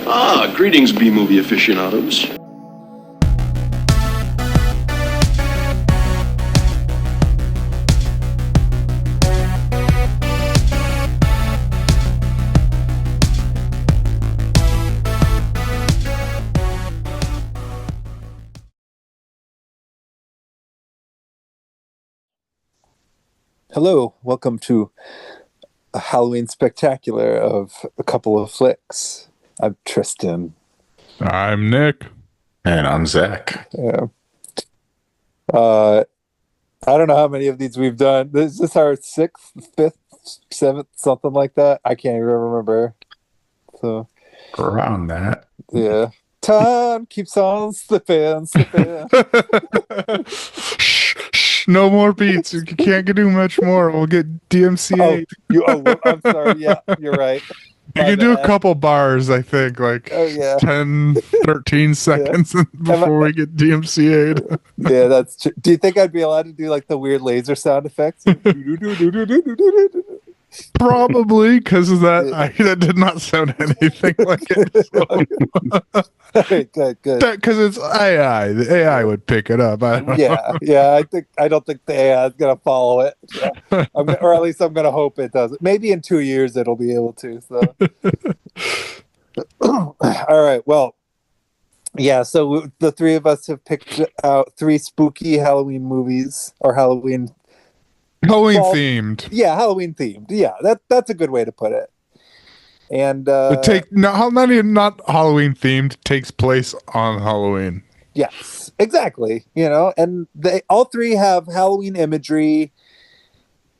Greetings, B-movie aficionados. Hello, welcome to a Halloween spectacular of a couple of flicks. I'm Tristan. I'm Nick. And I'm Zach. Yeah. I don't know how many of these we've done. Is this our sixth, fifth, seventh, something like that? I can't even remember. So Around that. yeah. Time keeps on slipping. Shh, no more beats. You can't do much more. We'll get DMCA. I'm sorry. Yeah, you're right. You can do a couple bars, I think, like 10, 13 seconds before we get DMCA'd. Yeah, that's true. Do you think I'd be allowed to do like the weird laser sound effects? Probably, because of that. That did not sound anything like it. So. Good. Because it's AI. The AI would pick it up. I don't think the AI is gonna follow it, or at least I'm gonna hope it doesn't. Maybe in 2 years it'll be able to. So, all right. Well, yeah. So the three of us have picked out 3 spooky Halloween movies or Halloween themed. Yeah, Halloween themed. Yeah, that's a good way to put it. And not Halloween themed, takes place on Halloween. Yes, exactly. And they all 3 have Halloween imagery.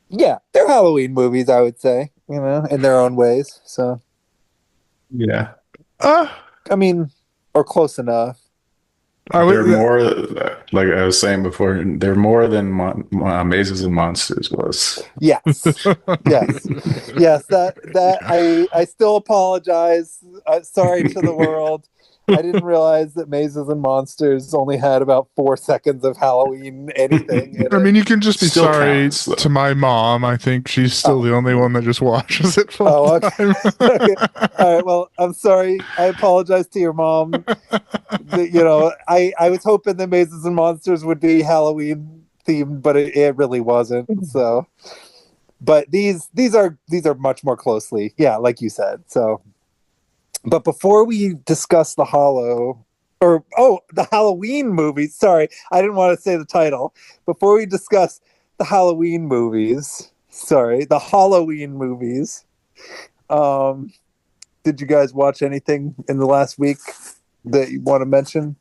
Yeah, they're Halloween movies, I would say, in their own ways. So yeah, I mean, or close enough. They're more, like I was saying before, they're more than Mazes and Monsters was. Yes. That I still apologize. Sorry to the world. I didn't realize that Mazes and Monsters only had about 4 seconds of Halloween anything. I mean, you can just be Still sorry counts, to my mom. I think she's still the only one that just watches it full time. Okay. All right. Well, I'm sorry. I apologize to your mom. I was hoping that Mazes and Monsters would be Halloween themed, but it really wasn't. So, but these are much more closely, yeah, like you said. So, but before we discuss the the Halloween movies, sorry, I didn't want to say the title. Before we discuss the Halloween movies, the Halloween movies, did you guys watch anything in the last week that you want to mention?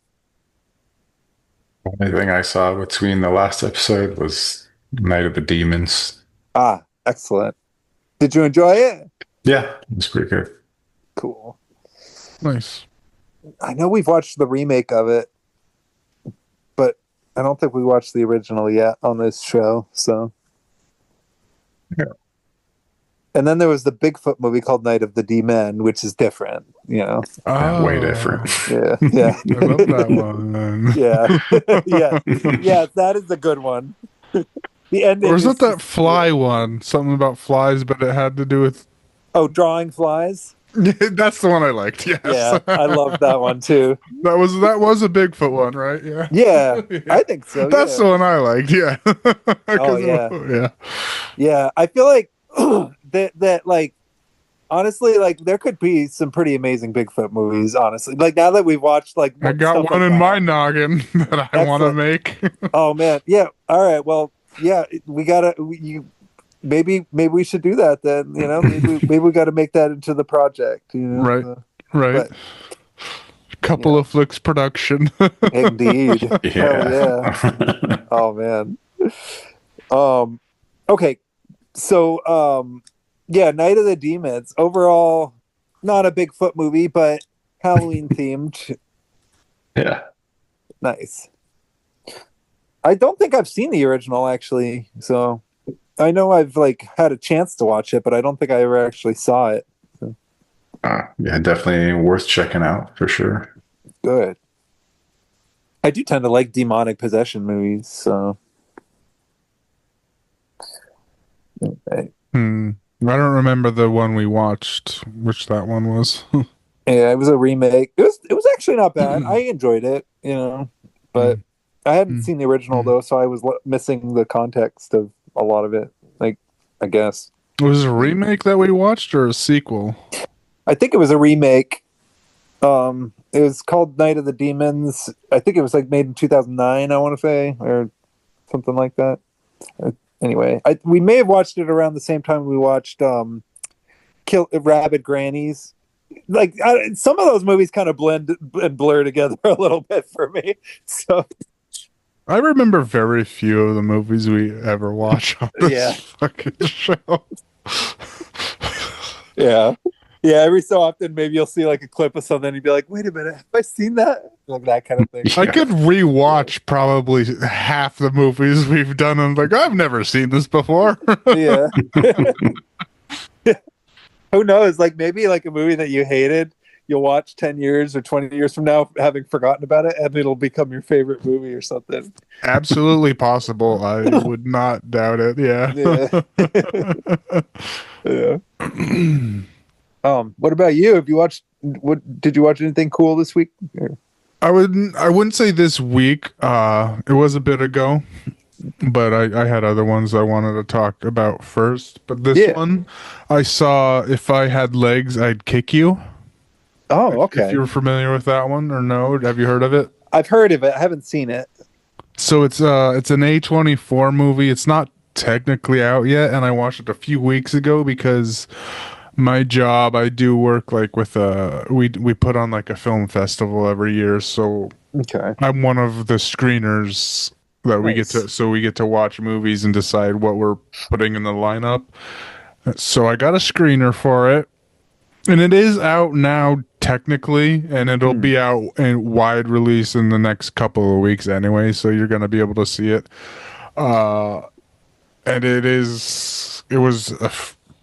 The only thing I saw between the last episode was Night of the Demons. Ah, excellent. Did you enjoy it? Yeah, it was pretty good. Cool. Nice. I know we've watched the remake of it, but I don't think we watched the original yet on this show. So, yeah. And then there was the Bigfoot movie called Night of the D-Men, which is different, Way different. Yeah. I love that one. Yeah, that is a good one. The ending. Or is it that fly one? Something about flies, but it had to do with drawing flies. That's the one I liked. Yes. Yeah, I love that one too. That was a Bigfoot one, right? Yeah. Yeah, I think so. That's the one I liked. Yeah. Yeah. I feel like that like honestly, like there could be some pretty amazing Bigfoot movies. Honestly, like now that we've watched, like I got one in my noggin that I want to make. Oh man, yeah. All right, well, yeah, we gotta. Maybe we should do that then. Maybe we got to make that into the project. Right. Couple of flicks production. Indeed. Yeah. Yeah. Oh man. Okay. So Night of the Demons. Overall, not a Bigfoot movie, but Halloween themed. Yeah. Nice. I don't think I've seen the original actually, so I know I've had a chance to watch it, but I don't think I ever actually saw it. So. Yeah, definitely worth checking out for sure. Good. I do tend to like demonic possession movies, so. Okay. I don't remember the one we watched, which that one was. Yeah, it was a remake. It was actually not bad. I enjoyed it, but I hadn't seen the original though, so I was missing the context of a lot of it. Like, I guess Was it a remake that we watched or a sequel? I think it was a remake. It was called Night of the Demons. I think it was like made in 2009. I want to say, or something like that. Anyway, we may have watched it around the same time we watched Kill Rabid Grannies. Like some of those movies kind of blend and blur together a little bit for me. So I remember very few of the movies we ever watch on this fucking show. Yeah. Every so often, maybe you'll see like a clip of something and you'd be like, wait a minute, have I seen that? Like that kind of thing. I could rewatch probably half the movies we've done and like, I've never seen this before. Yeah. Who knows? Like maybe like a movie that you hated, you'll watch 10 years or 20 years from now, having forgotten about it, and it'll become your favorite movie or something. Absolutely possible. I would not doubt it. Yeah. Yeah. What about you? Have you watched? Did you watch anything cool this week? I wouldn't say this week. It was a bit ago, but I had other ones I wanted to talk about first. But this one, I saw If I Had Legs, I'd Kick You. Oh, okay. If you're familiar with that one or no, have you heard of it? I've heard of it. I haven't seen it. So it's an A24 movie. It's not technically out yet, and I watched it a few weeks ago because my job, I do work like with we put on like a film festival every year, so I'm one of the screeners that we get to watch movies and decide what we're putting in the lineup. So I got a screener for it, and it is out now technically, and it'll be out in wide release in the next couple of weeks anyway, so you're gonna be able to see it. And it was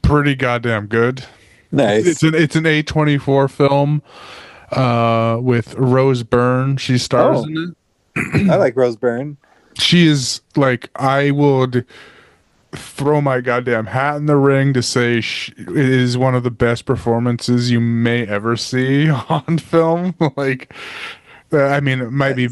pretty goddamn good. Nice. It's an A24 film with Rose Byrne. She stars in it. I like Rose Byrne. She is like, I would throw my goddamn hat in the ring to say it is one of the best performances you may ever see on film. Like, I mean, it might be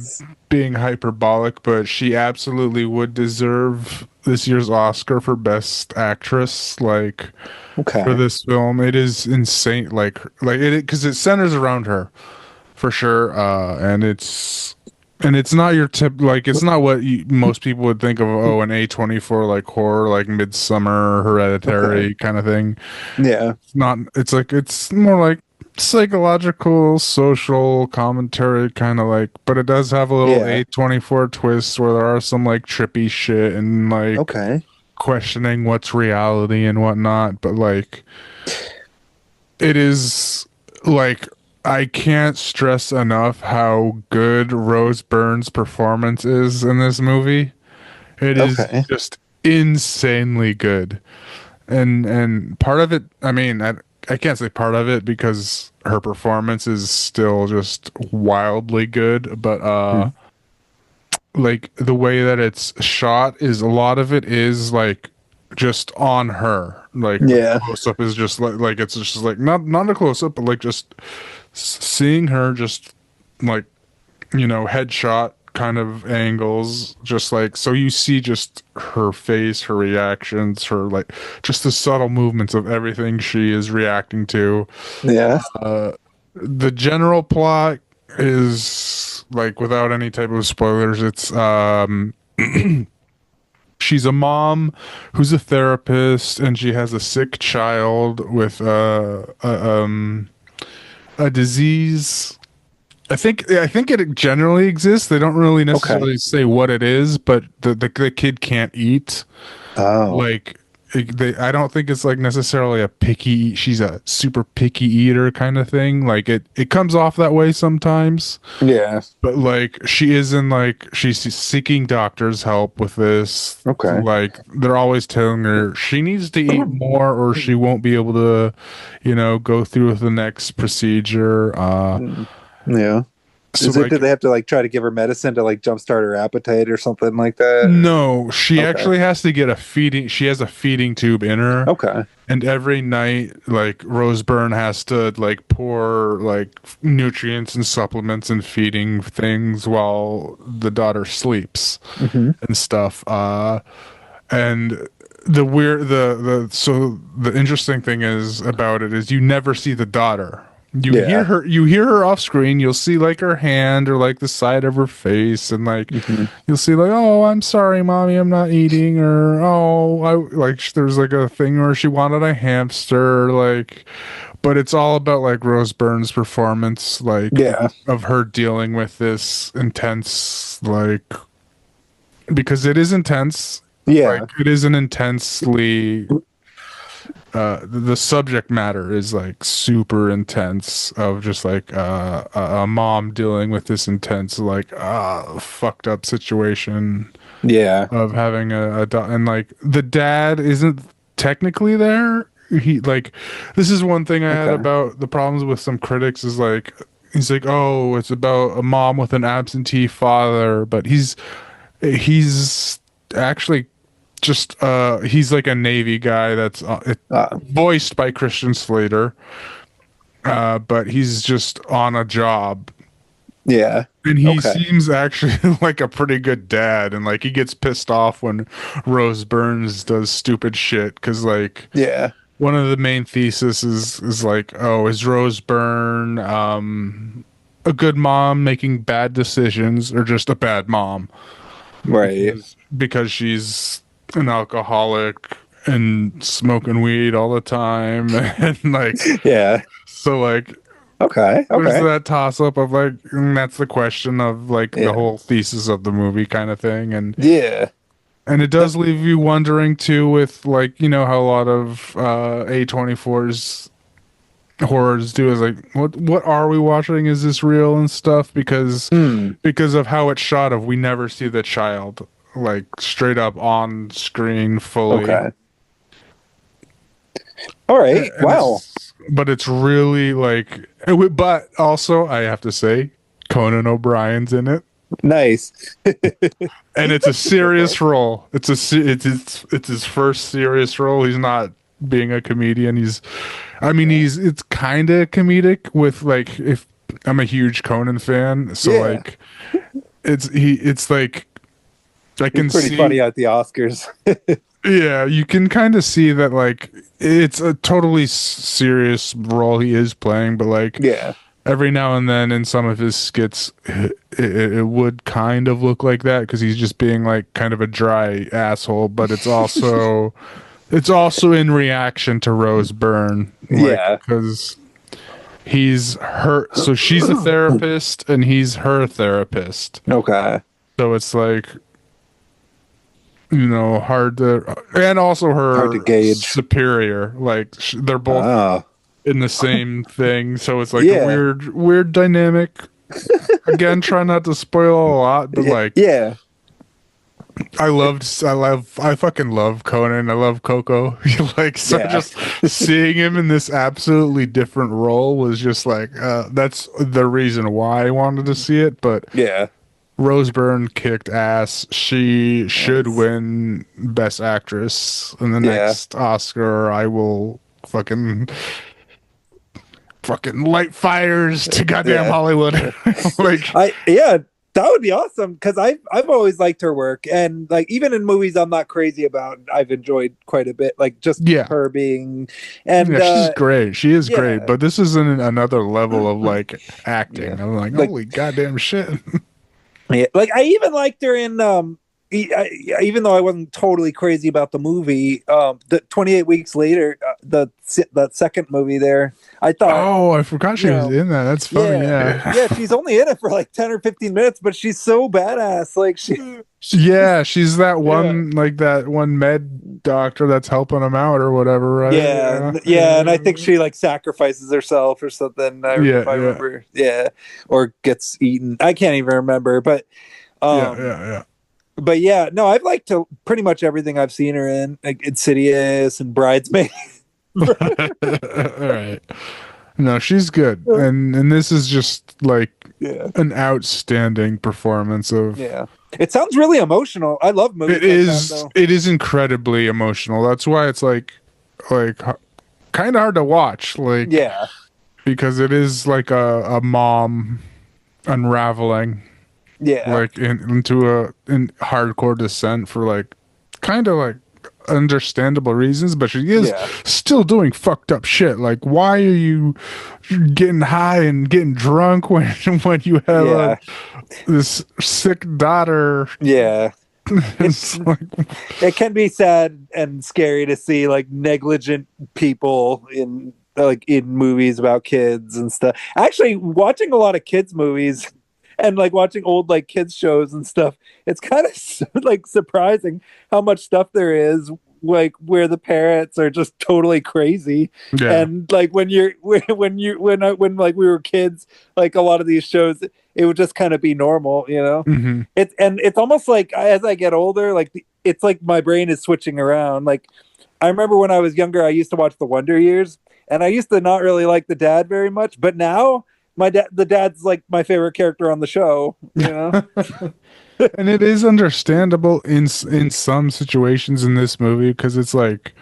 being hyperbolic, but she absolutely would deserve this year's Oscar for Best Actress. Like, for this film, it is insane. Like it because it centers around her for sure, and it's not your tip. Like, it's not what most people would think of. Oh, an A24 like horror, like Midsummer, Hereditary kind of thing. Yeah, it's not. It's more like psychological, social commentary, kind of like. But it does have a little A24 twist where there are some like trippy shit and like questioning what's reality and whatnot. But like, it is like, I can't stress enough how good Rose Byrne's performance is in this movie. It is just insanely good. And part of it, I mean, I can't say part of it because her performance is still just wildly good, but like the way that it's shot is a lot of it is like just on her. Like close up is just like it's just like not a close up, but like just seeing her just like, headshot kind of angles, just like, so you see just her face, her reactions, her like just the subtle movements of everything she is reacting to. The general plot is like, without any type of spoilers, it's she's a mom who's a therapist, and she has a sick child with a disease. I think it generally exists. They don't really necessarily say what it is, but the kid can't eat. Like, I don't think it's like necessarily a picky. She's a super picky eater kind of thing. Like it comes off that way sometimes. Yeah. But like, she isn't like, she's seeking doctor's help with this. Like, they're always telling her she needs to eat more or she won't be able to, go through with the next procedure. So do they have to like try to give her medicine to like jumpstart her appetite or something like that? No, she actually has to get a feeding. She has a feeding tube in her. Okay. And every night, like Rose Byrne has to like pour like nutrients and supplements and feeding things while the daughter sleeps and stuff. And the interesting thing is about it is you never see the daughter. You hear her off screen. You'll see like her hand or like the side of her face, and like you'll see like, oh, I'm sorry, mommy, I'm not eating, or there's like a thing where she wanted a hamster, like, but it's all about like Rose Byrne's performance, like of her dealing with this intense, like, because it is intense. Yeah, like, it is an intensely. The subject matter is like super intense of just like a mom dealing with this intense like fucked up situation of having and like the dad isn't technically there. He like, this is one thing I had about the problems with some critics is like, he's like, oh, it's about a mom with an absentee father, but he's actually just he's like a Navy guy that's voiced by Christian Slater, but he's just on a job. And he seems actually like a pretty good dad, and like he gets pissed off when Rose Byrne does stupid shit because like one of the main theses is like, oh, is Rose Byrne a good mom making bad decisions or just a bad mom? Because she's an alcoholic and smoking weed all the time and like so like there's that toss up of like, and that's the question of like the whole thesis of the movie kind of thing, and and it does leave you wondering too with like, you know, how a lot of A24's horrors do is like, what are we watching, is this real and stuff, because of how it's shot, of we never see the child like straight up on screen fully. All right. And wow. But it's really like, but also I have to say Conan O'Brien's in it. Nice. And it's a serious role. It's his first serious role. He's not being a comedian. It's kind of comedic with like, if I'm a huge Conan fan, so like it's like, I can see pretty funny at the Oscars. Yeah, you can kind of see that like it's a totally serious role he is playing, but like every now and then in some of his skits it would kind of look like that because he's just being like kind of a dry asshole, but it's also in reaction to Rose Byrne, because he's her, so she's a therapist and he's her therapist. So it's like, you know, hard to, and also hard to gauge superior, like they're both in the same thing, so it's like a weird dynamic. Again, try not to spoil a lot, but like I fucking love Conan. I love Coco. Like, so just seeing him in this absolutely different role was just like, that's the reason why I wanted to see it. But Rose Byrne kicked ass. She should win Best Actress in the next Oscar. I will fucking light fires to goddamn Hollywood. Like, that would be awesome, because I've always liked her work, and like even in movies I'm not crazy about, I've enjoyed quite a bit. Like just her being, and she's great. She is great, but this is another level of like acting. I'm like, holy goddamn shit. Like I even liked her in even though I wasn't totally crazy about the movie, the 28 Weeks Later, the second movie there, I thought, I forgot she was in that. That's funny. She's only in it for like 10 or 15 minutes, but she's so badass. Like she's that one like that one med doctor that's helping him out or whatever, right? And I think she like sacrifices herself or something. I remember. Or gets eaten. I can't even remember, but But no, I've liked pretty much everything I've seen her in, like Insidious and Bridesmaids. All right. No, she's good, and this is just like, an outstanding performance of. Yeah, it sounds really emotional. I love movies. It is. It is incredibly emotional. That's why it's like kind of hard to watch. Like, yeah, because it is like a mom unraveling. Yeah. Like into in hardcore descent for like kind of like understandable reasons, but she is still doing fucked up shit. Like, why are you getting high and getting drunk when you have this sick daughter? Yeah. It's like, it can be sad and scary to see like negligent people in movies about kids and stuff. Actually, watching a lot of kids movies and like watching old like kids shows and stuff, it's kind of like surprising how much stuff there is like where the parents are just totally crazy. And like when like we were kids, like a lot of these shows, it would just kind of be normal, you know. It's almost like as I get older, like it's like my brain is switching around. Like I remember when I was younger, I used to watch the Wonder Years, and I used to not really like the dad very much, but now the dad's like my favorite character on the show, you know. And it is understandable in some situations in this movie, because it's like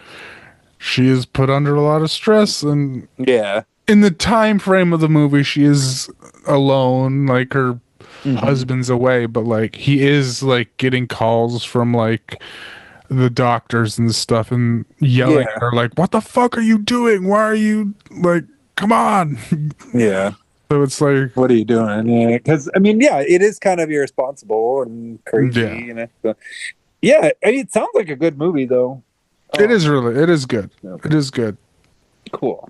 she is put under a lot of stress, and in the time frame of the movie she is alone, like her husband's away, but like he is like getting calls from like the doctors and stuff and yelling at her like, what the fuck are you doing? Why are you like, come on? So it's like, what are you doing? Yeah, because I mean, it is kind of irresponsible and crazy. You know? So, it sounds like a good movie, though. It is good. Okay. It is good. Cool.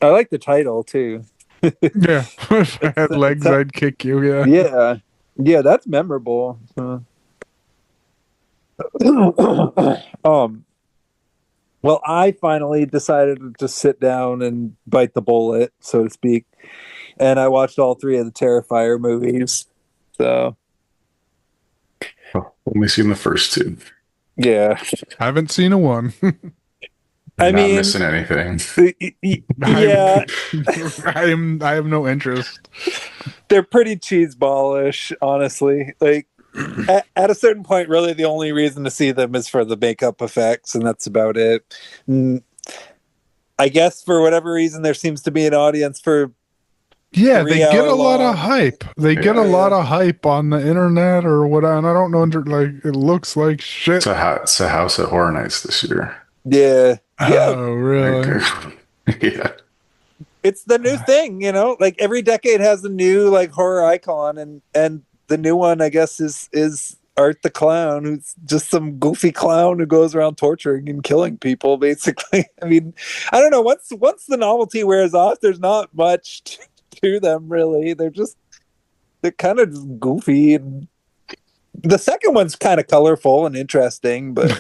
I like the title too. If I had legs, I'd kick you. Yeah, that's memorable. Well, I finally decided to just sit down and bite the bullet, so to speak. And I watched all 3 of the Terrifier movies. So only seen the first 2. I haven't seen a one. I mean, not missing anything. I have no interest. They're pretty cheeseballish, honestly. Like at a certain point, really, the only reason to see them is for the makeup effects, and that's about it. I guess for whatever reason, there seems to be an audience for. Yeah, they get a lot of hype. They get a lot of hype on the internet or what, and I don't know. Like, it looks like shit. It's a House at Horror Nights this year. Yeah. Oh, really? Yeah. It's the new thing, you know. Like every decade has a new like horror icon, and the new one, I guess, is Art the Clown, who's just some goofy clown who goes around torturing and killing people. Basically, I mean, I don't know. Once the novelty wears off, there's not much to them really. They're kind of just goofy, and the second one's kind of colorful and interesting, but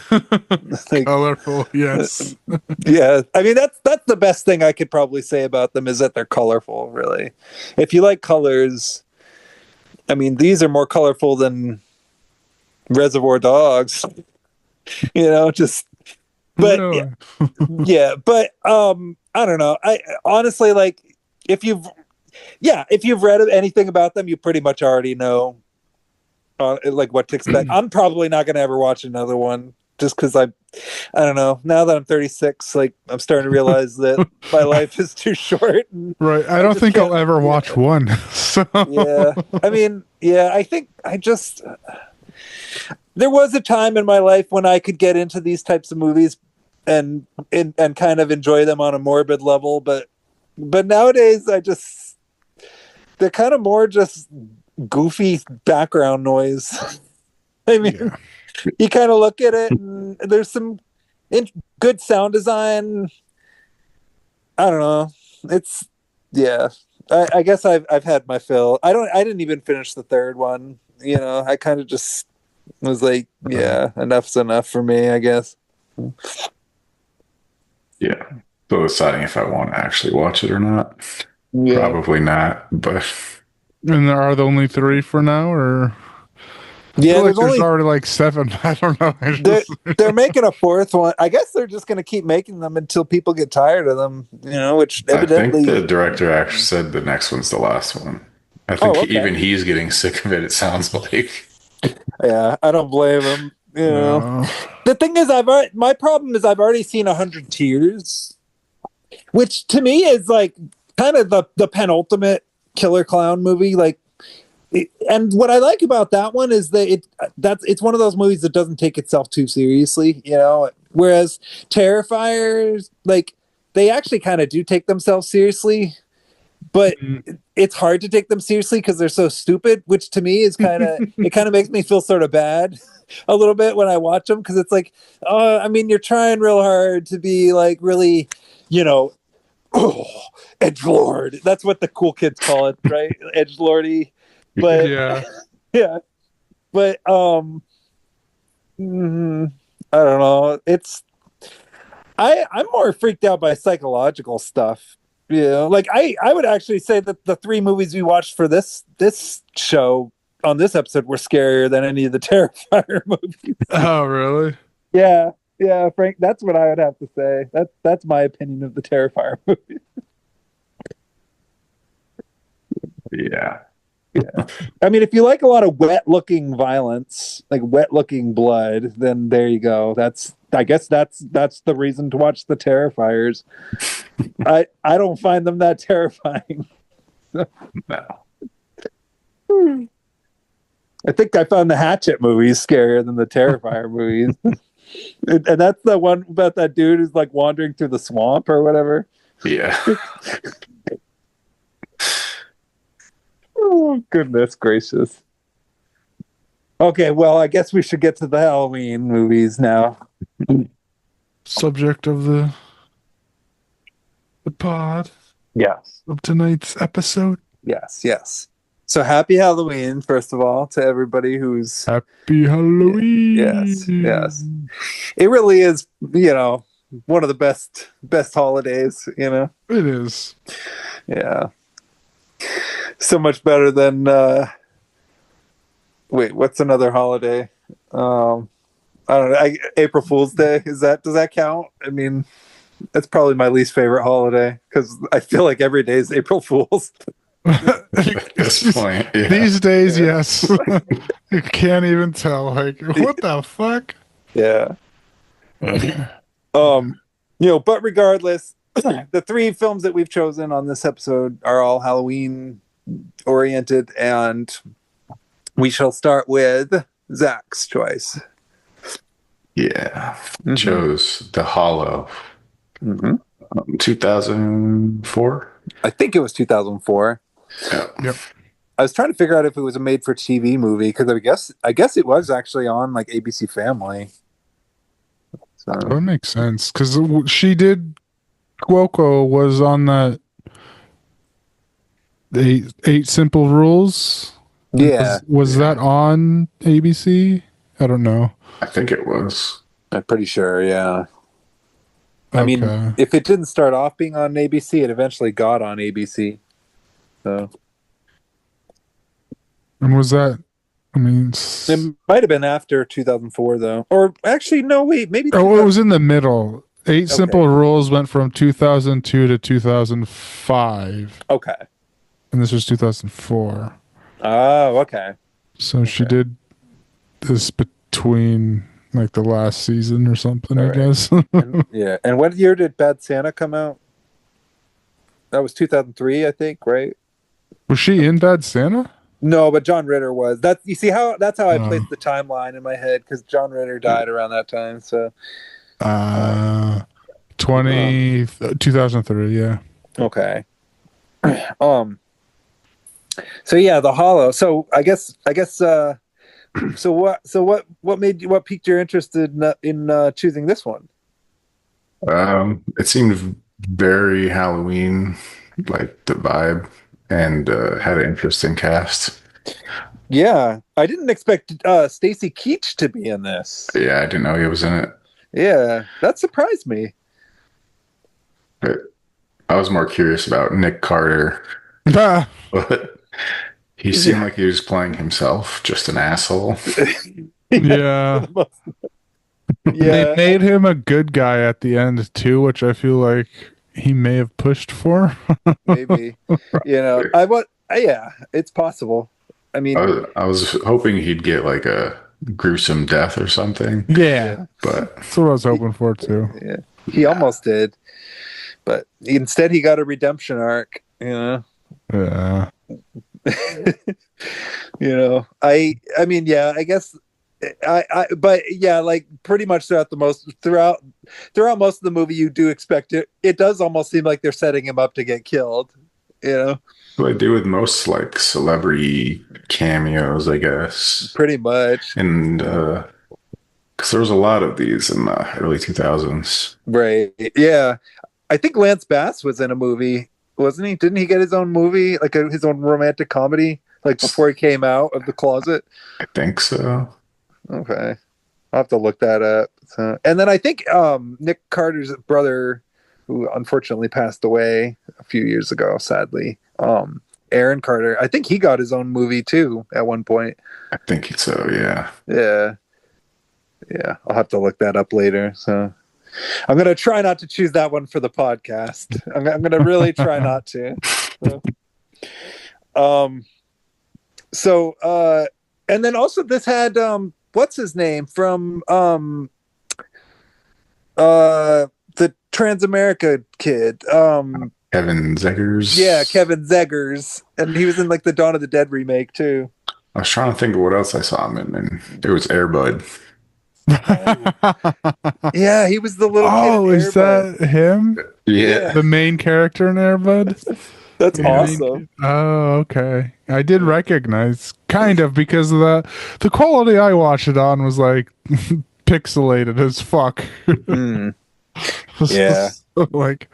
like, colorful, yes. Yeah, I mean that's the best thing I could probably say about them, is that they're colorful. Really, if you like colors, I mean these are more colorful than Reservoir Dogs. You know, just but but I don't know. I honestly, like, if you've read anything about them, you pretty much already know like what to expect. I'm probably not going to ever watch another one, just because I don't know. Now that I'm 36, like I'm starting to realize that my life is too short. Right. I don't think I'll ever watch one. So. Yeah. I mean, I think there was a time in my life when I could get into these types of movies and kind of enjoy them on a morbid level, but nowadays they're kind of more just goofy background noise. I mean, you kind of look at it and there's some good sound design. I don't know. It's I guess I've had my fill. I didn't even finish the third one. You know, I kind of just was like, enough's enough for me, I guess. Yeah. So deciding if I want to actually watch it or not. Probably not, but. And there are the only 3 for now, or there's already like 7. I don't know. They're making a 4th one. I guess they're just going to keep making them until people get tired of them. You know, which evidently I think the director actually said the next one's the last one. I think even he's getting sick of it. It sounds like. Yeah, I don't blame him. You know, the thing is, my problem is I've already seen 100 Tears, which to me is like kind of the penultimate killer clown movie. Like, and what I like about that one is that it's one of those movies that doesn't take itself too seriously. You know, whereas Terrifiers, like, they actually kind of do take themselves seriously, but it's hard to take them seriously because they're so stupid, which to me is it kind of makes me feel sort of bad a little bit when I watch them, because it's like, I mean, you're trying real hard to be like really, you know, edgelord. That's what the cool kids call it, right? Edgelordy. But yeah, but I don't know. I'm more freaked out by psychological stuff. Yeah, like I would actually say that the 3 movies we watched for this show on this episode were scarier than any of the Terrifier movies. Oh, really? Yeah, Frank, that's what I would have to say. That's my opinion of the Terrifier movies. Yeah. I mean, if you like a lot of wet-looking violence, like wet-looking blood, then there you go. I guess that's the reason to watch the Terrifiers. I don't find them that terrifying. No. I think I found the Hatchet movies scarier than the Terrifier movies. And that's the one about that dude who's like wandering through the swamp or whatever. Yeah. Oh, goodness gracious. Okay, well, I guess we should get to the Halloween movies now. Subject of the pod. Yes. Of tonight's episode. Yes. So happy Halloween, first of all, to everybody who's... Happy Halloween! Yes. It really is, you know, one of the best holidays, you know? It is. Yeah. So much better than... Wait, what's another holiday? I don't know. April Fool's Day, does that count? I mean, that's probably my least favorite holiday, because I feel like every day is April Fool's. At this point, yeah. These days, yes. You can't even tell. Like, what the fuck? Yeah. You know, but regardless, the 3 films that we've chosen on this episode are all Halloween oriented, and we shall start with Zach's choice. Yeah. Chose The Hallow. 2004? I think it was 2004. Yep. I was trying to figure out if it was a made-for-TV movie, because I guess it was actually on like ABC Family. So that makes sense, because she did. Cuoco was on that. The 8 Simple Rules. Yeah, was that on ABC? I don't know. I think it was. I'm pretty sure. Yeah. Okay. I mean, if it didn't start off being on ABC, it eventually got on ABC. So. And was that? I mean, it might have been after 2004, though. Or actually, no, wait, maybe. Oh, it was in the middle. 8 Simple Rules went from 2002 to 2005. Okay. And this was 2004. Oh, okay. So she did this between like the last season or something, I guess. Yeah. And what year did Bad Santa come out? That was 2003, I think, right? Was she in Bad Santa? No, but John Ritter was. You see how that's how I placed the timeline in my head, because John Ritter died around that time. So 2003, yeah. Okay. So yeah, The Hallow. So I guess so what piqued your interest in choosing this one? It seemed very Halloween, like the vibe, and had an interesting cast. Yeah, I didn't expect Stacy Keach to be in this. Yeah, I didn't know he was in it. Yeah, that surprised me. But I was more curious about Nick Carter. Ah. But he seemed like he was playing himself, just an asshole. Yeah. They made him a good guy at the end too, which I feel like he may have pushed for. Maybe. You know, Yeah, it's possible. I mean, I was hoping he'd get like a gruesome death or something. Yeah, But that's what I was hoping for too. yeah, he almost did, but instead he got a redemption arc. Yeah. I mean, yeah, I guess but yeah, like pretty much throughout most of the movie, you do expect it does almost seem like they're setting him up to get killed. what I do with most like celebrity cameos, I guess. Pretty much. And because there was a lot of these in the early 2000s. Right. Yeah. I think Lance Bass was in a movie, wasn't he? Didn't he get his own movie, like his own romantic comedy, like before he came out of the closet? I think so. Okay. I'll have to look that up. So, and then I think Nick Carter's brother, who unfortunately passed away a few years ago, sadly, Aaron Carter, I think he got his own movie too at one point. I think so, yeah. Yeah, I'll have to look that up later. So I'm going to try not to choose that one for the podcast. I'm going to really try not to. And then also this had what's his name from the Transamerica kid, Kevin Zegers. Yeah, Kevin Zegers, and he was in like the Dawn of the Dead remake too. I was trying to think of what else I saw him in, and it was Air Bud. Yeah, he was the little kid. Oh, is that him? Yeah. The main character in Air Bud? That's awesome. Oh, okay. I did recognize, kind of, because of the quality I watched it on was like pixelated as fuck. Yeah. Like,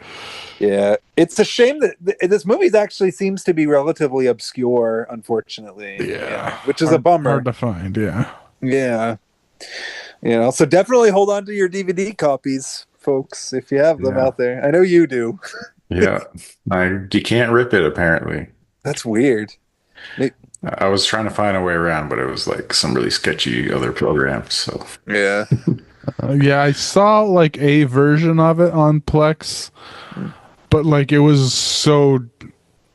yeah, it's a shame that this movie actually seems to be relatively obscure, unfortunately. Yeah, which is a bummer. Hard to find. Yeah. So definitely hold on to your DVD copies, folks, if you have them out there. I know you do. Yeah, you can't rip it apparently. That's weird. I was trying to find a way around, but it was like some really sketchy other programs. So yeah. Yeah, I saw like a version of it on Plex, but like it was so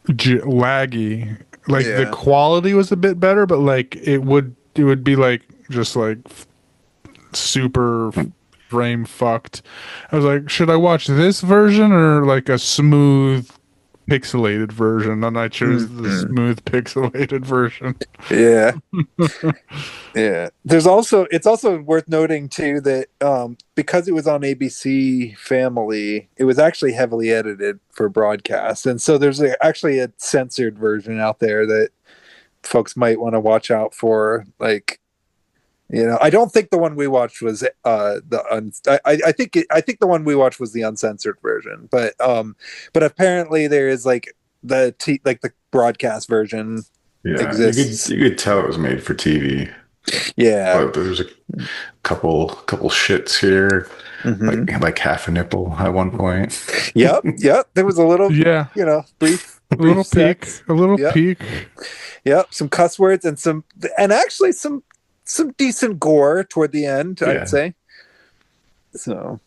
laggy. Like the quality was a bit better, but like it would be like just like super frame fucked. I was like, should I watch this version or like a smooth pixelated version? And I chose the smooth pixelated version. Yeah. Yeah. It's also worth noting too that because it was on ABC Family, it was actually heavily edited for broadcast. And so there's actually a censored version out there that folks might want to watch out for. Like, I don't think the one we watched was I think the one we watched was the uncensored version, but apparently there is like the broadcast version exists. You could tell it was made for TV. Yeah, but there's a couple shits here, like half a nipple at one point. Yep. There was a little, brief, a little peek. Yep, some cuss words and actually some decent gore toward the end, I'd say. So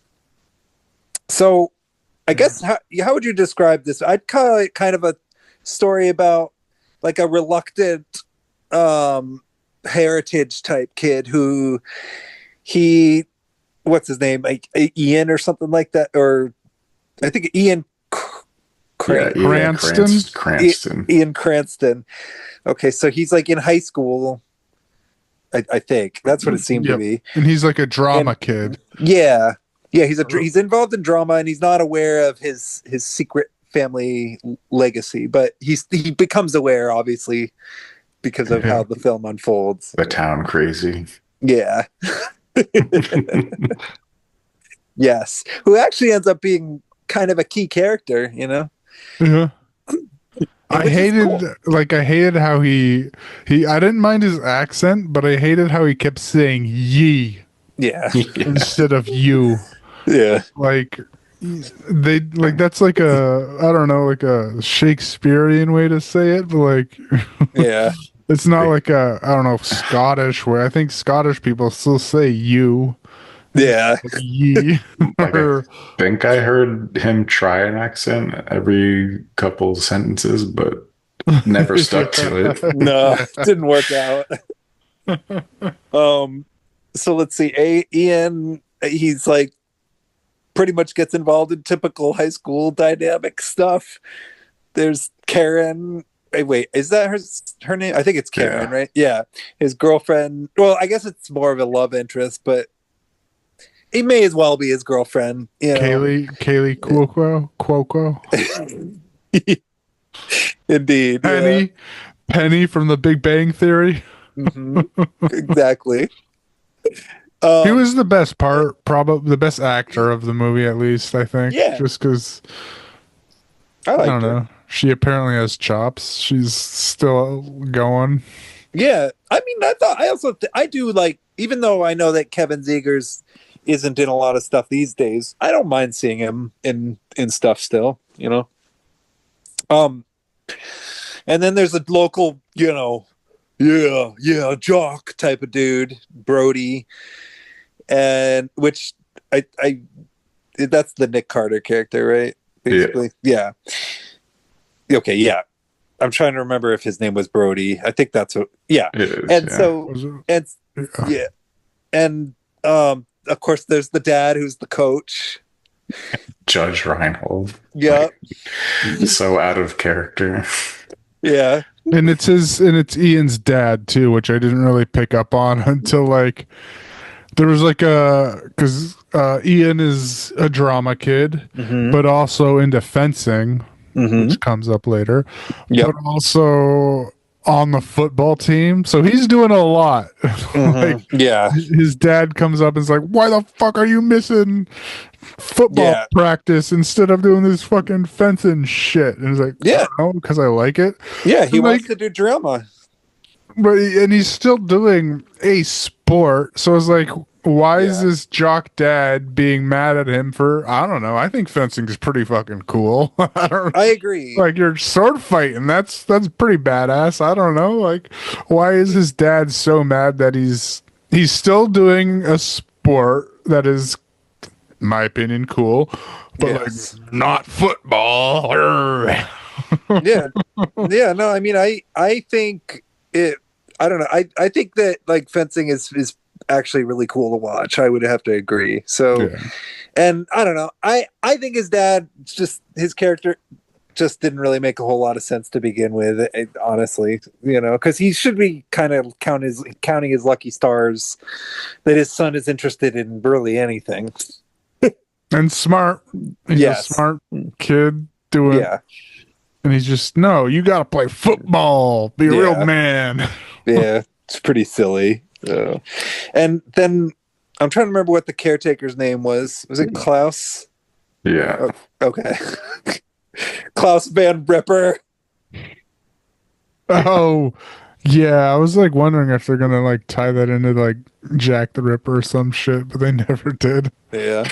I guess how would you describe this? I'd call it kind of a story about like a reluctant heritage type kid who what's his name, like Ian or something like that, or I think Ian Cranston. Ian Cranston. Okay, so he's like in high school. I think that's what it seemed to be. And he's like a drama kid. Yeah. He's involved in drama, and he's not aware of his secret family legacy, but he becomes aware, obviously, because of how the film unfolds. The town crazy. Yeah. Yes. Who actually ends up being kind of a key character, Yeah. I hated how he I didn't mind his accent, but I hated how he kept saying ye instead of you. Yeah. Like they like that's like a I don't know, like a Shakespearean way to say it, but like yeah. It's not like a I don't know, Scottish way. I think Scottish people still say you. Yeah. Ye. I think I heard him try an accent every couple sentences, but Never stuck to it. No, didn't work out. So let's see. Ian, he's like pretty much gets involved in typical high school dynamic stuff. There's Karen. Wait, is that her name? I think it's Karen, right? Yeah. His girlfriend. Well, I guess it's more of a love interest, but it may as well be his girlfriend. You know? Kaylee Cuoco. Indeed. Penny from The Big Bang Theory. Mm-hmm. Exactly. He was the best part, probably the best actor of the movie, at least, I think. Yeah. Just because, I don't know. She apparently has chops. She's still going. Yeah. I mean, I do like, even though I know that Kevin Zegers isn't in a lot of stuff these days, I don't mind seeing him in stuff still, you know? And then there's a local, you know, jock type of dude, Brody, and which I that's the Nick Carter character, right? Basically, yeah. Okay, yeah. I'm trying to remember if his name was Brody. I think that's what. Yeah, and of course there's the dad who's the coach, Judge Reinhold. Yeah, so out of character. Yeah. And it's Ian's dad too, which I didn't really pick up on until like there was like because Ian is a drama kid, but also into fencing, which comes up later. But also on the football team, so he's doing a lot. Like, his dad comes up and is like, "Why the fuck are you missing football practice instead of doing this fucking fencing shit?" And he's like, because I like it. Yeah, he wants to do drama. But he's still doing a sport. So it's like, why is this jock dad being mad at him for, I don't know. I think fencing is pretty fucking cool. I agree. Like, you're sword fighting. That's pretty badass. I don't know. Like, why is his dad so mad that he's still doing a sport that is, in my opinion, cool, but like not football? Yeah. No, I mean, I think it. I don't know. I think that like fencing is actually really cool to watch. I would have to agree. So, and I don't know. I think his dad, just his character, just didn't really make a whole lot of sense to begin with. Honestly, you know, because he should be kind of counting his lucky stars that his son is interested in really anything. And smart. He's a smart kid doing. Yeah. And he's just, no, you got to play football. Be a real man. Yeah, it's pretty silly. And then I'm trying to remember what the caretaker's name was. Was it Klaus? Yeah. Okay. Klaus Van Ripper. Oh, yeah. I was like wondering if they're going to like tie that into like Jack the Ripper or some shit, but they never did. Yeah.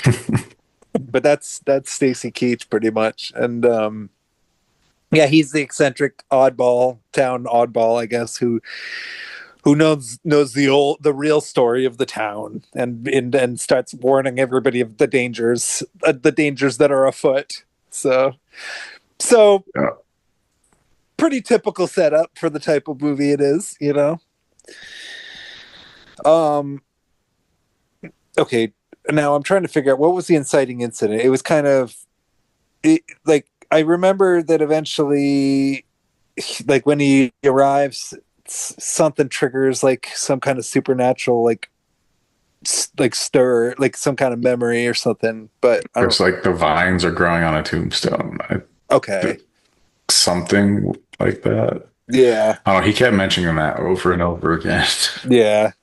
But that's Stacy Keach pretty much. And yeah, he's the eccentric town oddball, I guess, who knows the real story of the town and starts warning everybody of the dangers that are afoot. So pretty typical setup for the type of movie it is, you know. Okay, now I'm trying to figure out what was the inciting incident. It was kind of like, I remember that eventually, like when he arrives, something triggers like some kind of supernatural, like stir, like some kind of memory or something. But it's like the vines are growing on a tombstone. Something like that. Yeah. Oh, he kept mentioning that over and over again. Yeah,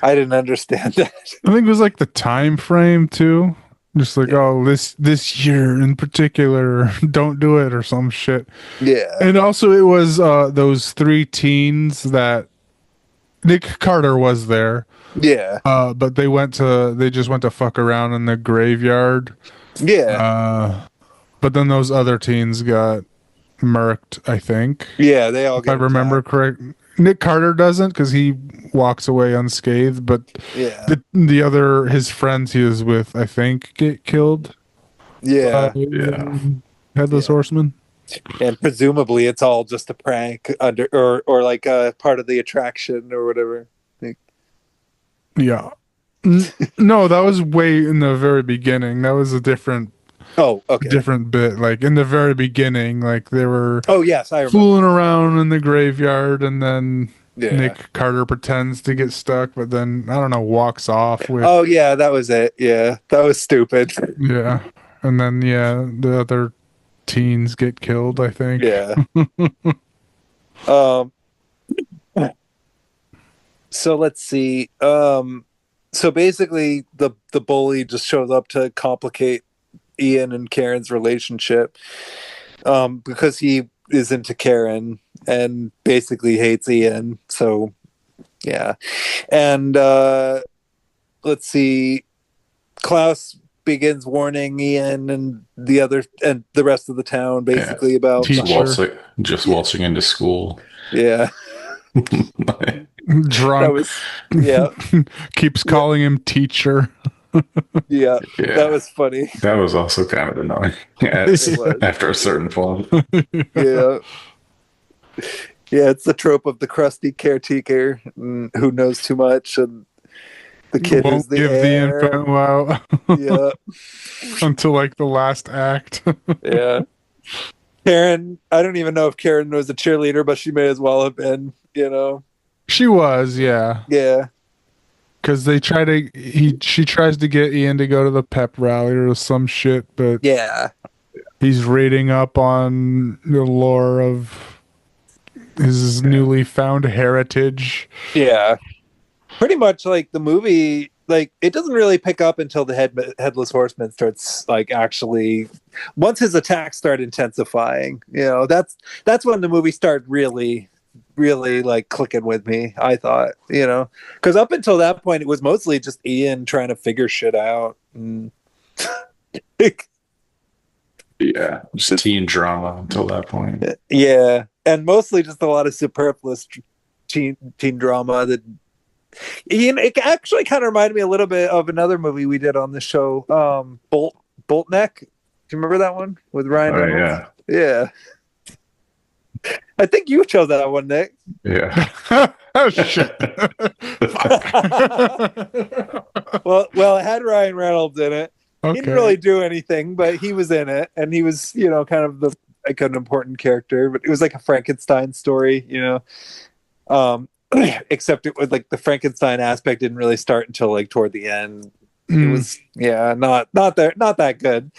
I didn't understand that. I think it was like the time frame too. Just like, oh, this year in particular, don't do it or some shit. Yeah. And also it was those three teens that Nick Carter was there. Yeah. But they just went to fuck around in the graveyard. Yeah. But then those other teens got murked, I think. Yeah, they all if I remember correct. Nick Carter doesn't because he walks away unscathed, but the other, his friends he was with, I think, get killed. Yeah. Headless Horseman. And presumably it's all just a prank or like a part of the attraction or whatever. Yeah. No, that was way in the very beginning. That was a different bit. Like in the very beginning, like they were yes, I remember. Fooling around in the graveyard, and then Yeah. Nick Carter pretends to get stuck, but then I don't know, walks off with That was it. Yeah. That was stupid. yeah. And then the other teens get killed, I think. Yeah. So let's see. So basically the bully just shows up to complicate Ian and Karen's relationship. Because he is into Karen and basically hates Ian. So yeah. And let's see. Klaus begins warning Ian and the rest of the town basically about waltzing into school. Yeah. Drunk. Keeps calling him teacher. Yeah, that was funny. That was also kind of annoying after a certain point. Yeah. Yeah, it's the trope of the crusty caretaker who knows too much, and the kid won't is the give heir. the infant wow. Yeah. Until like the last act. Yeah. Karen, I don't even know if Karen was a cheerleader, but she may as well have been, She was, yeah. Yeah. Because she tries to get Ian to go to the pep rally or some shit, but yeah, he's reading up on the lore of his newly found heritage. Yeah. Pretty much like the movie, like it doesn't really pick up until the Headless Horseman starts like actually, once his attacks start intensifying, that's when the movie started really like clicking with me, I thought, because up until that point it was mostly just Ian trying to figure shit out. Yeah, just teen drama until that point. Yeah, and mostly just a lot of superfluous teen drama that it actually kind of reminded me a little bit of another movie we did on the show, Boltneck. Do you remember that one with Ryan Reynolds? Yeah. I think you chose that one, Nick. Yeah. Oh shit. well, it had Ryan Reynolds in it. Okay. He didn't really do anything, but he was in it, and he was, kind of like an important character. But it was like a Frankenstein story, except it was like the Frankenstein aspect didn't really start until like toward the end. It was not that good.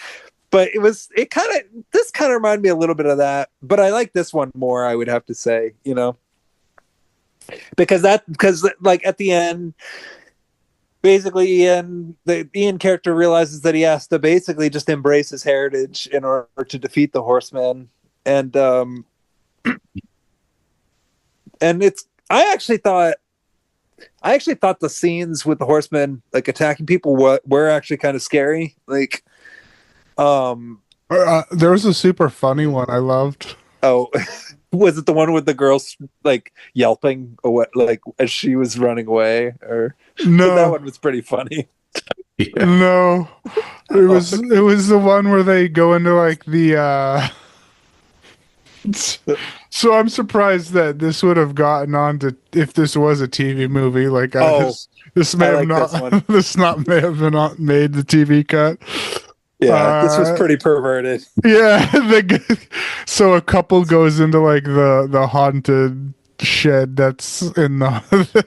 But this kind of reminded me a little bit of that, but I like this one more, I would have to say, because like at the end, basically the Ian character realizes that he has to basically just embrace his heritage in order to defeat the Horsemen. And I actually thought the scenes with the Horsemen like attacking people were actually kind of scary. Like, there was a super funny one I loved. Oh, was it the one with the girls like yelping away, like as she was running away? Or no, that one was pretty funny. Yeah. No, it was the one where they go into like the. So I'm surprised that this would have gotten on to if this was a TV movie. Like, this may have not made the TV cut. Yeah, this was pretty perverted. Yeah, so a couple goes into like the haunted shed that's in the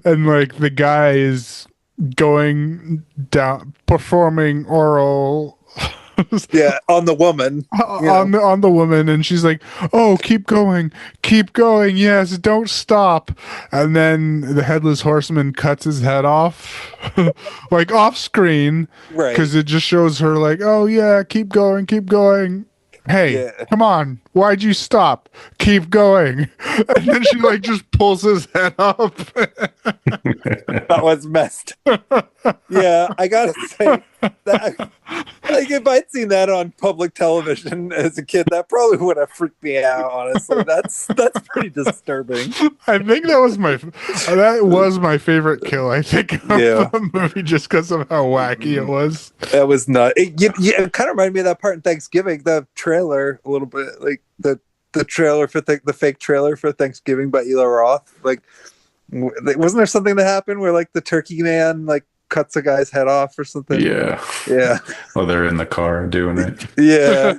and like the guy is going down performing oral on the woman on the woman, and she's like, oh, keep going, yes, don't stop. And then the Headless Horseman cuts his head off like off screen, right? Because it just shows her like, oh yeah, keep going, hey, come on, why'd you stop, keep going. And then she like just pulls his head up. That was messed. Yeah, I gotta say Like if I'd seen that on public television as a kid, that probably would have freaked me out. Honestly, that's pretty disturbing. I think that was my favorite kill. I think of the movie just because of how wacky it was. That was nuts. It kind of reminded me of that part in Thanksgiving, the trailer a little bit, like the trailer for the fake trailer for Thanksgiving by Eli Roth. Like, wasn't there something that happened where like the turkey man like cuts a guy's head off or something? Yeah. Well, they're in the car doing it. Yeah,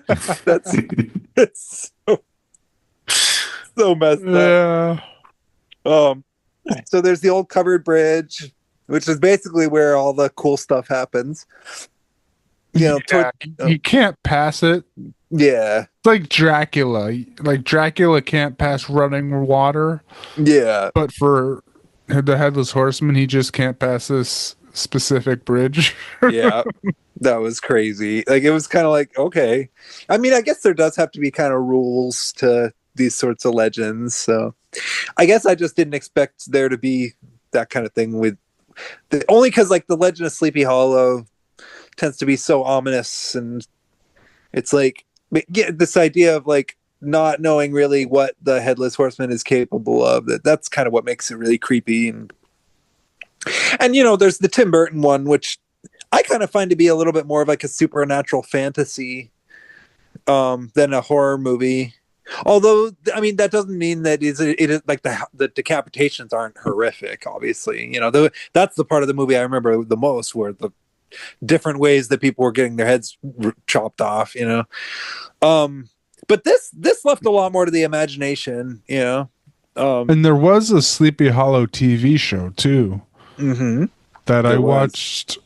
it's so messed up. So there's the old covered bridge, which is basically where all the cool stuff happens. You know, you can't pass it. Yeah, it's like Dracula. Like Dracula can't pass running water. Yeah, but for the Headless Horseman, he just can't pass this specific bridge. Yeah, that was crazy. Like it was kind of like, okay. I mean, I guess there does have to be kind of rules to these sorts of legends. So I guess I just didn't expect there to be that kind of thing with only because like the Legend of Sleepy Hollow tends to be so ominous, and it's like this idea of like not knowing really what the Headless Horseman is capable of. That's kind of what makes it really creepy. And you know, there's the Tim Burton one, which I kind of find to be a little bit more of like a supernatural fantasy than a horror movie. Although, I mean, that doesn't mean that it is like the decapitations aren't horrific. Obviously, you know, that's the part of the movie I remember the most, where the different ways that people were getting their heads chopped off. You know, but this left a lot more to the imagination. You know, and there was a Sleepy Hollow TV show too. Mm-hmm. That I watched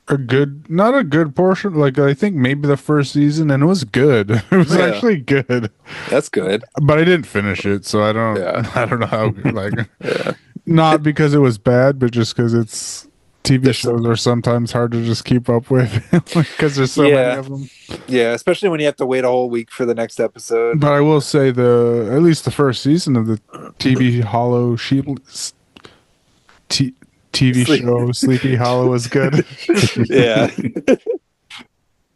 not a good portion, like I think maybe the first season, and it was good. It was actually good. That's good. But I didn't finish it, so I don't know how like not because it was bad, but just because it's TV shows are sometimes hard to just keep up with because there's so many of them. Yeah, especially when you have to wait a whole week for the next episode. But I will say at least the first season of the TV Hollow TV show Sleepy Hollow is good. Yeah.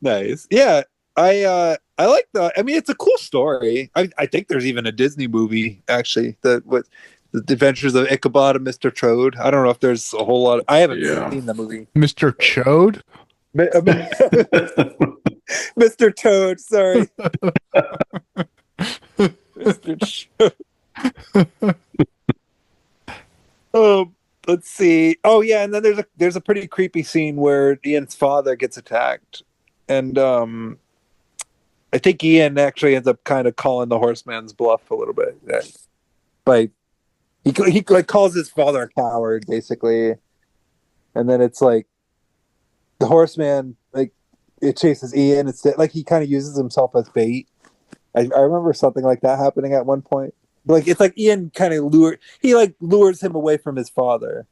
Nice. Yeah. I like the, I mean, it's a cool story. I think there's even a Disney movie actually the Adventures of Ichabod and Mr. Toad. I don't know if there's a whole lot I haven't seen the movie. Mr. Chode? Mr. Toad, sorry. Mr. Chode. Let's see. Oh yeah, and then there's a pretty creepy scene where Ian's father gets attacked, and I think Ian actually ends up kind of calling the Horseman's bluff a little bit. By he like calls his father a coward basically, and then it's like the Horseman like it chases Ian instead. Like he kind of uses himself as bait. I remember something like that happening at one point. Like it's like Ian kind of lures him away from his father.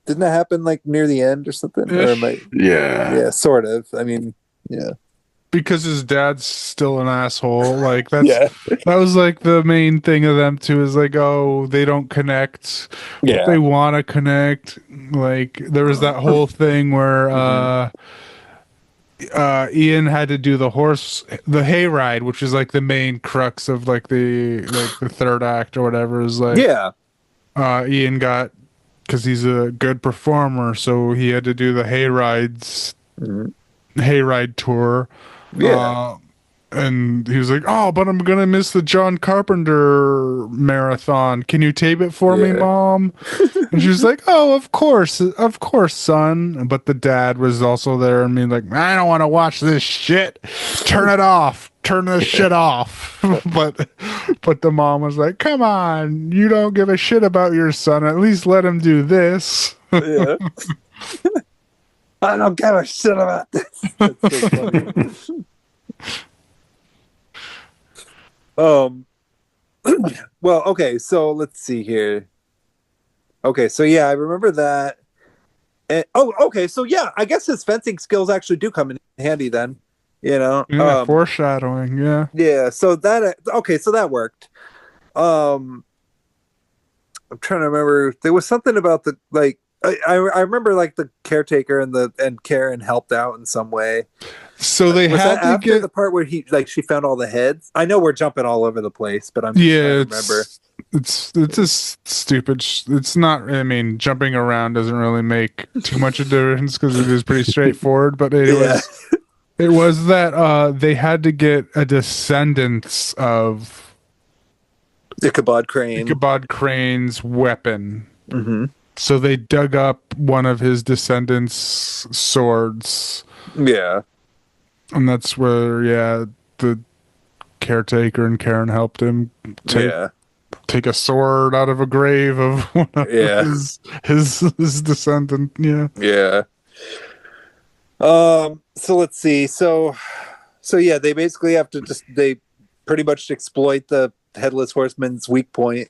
Didn't that happen like near the end or something? Or yeah, sort of. I mean, yeah. Because his dad's still an asshole. Like that was like the main thing of them too, is like, oh, they don't connect. But they want to connect. Like there was that whole thing where Ian had to do the hayride, which is like the main crux of like the third act or whatever. Is like Ian got, because he's a good performer, so he had to do the hayride tour. And he was like, oh, but I'm gonna miss the John Carpenter marathon. Can you tape it for me, Mom? And she was like, oh, of course, son. But the dad was also there and being like, I don't want to watch this shit. Turn it off. Turn this shit off. but the mom was like, come on, you don't give a shit about your son. At least let him do this. Yeah. I don't give a shit about this. That's so funny. Well, okay, so let's see here. Okay, so yeah, I remember that. And, okay, so yeah, I guess his fencing skills actually do come in handy then. You know, foreshadowing, yeah. Yeah, so that worked. I'm trying to remember. There was something about the I remember like the caretaker and Karen helped out in some way. So they was had that to after get the part where she found all the heads. I know we're jumping all over the place, but I'm just trying to remember. It's just stupid. It's not. I mean, jumping around doesn't really make too much of a difference because it is pretty straightforward. But it was that they had to get a descendants of Ichabod Crane's weapon. Mm-hmm. So they dug up one of his descendants' swords. Yeah. And that's where, the caretaker and Karen helped him take a sword out of a grave of one of his descendant. Yeah. Yeah. So let's see. So yeah, they basically have to they pretty much exploit the Headless Horseman's weak point,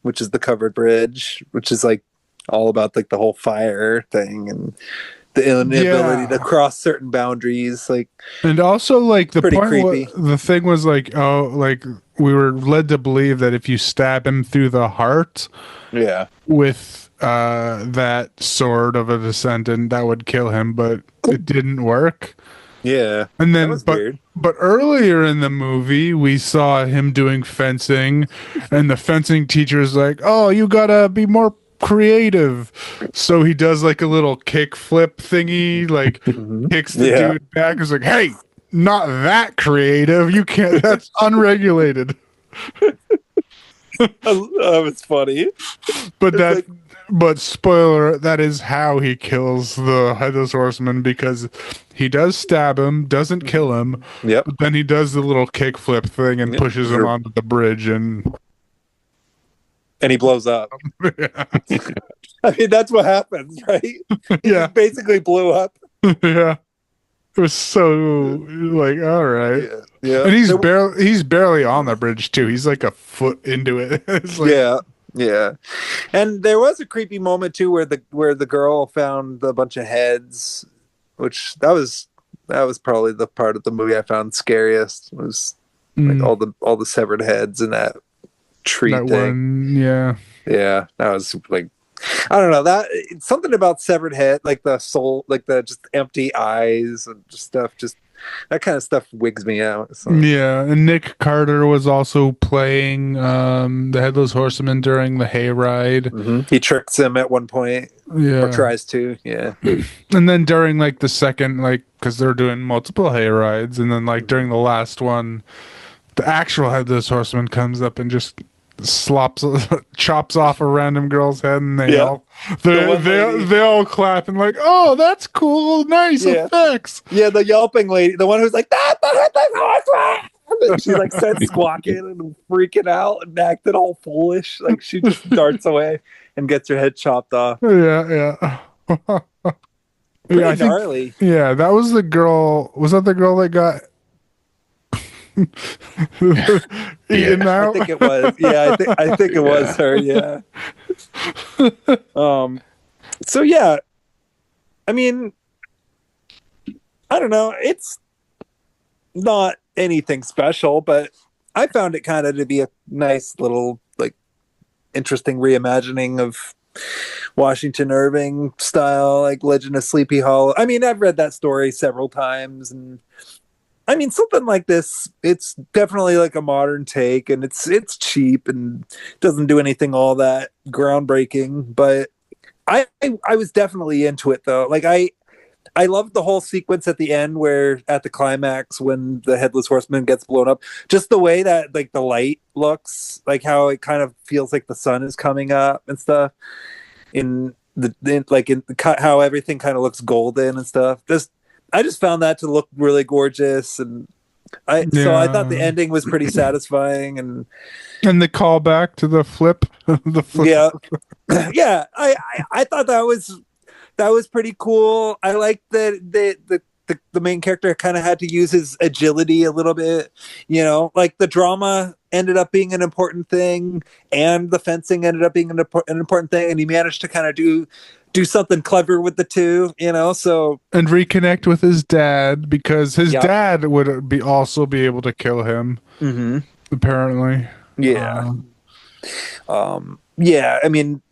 which is the covered bridge, which is like all about like the whole fire thing and the inability to cross certain boundaries, and also like the pretty creepy. The thing was like, like we were led to believe that if you stab him through the heart, with that sword of a descendant, that would kill him, but it didn't work. Yeah, and then that was weird. But earlier in the movie, we saw him doing fencing, and the fencing teacher's like, "Oh, you gotta be more creative." So he does like a little kick flip thingy, like kicks the dude back. He's like, "Hey, not that creative. You can't. That's unregulated." That was funny. But spoiler, that is how he kills the Headless Horseman, because he does stab him, doesn't kill him. Yep. But then he does the little kick flip thing and pushes him onto the bridge, and he blows up. I mean, that's what happens, right? He just basically blew up. Yeah. It was so like, all right. Yeah. And he's barely on the bridge too. He's like a foot into it. It's like, yeah. And there was a creepy moment too where the girl found a bunch of heads, which that was probably the part of the movie I found scariest. Was like all the severed heads in that tree thing. One, yeah. Yeah. That was like, I don't know, that something about severed head, like the soul, like the just empty eyes and just stuff, just that kind of stuff wigs me out. So. Yeah, and Nick Carter was also playing the Headless Horseman during the hayride. Mm-hmm. He tricks him at one point, or tries to. Yeah, and then during like the second, like because they're doing multiple hayrides, and then like during the last one, the actual Headless Horseman comes up and just chops off a random girl's head, and they all clap and like, "Oh, that's cool, nice effects." Yeah, the yelping lady, the one who's like, "That's the Headless Horseman!" And she like starts squawking and freaking out and acting all foolish. Like she just darts away and gets her head chopped off. Yeah. Pretty gnarly. Yeah, that was the girl. Was that the girl that got eaten out? I think it was. Yeah, I think it was her. Yeah. So yeah, I mean, I don't know. It's not anything special, but I found it kind of to be a nice little, like, interesting reimagining of Washington Irving style, like Legend of Sleepy Hollow. I mean, I've read that story several times, and I mean, something like this, it's definitely like a modern take, and it's cheap and doesn't do anything all that groundbreaking, but I was definitely into it though. Like I loved the whole sequence at the end where at the climax when the Headless Horseman gets blown up, just the way that like the light looks, like how it kind of feels like the sun is coming up and stuff how everything kind of looks golden and stuff. I just found that to look really gorgeous, and so I thought the ending was pretty satisfying, and the callback to the flip, yeah. I thought that was pretty cool. I liked that the main character kind of had to use his agility a little bit, like the drama ended up being an important thing, and the fencing ended up being an important thing, and he managed to kind of do something clever with the two, so and reconnect with his dad, because his dad would also be able to kill him. Apparently. Yeah. I mean,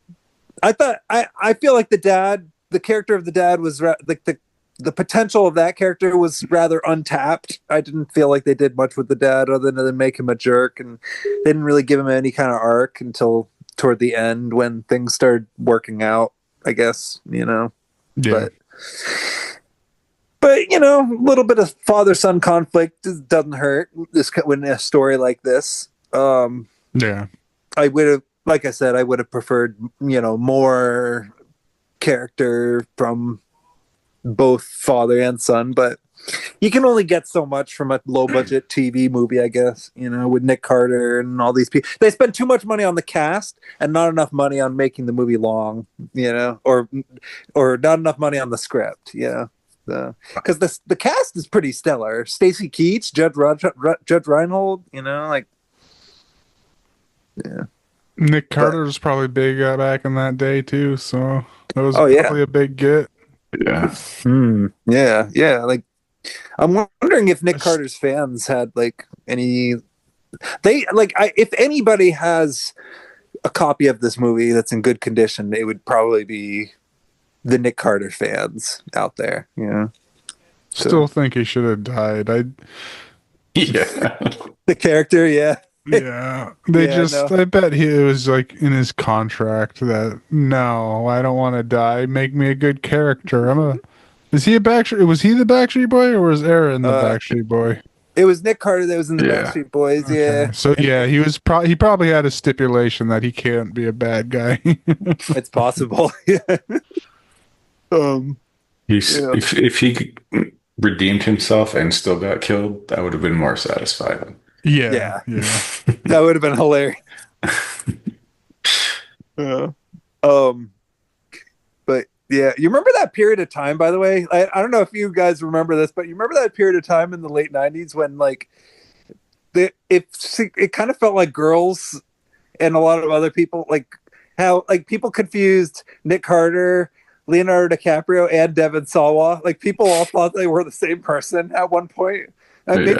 I feel like the character of the dad was like the potential of that character was rather untapped. I didn't feel like they did much with the dad other than make him a jerk, and they didn't really give him any kind of arc until toward the end when things started working out, I guess, Yeah. But a little bit of father-son conflict doesn't hurt this when a story like this. Yeah. I would have, like I said, I would have preferred, more character from both father and son, but you can only get so much from a low budget TV movie, I guess, with Nick Carter and all these people. They spend too much money on the cast and not enough money on making the movie long, or not enough money on the script, because the cast is pretty stellar. Stacy Keach, Judge Reinhold, yeah. Nick Carter was probably big back in that day too, so that was probably a big get. Yeah. Yeah. Like, I'm wondering if Nick Carter's fans had any. If anybody has a copy of this movie that's in good condition, it would probably be the Nick Carter fans out there. Still think he should have died. Yeah. The character, yeah. Yeah, I bet it was like in his contract that no, I don't want to die. Make me a good character. Was he the Backstreet Boy or was Aaron the Backstreet Boy? It was Nick Carter that was in the Backstreet Boys. Okay. Yeah. So he probably had a stipulation that he can't be a bad guy. It's possible. If he redeemed himself and still got killed, that would have been more satisfying. Yeah. That would have been hilarious. But yeah, you remember that period of time, by the way? I don't know if you guys remember this, but you remember that period of time in the late 90s when it kind of felt like girls and a lot of other people, how people confused Nick Carter, Leonardo DiCaprio, and Devon Sawa. People all thought they were the same person at one point. They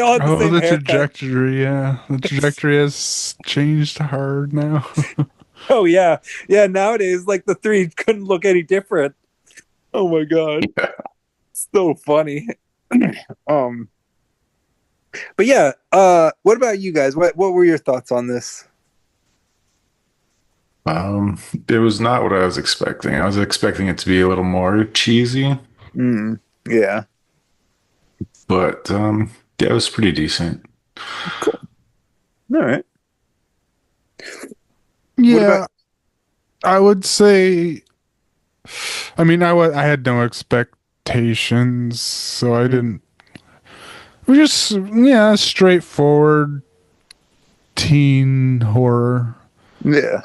all had the same haircut. Trajectory, yeah. The trajectory has changed hard now. Oh, yeah. Yeah, nowadays, the three couldn't look any different. Oh, my God. Yeah. So funny. But yeah, what about you guys? What were your thoughts on this? It was not what I was expecting. I was expecting it to be a little more cheesy. Yeah. But, yeah, it was pretty decent. Cool. All right. Yeah. I would say, I mean, I had no expectations, so I didn't. It was just, straightforward teen horror. Yeah.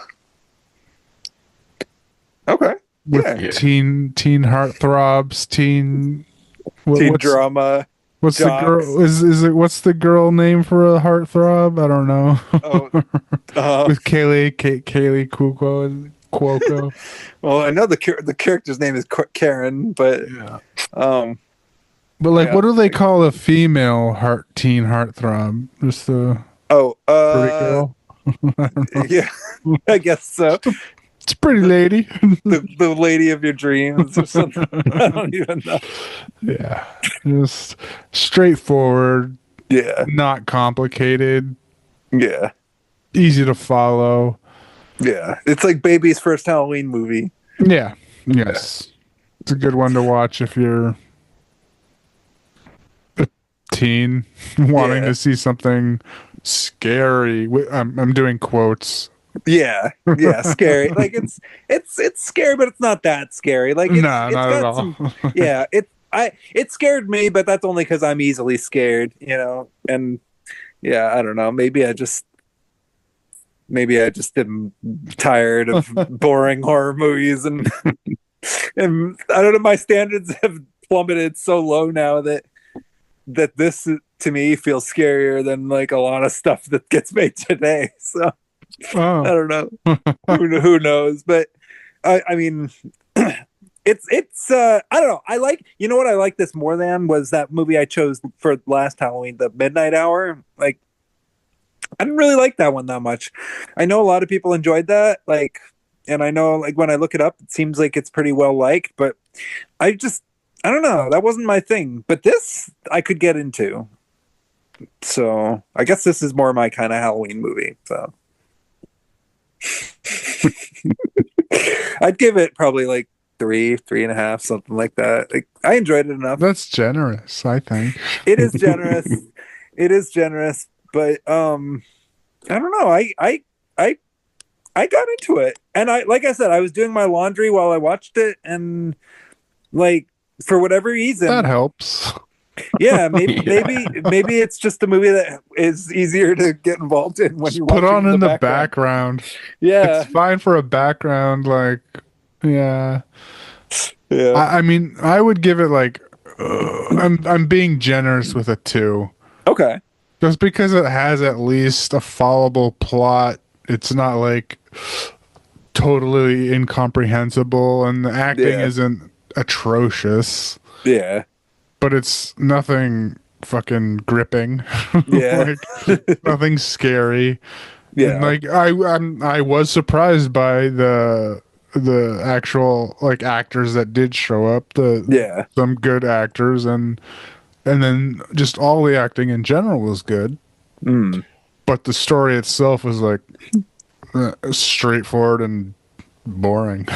Okay. With teen heartthrobs, teen drama. What's jocks. The girl? Is it? What's the girl name for a heartthrob? I don't know. With Kaylee Cuoco. Well, I know the character's name is Karen, but but what do they call a female teen heartthrob? Just a pretty girl. I don't know. Yeah, I guess so. It's a pretty lady. the lady of your dreams or something. I don't even know. Yeah. Just straightforward. Yeah. Not complicated. Yeah. Easy to follow. Yeah. It's like baby's first Halloween movie. Yeah. Yes. It's a good one to watch if you're a teen wanting to see something scary. I'm doing quotes. Yeah, scary. It's scary, but it's not that scary. Not at all. It scared me, but that's only because I'm easily scared, And yeah, I don't know. Maybe I just am tired of boring horror movies, and and I don't know. My standards have plummeted so low now that this to me feels scarier than a lot of stuff that gets made today. So. I don't know. Who knows? But I mean, it's I don't know. I like what I like this more than was that movie I chose for last Halloween, The Midnight Hour. I didn't really like that one that much. I know a lot of people enjoyed that, like, and I know like when I look it up, it seems like it's pretty well liked, but I don't know, that wasn't my thing. But this I could get into. So I guess this is more my kind of Halloween movie. So I'd give it probably like 3.5, something like that. Like, I enjoyed it enough. That's generous, I think. It is generous. It is generous, but I don't know. I got into it, and like I said, I was doing my laundry while I watched it, and like for whatever reason, That helps. yeah, maybe it's just a movie that is easier to get involved in when you put on in the background. background. Yeah, It's fine for a background, like, yeah. yeah. I mean, I would give it like, I'm being generous with a 2. Okay. Just because it has at least a followable plot. It's not like totally incomprehensible, and the acting isn't atrocious. Yeah. But it's nothing fucking gripping. Yeah. Like, nothing scary. Yeah. And like I was surprised by the actual like actors that did show up. Some good actors, and then just all the acting in general was good. But the story itself was like straightforward and boring.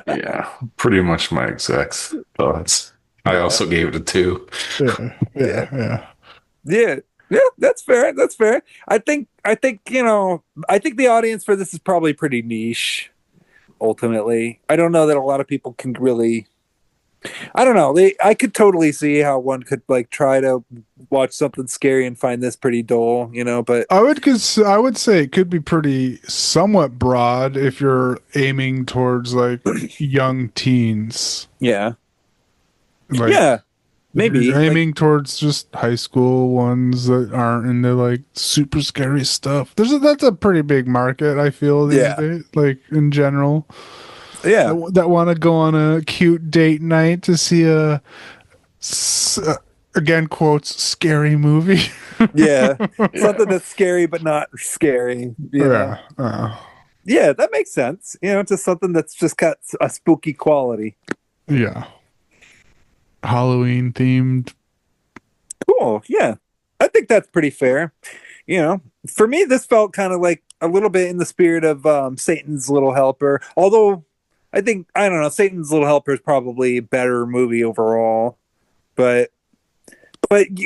Yeah, pretty much my exact thoughts. I also gave it a 2. Yeah. Yeah, that's fair. That's fair. I think I think the audience for this is probably pretty niche. Ultimately, I don't know that a lot of people can really. I don't know. I could totally see how one could like try to watch something scary and find this pretty dull, But I would say it could be pretty somewhat broad if you're aiming towards like young teens. Yeah. Like, yeah. Maybe you're aiming towards just high school ones that aren't into like super scary stuff. That's a pretty big market, I feel, these days, like in general. Yeah. That want to go on a cute date night to see a again quotes scary movie. Yeah. Something that's scary but not scary. Yeah. Yeah, that makes sense. Just something that's just got a spooky quality. Yeah. Halloween themed. Cool. Yeah. I think that's pretty fair. For me, this felt kind of like a little bit in the spirit of Satan's Little Helper. Although I don't know, Satan's Little Helper is probably a better movie overall. But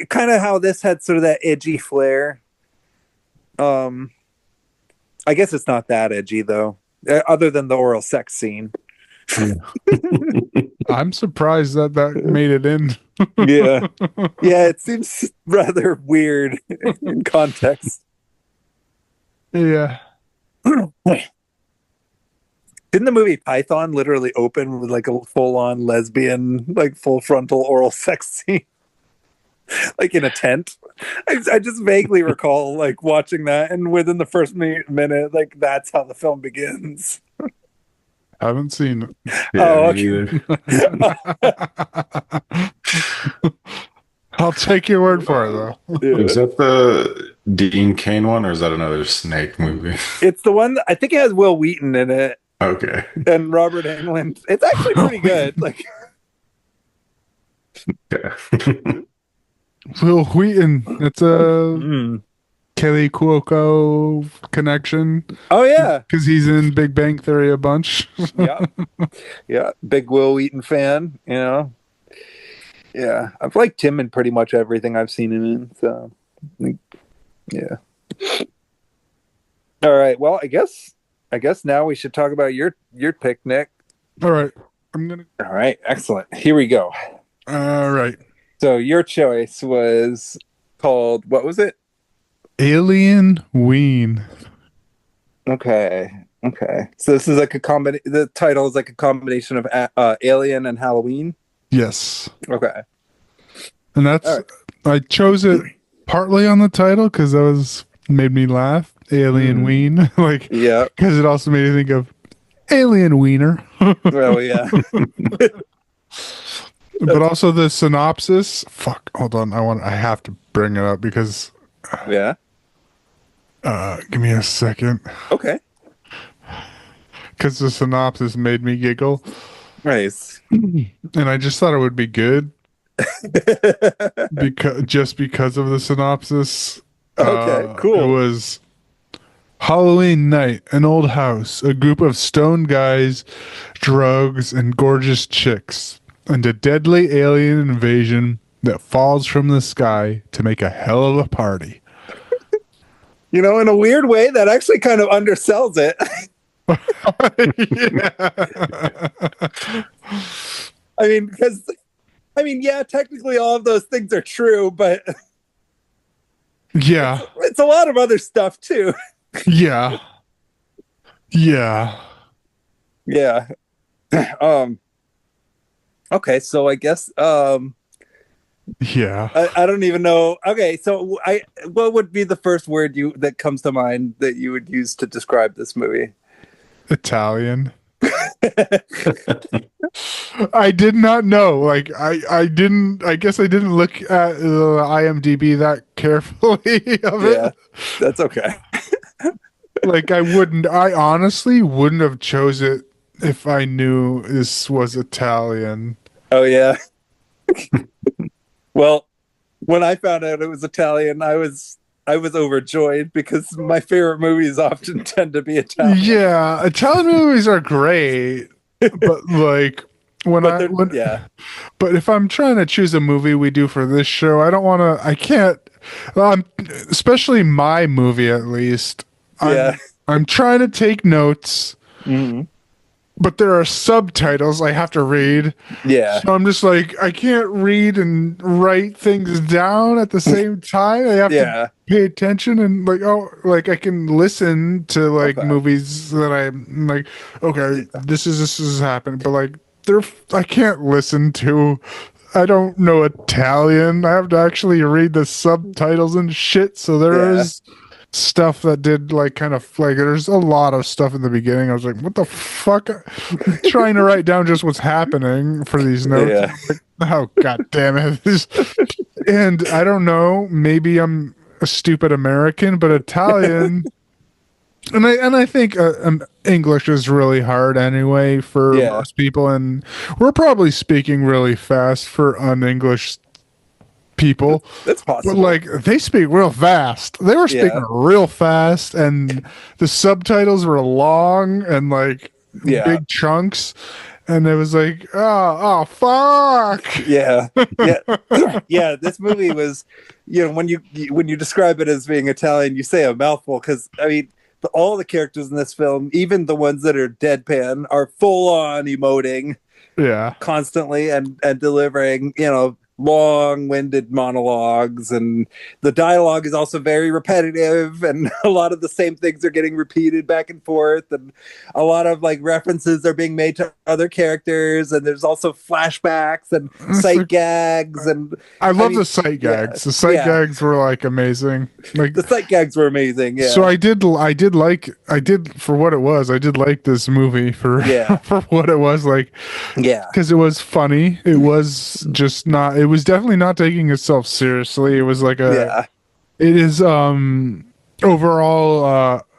kind of how this had sort of that edgy flair. I guess it's not that edgy though, other than the oral sex scene. I'm surprised that made it in. Yeah. Yeah, it seems rather weird in context. Yeah. Didn't the movie Python literally open with like a full-on lesbian, like full frontal oral sex scene? Like in a tent? I just vaguely recall like watching that, and within the first minute, like that's how the film begins. Haven't seen it. Yeah, okay. I'll take your word for it, though. Yeah. Is that the Dean Cain one, or is that another Snake movie? It's the one I think it has Will Wheaton in it. Okay. And Robert Englund. It's actually pretty good. Like, Yeah. Will Wheaton. It's a Kelly Cuoco connection. Oh yeah, because he's in Big Bang Theory a bunch. Yeah, big Will Wheaton fan. Yeah, I've liked him in pretty much everything I've seen him in. So, yeah. All right. Well, I guess now we should talk about your pick, Nick. All right. All right. Excellent. Here we go. All right. So your choice was called, what was it? Alienween. Okay. So this is like the title is like a combination of Alien and Halloween. Yes. Okay. And that's I chose it partly on the title because that made me laugh. Alienween, like, yeah, because it also made me think of Alien Wiener. Oh yeah. But also the synopsis. Fuck, hold on. I have to bring it up because yeah. Give me a second. Okay. Because the synopsis made me giggle. Nice. And I just thought it would be good. because of the synopsis. Okay, cool. It was Halloween night, an old house, a group of stoned guys, drugs, and gorgeous chicks, and a deadly alien invasion that falls from the sky to make a hell of a party. You know, in a weird way, that actually kind of undersells it. Yeah, technically all of those things are true, but yeah, it's a lot of other stuff too. Yeah. Okay, so I guess yeah. I don't even know. Okay, so what would be the first word that comes to mind that you would use to describe this movie? Italian. I did not know. Like I guess I didn't look at the IMDb that carefully of it. Yeah, that's okay. Like I honestly wouldn't have chose it if I knew this was Italian. Oh yeah. Well, when I found out it was Italian, I was overjoyed because my favorite movies often tend to be Italian. Yeah, Italian movies are great, but like but if I'm trying to choose a movie we do for this show, I can't, especially my movie at least. I'm trying to take notes, but there are subtitles I have to read. Yeah. So I'm just like, I can't read and write things down at the same time. I have to pay attention and like I can listen to movies that I'm like, okay, this is happening, but like I can't listen to. I don't know Italian. I have to actually read the subtitles and shit. So there is stuff that did there's a lot of stuff in the beginning. I was like, what the fuck? I'm trying to write down just what's happening for these notes. Yeah. Like, oh god damn it. And I don't know, maybe I'm a stupid American, but Italian and I think English is really hard anyway for most people, and we're probably speaking really fast for un-English people. That's possible. But like they speak real fast. They were speaking real fast, and the subtitles were long and like big chunks. And it was like, oh fuck. Yeah. Yeah. This movie was, when you describe it as being Italian, you say a mouthful, because I mean, all the characters in this film, even the ones that are deadpan, are full on emoting constantly and delivering, long-winded monologues, and the dialogue is also very repetitive, and a lot of the same things are getting repeated back and forth, and a lot of like references are being made to other characters, and there's also flashbacks and sight gags, and I love the sight gags. The sight gags were like amazing. Like the sight gags were amazing. Yeah. So I did for what it was. I did like this movie for for what it was, like because it was funny. It was just not. It was definitely not taking itself seriously. It was like it is overall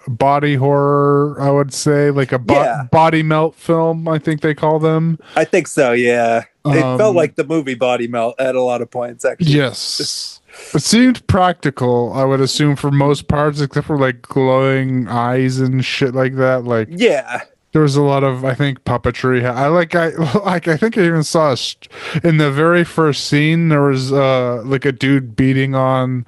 body horror, I would say, like a body melt film, I think they call them. I think so, yeah. It felt like the movie Body Melt at a lot of points, actually. Yes. It seemed practical, I would assume, for most parts, except for like glowing eyes and shit like that. Like there was a lot of, I think, puppetry. I think I even saw in the very first scene there was like a dude beating on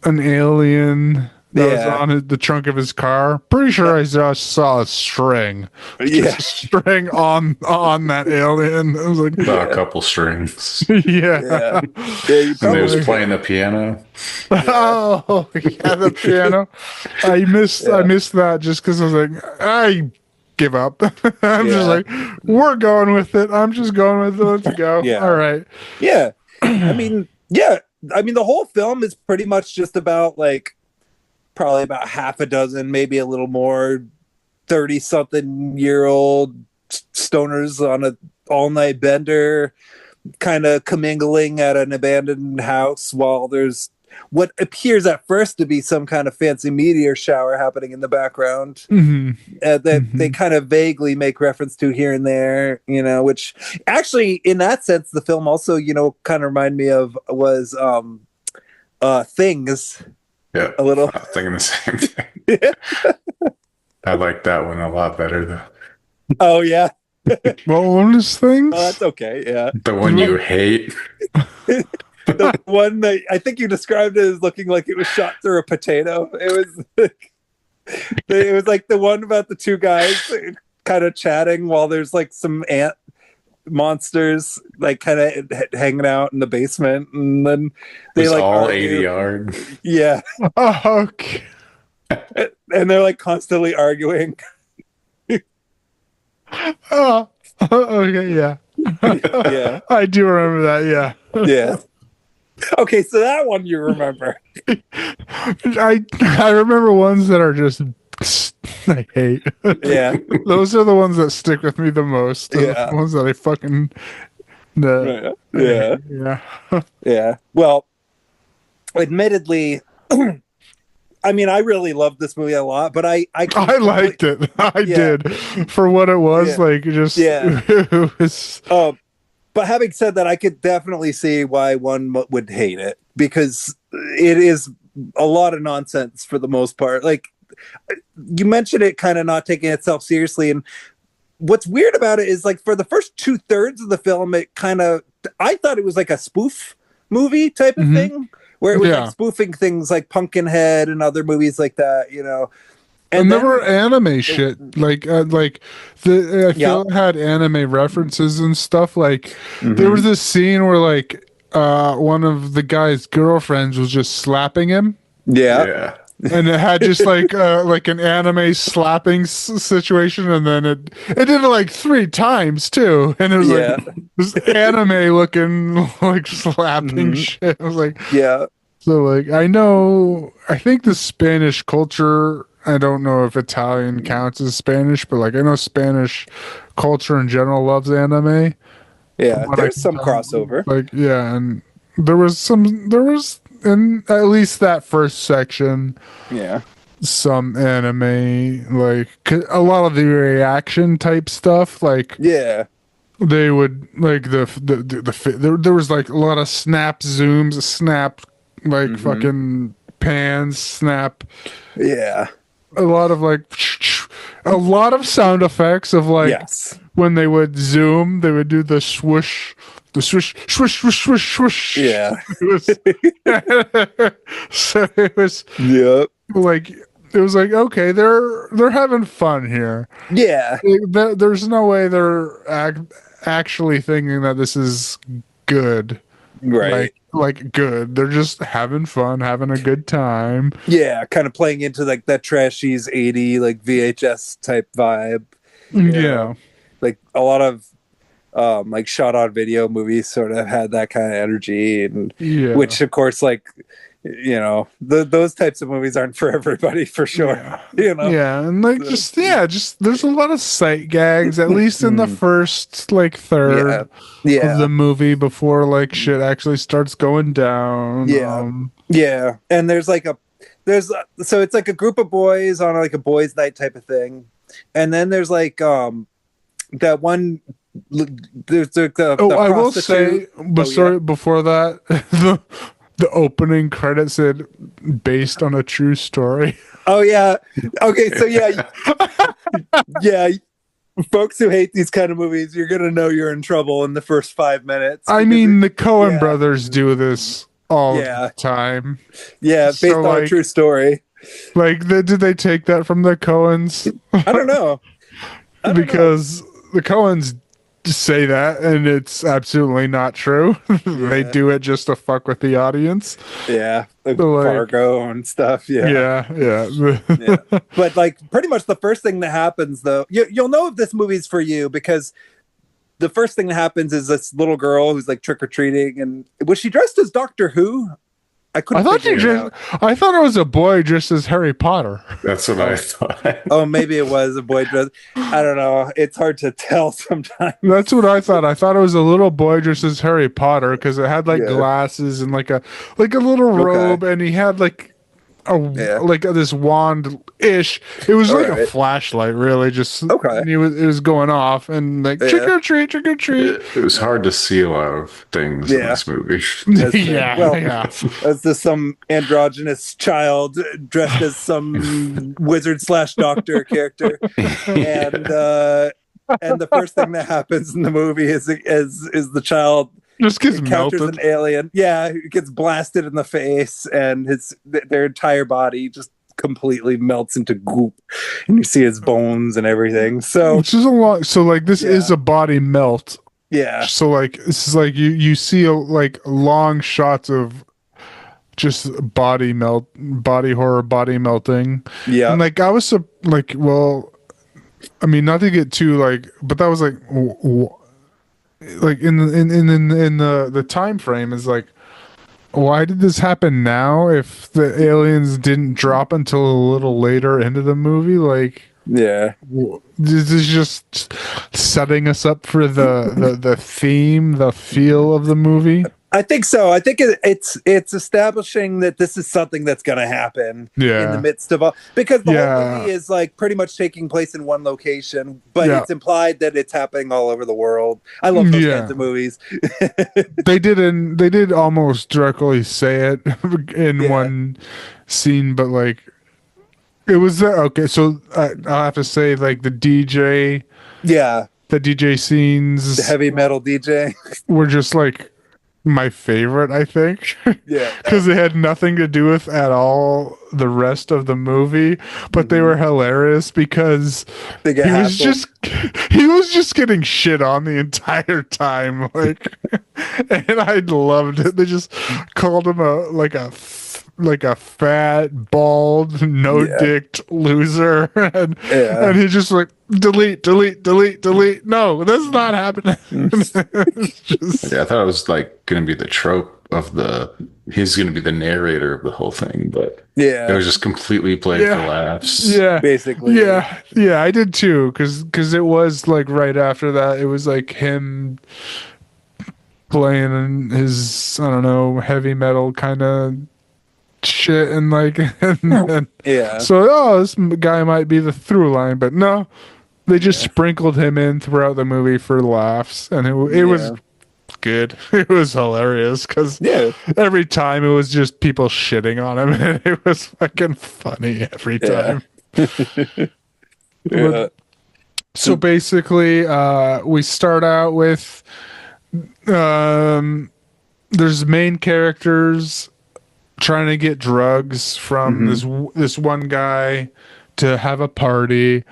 an alien that was on the trunk of his car. Pretty sure I just saw a string. Just a string on that alien. It was like a couple strings. And he was playing the piano. Oh yeah, the piano. I missed that just because I was like, I give up. I'm just like, we're going with it. I'm just going with it. Let's go. All right. Yeah. I mean, the whole film is pretty much just about like probably about half a dozen, maybe a little more, 30-something-year-old stoners on a all-night bender, kind of commingling at an abandoned house while there's what appears at first to be some kind of fancy meteor shower happening in the background that they kind of vaguely make reference to here and there, which actually in that sense the film also kind of remind me of was Things. Yeah, a little. I was thinking the same thing. I like that one a lot better though. Oh yeah. What one is Things? Oh, that's okay. Yeah. The one you hate. The one that I think you described it as looking like it was shot through a potato. It was like the one about the two guys kind of chatting while there's like some ant monsters like kind of hanging out in the basement, and then they like all argue. ADR. Yeah. Oh, okay. And they're like constantly arguing. Oh, okay, yeah. Yeah. I do remember that, yeah. Yeah. Okay, so that one you remember. I remember ones that are just I hate. Yeah. Those are the ones that stick with me the most. Yeah. The ones that I fucking Yeah. Yeah. Yeah. Well, admittedly, I mean, I really loved this movie a lot, but I liked it. I did for what it was. Yeah. Like just it was. But having said that, I could definitely see why one would hate it, because it is a lot of nonsense for the most part. Like you mentioned, it kind of not taking itself seriously, and what's weird about it is like for the first 2/3 of the film, it kind of, I thought it was like a spoof movie type of thing, where it was like spoofing things like Pumpkinhead and other movies like that, And there were anime shit, like I feel it had anime references and stuff. Like there was this scene where like one of the guy's girlfriends was just slapping him. Yeah. And it had just like an anime slapping situation, and then it did it like 3 times too, and it was like this anime looking like slapping shit. I was like, so like I think the Spanish culture, I don't know if Italian counts as Spanish, but like I know Spanish culture in general loves anime. Yeah, there's some crossover. Like and there was in at least that first section. Yeah. Some anime, like a lot of the reaction type stuff, like they would like there was like a lot of snap zooms, snap like fucking pans, snap. Yeah. A lot of like a lot of sound effects of like when they would zoom, they would do the swoosh. The swish, swish, swish, swish, swish. Yeah. So it was. Yep. Like it was like, okay, they're having fun here. Yeah. There's no way they're actually thinking that this is good. Right. Like good. They're just having fun, having a good time. Yeah, kind of playing into like that trashies 80 like VHS type vibe. Yeah. Like a lot of like shot on video movies sort of had that kind of energy, and which of course like those types of movies aren't for everybody for sure. And like just there's a lot of sight gags, at least in the first like third of the movie before like shit actually starts going down. And there's so it's like a group of boys on like a boys night type of thing, and then there's like that one. There's I will say, but sorry, before that, the opening credit said based on a true story. Oh yeah. Okay, so folks who hate these kind of movies, you're gonna know you're in trouble in the first 5 minutes. I mean, the Coen brothers do this all the time. Yeah, based on a true story. Like, did they take that from the Coens? I don't know. Because the Coens say that, and it's absolutely not true. They do it just to fuck with the audience. Yeah, like Fargo and stuff. Yeah. But like, pretty much the first thing that happens, though, you'll know if this movie's for you, because the first thing that happens is this little girl who's like trick or treating, and was she dressed as Doctor Who? I couldn't figure it out. I thought it was a boy dressed as Harry Potter. That's what I thought. Oh, maybe it was a boy dress. I don't know. It's hard to tell sometimes. That's what I thought. I thought it was a little boy dressed as Harry Potter because it had like glasses and like a little robe, and he had like this wand ish. It was like a flashlight, really. Just and it was going off and like trick or treat, trick or treat. It was hard to see a lot of things in this movie. As this some androgynous child dressed as some wizard / doctor character, and the first thing that happens in the movie is the child just gets encounters melted. an alien. Yeah, he gets blasted in the face, and their entire body just completely melts into goop, and you see his bones and everything. So, which is a lot. So, like, this is a body melt. Yeah. So, like, this is like you see like long shots of just body horror, body melting. Yeah. And like I was like, well, I mean, not to get too like, but that was like. Like in the time frame is like, why did this happen now if the aliens didn't drop until a little later into the movie? Like, this is just setting us up for the theme, the feel of the movie. I think so. I think it's establishing that this is something that's going to happen in the midst of all, because the whole movie is like pretty much taking place in one location, but it's implied that it's happening all over the world. I love those kinds of movies. They did almost directly say it in one scene, but like it was okay. So I'll have to say, like the DJ, the DJ scenes, the heavy metal DJ, were just like my favorite, I think. Because they had nothing to do with at all the rest of the movie, but they were hilarious because he was just getting shit on the entire time, like, and I loved it. They just called him a fat, bald, no-dicked loser, and he just like delete. No, that's not happening. I thought it was like going to be the trope of he's going to be the narrator of the whole thing, but it was just completely played for laughs. Yeah, basically. Yeah, I did too, because it was like right after that, it was like him playing his, I don't know, heavy metal kind of shit, and like so this guy might be the through line, but no, they just sprinkled him in throughout the movie for laughs, and it was good. It was hilarious because every time it was just people shitting on him, and it was fucking funny every time. So basically we start out with there's main characters trying to get drugs from this one guy to have a party.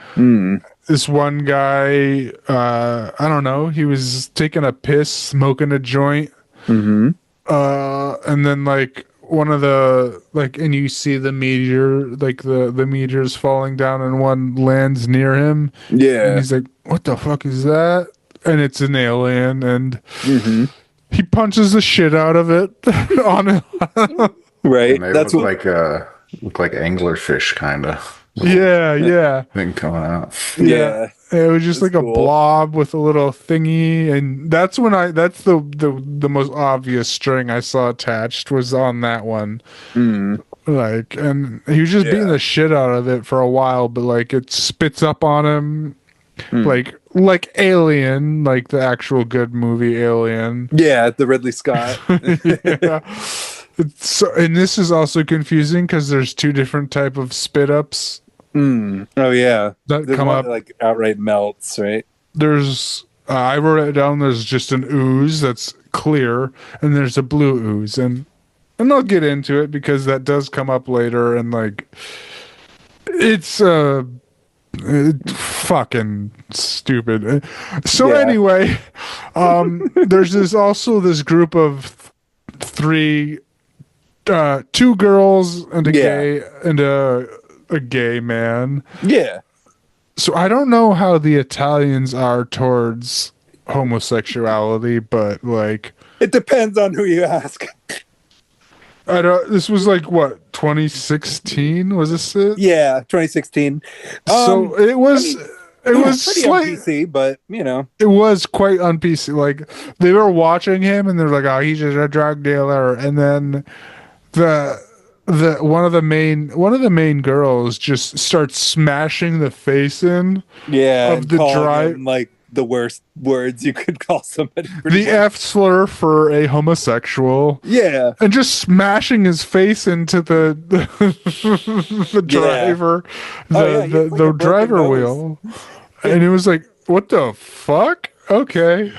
This one guy, I don't know, he was taking a piss, smoking a joint, and then like one of the and you see the meteor, like the meteors falling down, and one lands near him. And he's like, "What the fuck is that?" And it's an alien, and he punches the shit out of it on it. Right. And they look like anglerfish kind of. Thing coming out. It was just like a blob with a little thingy, and that's the most obvious string I saw attached was on that one. Like, and he was just beating the shit out of it for a while, but like it spits up on him, like Alien, like the actual good movie Alien. The Ridley Scott. So, and this is also confusing because there's two different type of spit ups. Oh yeah, that come up like outright melts, right? There's I wrote it down. There's just an ooze that's clear, and there's a blue ooze, and I'll get into it because that does come up later, and like it's fucking stupid. So anyway, there's this group of three. Two girls and a gay and a gay man. So I don't know how the Italians are towards homosexuality, but like it depends on who you ask. I don't. This was like what 2016? Was this it? Yeah, 2016. So it was. It was pretty on PC, but it was quite on PC. Like they were watching him, and they're like, "Oh, he's just a drug dealer." And then one of the main girls just starts smashing the face in. Yeah, of the drive, like the worst words you could call somebody. The F slur for a homosexual. Yeah, and just smashing his face into the driver, the driver wheel, and it was like, what the fuck? Okay.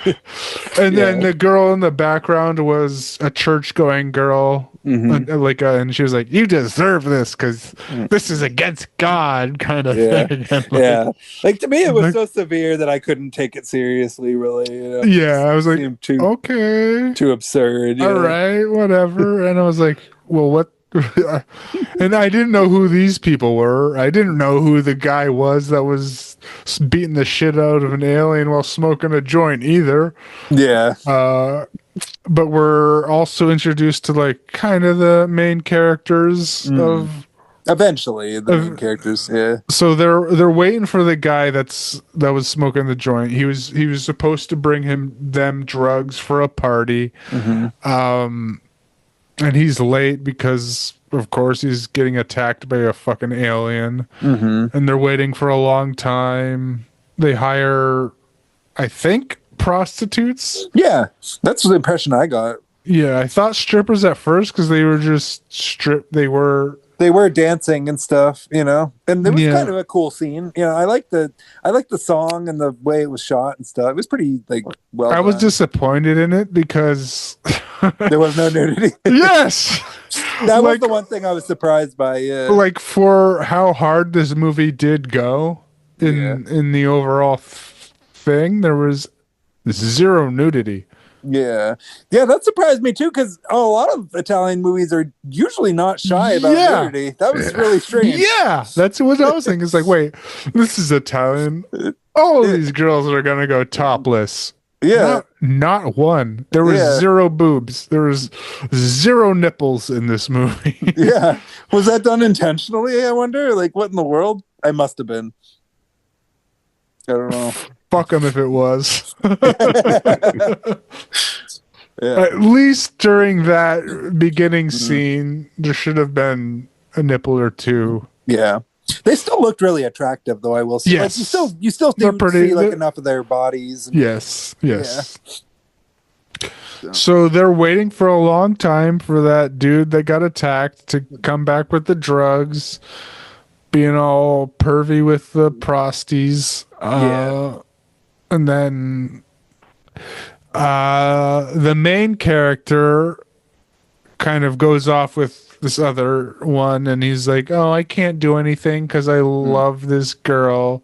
And then the girl in the background was a church-going girl, and she was like, "You deserve this because this is against God," kind of thing. And like to me, it was so severe that I couldn't take it seriously. Really, Yeah, I was like, too absurd. All right, whatever. And I was like, well, what? And I didn't know who these people were. I didn't know who the guy was that was beating the shit out of an alien while smoking a joint either. Yeah. But we're also introduced to like kind of the main characters of eventually the main characters. Yeah. So they're waiting for the guy that was smoking the joint. He was supposed to bring them drugs for a party. And he's late because, of course, he's getting attacked by a fucking alien. And they're waiting for a long time. They hire, I think, prostitutes. Yeah, that's the impression I got. Yeah, I thought strippers at first because they were just They were dancing and stuff, and it was kind of a cool scene. I like the song and the way it was shot and stuff. It was pretty well. I was disappointed in it because there was no nudity. Yes, that was the one thing I was surprised by. Yeah, like for how hard this movie did go in the overall thing, there was zero nudity. Yeah, that surprised me too, because a lot of Italian movies are usually not shy about nudity. That was really strange. Yeah, that's what I was thinking. It's like, wait, this is Italian. All of these girls are gonna go topless. Yeah, not one. There was zero boobs. There was zero nipples in this movie. Yeah, was that done intentionally? I wonder. Like, what in the world? I must have been. I don't know. Fuck them if it was. At least during that beginning scene, there should have been a nipple or two. Yeah, they still looked really attractive, though. I will say, yes, you still do see enough of their bodies. Yes. So they're waiting for a long time for that dude that got attacked to come back with the drugs, being all pervy with the prosties. And then the main character kind of goes off with this other one, and he's like, "Oh, I can't do anything because I love this girl,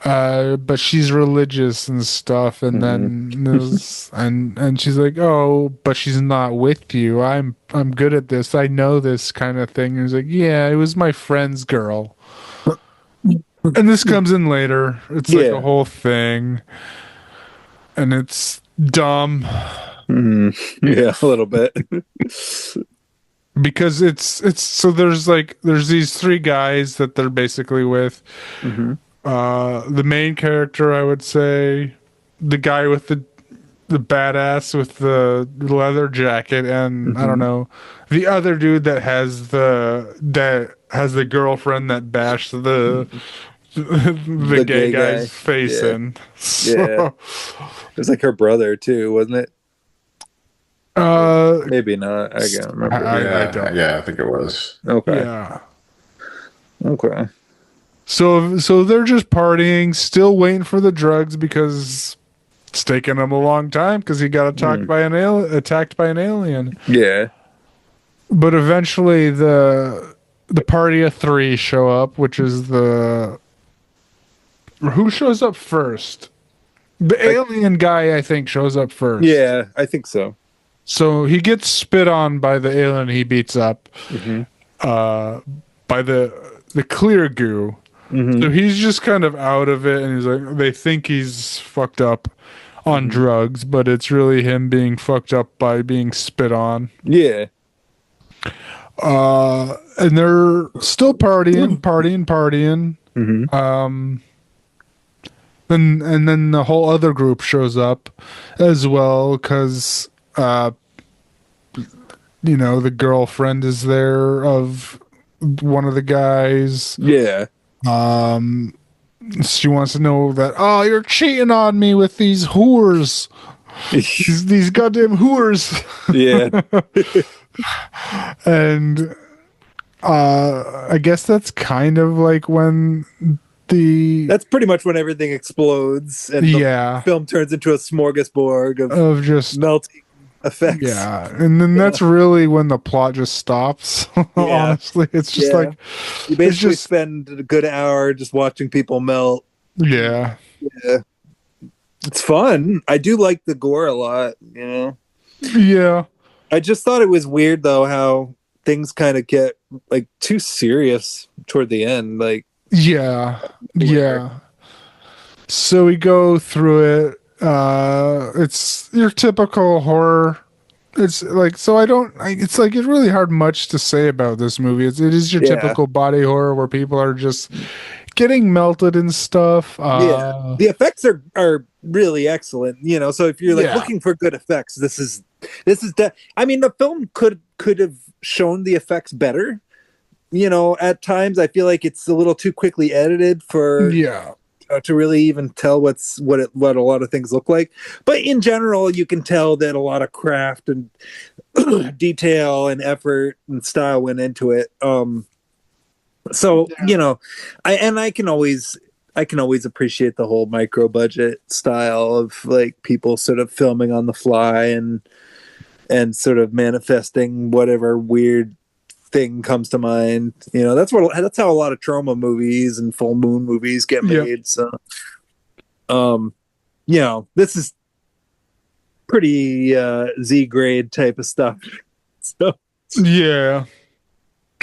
but she's religious and stuff." And then and she's like, "Oh, but she's not with you. I'm good at this. I know this kind of thing." And he's like, "Yeah, it was my friend's girl." And this comes in later. It's like a whole thing. And it's dumb. Yeah, a little bit. Because it's so there's these three guys that they're basically with. The main character, I would say, the guy with the badass with the leather jacket, and I don't know, the other dude that has the girlfriend that bashed the gay guy's face in. So, it was like her brother too, wasn't it? Maybe not. I can't remember. I don't. Yeah, I think it was. Okay. Yeah. Okay. So they're just partying, still waiting for the drugs because it's taking them a long time because he got attacked by an alien. Yeah. But eventually the party of three show up, which is who shows up first? The alien guy, I think, shows up first. Yeah, I think so. So he gets spit on by the alien he beats up by the clear goo. So he's just kind of out of it, and he's like, they think he's fucked up on drugs, but it's really him being fucked up by being spit on. Yeah. And they're still partying. Mm-hmm. And then the whole other group shows up as well because the girlfriend is there of one of the guys. Yeah. She wants to know that, oh, you're cheating on me with these whores. these goddamn whores. Yeah. And I guess that's kind of like when that's pretty much when everything explodes and the film turns into a smorgasbord of just melting effects. Yeah, and then that's really when the plot just stops. Honestly, it's just like you basically spend a good hour just watching people melt. Yeah, it's fun. I do like the gore a lot. Yeah, I just thought it was weird though how things kind of get like too serious toward the end. Like yeah. So we go through it. It's your typical horror. It's like it's like it's really hard much to say about this movie. It is your typical body horror where people are just getting melted and stuff. The effects are really excellent. So if you're like looking for good effects, this is I mean, the film could have shown the effects better. At times I feel like it's a little too quickly edited for to really even tell what a lot of things look like. But in general, you can tell that a lot of craft and detail and effort and style went into it. So I can always appreciate the whole micro budget style of like people sort of filming on the fly and sort of manifesting whatever weird thing comes to mind. That's how a lot of trauma movies and full moon movies get made. So this is pretty Z grade type of stuff. So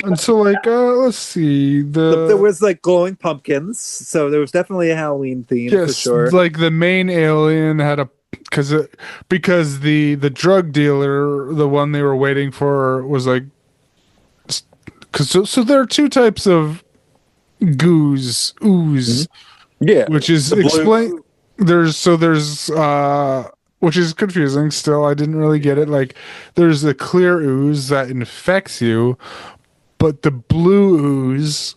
and so like let's see, there was like glowing pumpkins, so there was definitely a Halloween theme for sure. Like the main alien had a because the drug dealer, the one they were waiting for, was like, so there are two types of ooze, which is explain. There's which is confusing. Still, I didn't really get it. Like, there's the clear ooze that infects you, but the blue ooze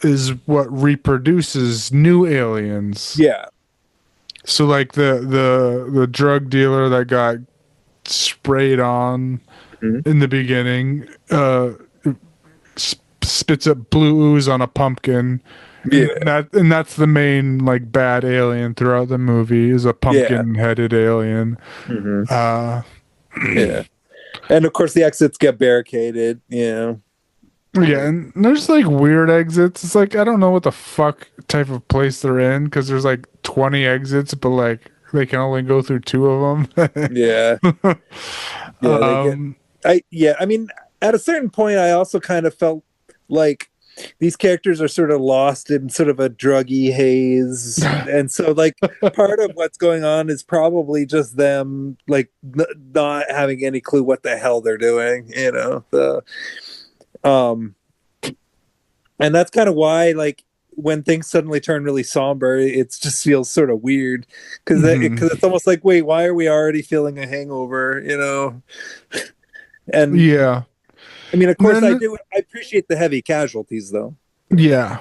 is what reproduces new aliens. Yeah. So like the drug dealer that got sprayed on in the beginning spits up blue ooze on a pumpkin. And that's the main like bad alien throughout the movie, is a pumpkin headed alien. And of course the exits get barricaded. And there's like weird exits. It's like I don't know what the fuck type of place they're in, because there's like 20 exits, but like they can only go through 2 of them. I mean, at a certain point I also kind of felt like these characters are sort of lost in sort of a druggy haze, and so like part of what's going on is probably just them like not having any clue what the hell they're doing, and that's kind of why like when things suddenly turn really somber, it just feels sort of weird because it's almost like, wait, why are we already feeling a hangover, and I mean, of course, I appreciate the heavy casualties, though. Yeah.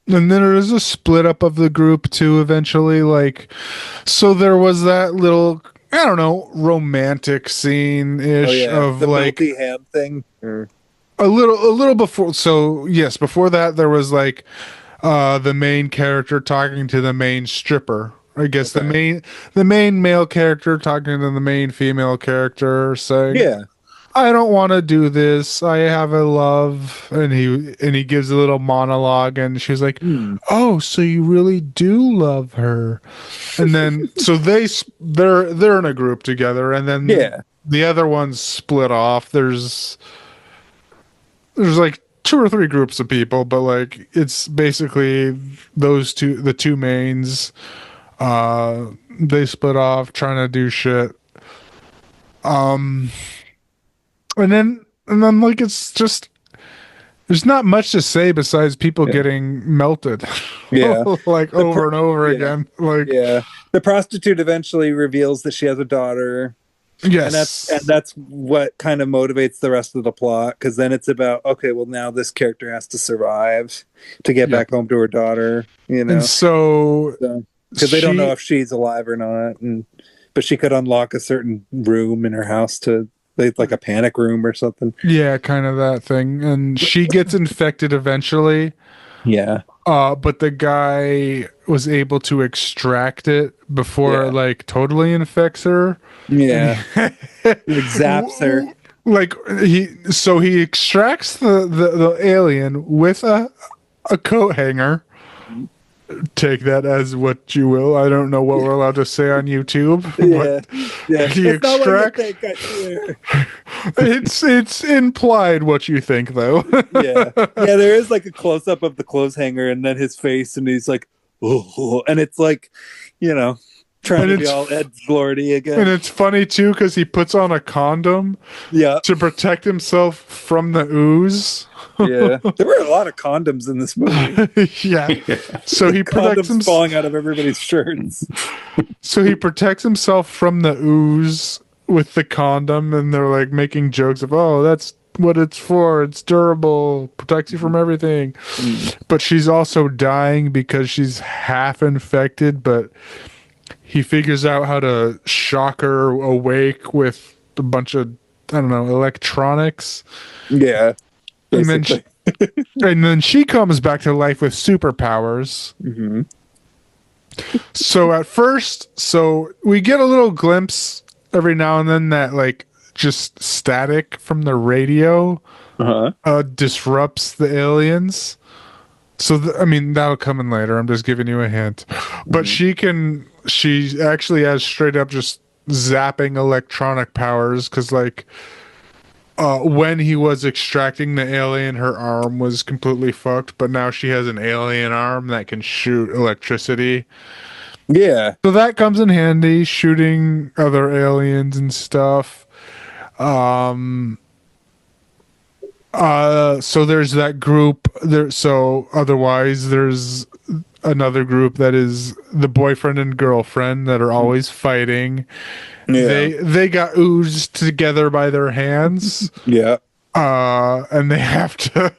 And then there is a split up of the group, too, eventually. Like, so there was that little, I don't know, romantic scene-ish of the like... melty ham thing. A little before... So, yes, before that, there was like the main character talking to the main stripper. I guess the main male character talking to the main female character, saying... I don't want to do this. I have a love. And he gives a little monologue, and she's like, oh, so you really do love her. And then so they're in a group together, and then the other ones split off. There's like 2 or 3 groups of people, but like it's basically the two mains. They split off trying to do shit. And then like it's just there's not much to say besides people getting melted. Like over and over again. Like the prostitute eventually reveals that she has a daughter. Yes. And that's what kind of motivates the rest of the plot, because then it's about, okay, well, now this character has to survive to get back home to her daughter, And so because they don't know if she's alive or not, but she could unlock a certain room in her house like a panic room or something. Yeah, kind of that thing. And she gets infected eventually. Yeah. But the guy was able to extract it before like totally infects her. Yeah. It zaps her. Like he extracts the alien with a coat hanger. Take that as what you will. I don't know what we're allowed to say on YouTube. Yeah. He extracts. It's implied what you think, though. Yeah. There is like a close up of the clothes hanger, and then his face, and he's like, oh, and it's like, trying to be all Edgelordy again. And it's funny too because he puts on a condom, to protect himself from the ooze. Yeah, there were a lot of condoms in this movie. So he protects himself falling out of everybody's shirts. So he protects himself from the ooze with the condom, and they're like making jokes of, oh, that's what it's for. It's durable, protects you from everything. But she's also dying because she's half infected, but he figures out how to shock her awake with a bunch of, I don't know, electronics. Yeah. And then she comes back to life with superpowers. So at first, we get a little glimpse every now and then that like just static from the radio disrupts the aliens. So that'll come in later. I'm just giving you a hint. But she actually has straight up just zapping electronic powers, because like when he was extracting the alien, her arm was completely fucked, but now she has an alien arm that can shoot electricity. Yeah. So that comes in handy, shooting other aliens and stuff. So there's that group there. So otherwise there's another group that is the boyfriend and girlfriend that are always fighting. They got oozed together by their hands. And they have to,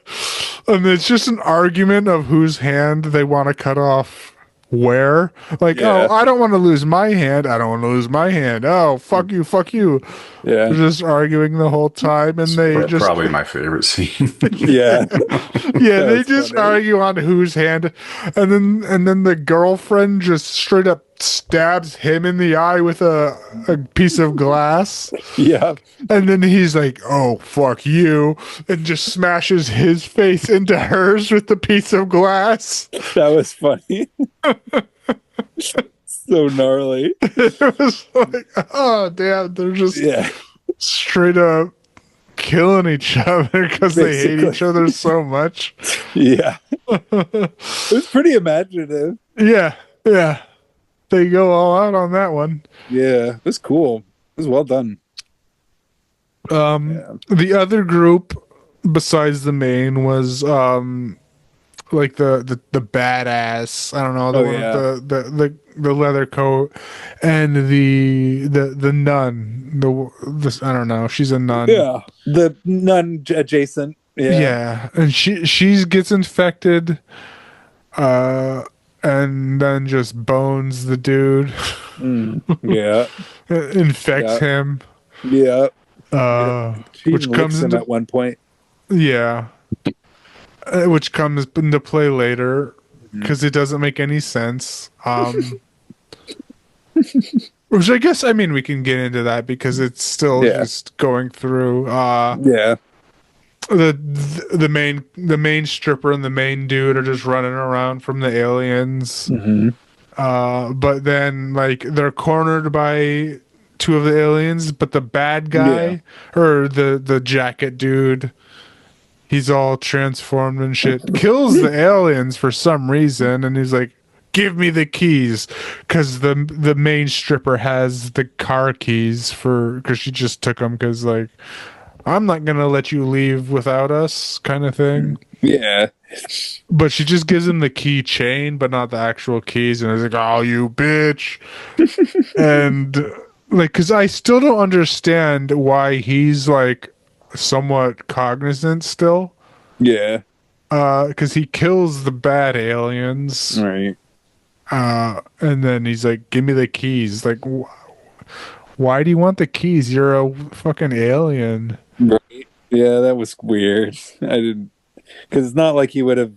and it's just an argument of whose hand they want to cut off where. Like, oh, I don't want to lose my hand. I don't want to lose my hand. Oh, fuck you, fuck you. They're just arguing the whole time, and it's probably my favorite scene. They just argue on whose hand, and then the girlfriend just straight up stabs him in the eye with a piece of glass. And then he's like, oh, fuck you, and just smashes his face into hers with the piece of glass. That was funny. So gnarly. It was like, oh damn, they're just straight up killing each other because they hate each other so much. It was pretty imaginative. They go all out on that one. It was cool. It was well done. The other group besides the main was like the badass, I don't know, the leather coat, and the nun, the I don't know, she's a nun. The nun adjacent. And she gets infected, and then just bones the dude. Infects him. Which comes in at one point. Which comes into play later because it doesn't make any sense. Which I guess, we can get into that because it's still just going through. The main stripper and the main dude are just running around from the aliens. But then like they're cornered by two of the aliens, but the bad guy or the jacket dude, he's all transformed and shit, kills the aliens for some reason, and he's like, give me the keys, because the main stripper has the car keys because she just took them because like I'm not gonna let you leave without us, kind of thing. Yeah. But she just gives him the keychain, but not the actual keys, and it's like, "Oh, you bitch!" And like, because I still don't understand why he's like somewhat cognizant still. Yeah. Because he kills the bad aliens. Right. And then he's like, "Give me the keys." Like, why do you want the keys? You're a fucking alien. Right. Yeah, that was weird. I didn't, because it's not like he would have.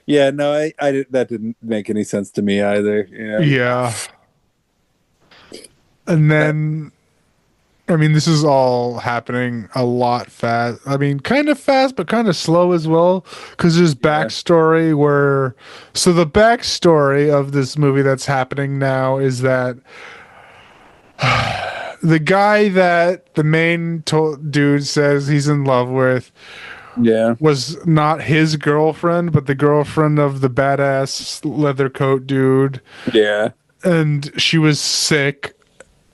Yeah, no, I did, that didn't make any sense to me either. Yeah. And then, I mean, this is all happening a lot fast. I mean, kind of fast, but kind of slow as well. Because there's backstory where. So, the backstory of this movie that's happening now is that the guy that the main dude says he's in love with was not his girlfriend, but the girlfriend of the badass leather coat dude. Yeah. And she was sick.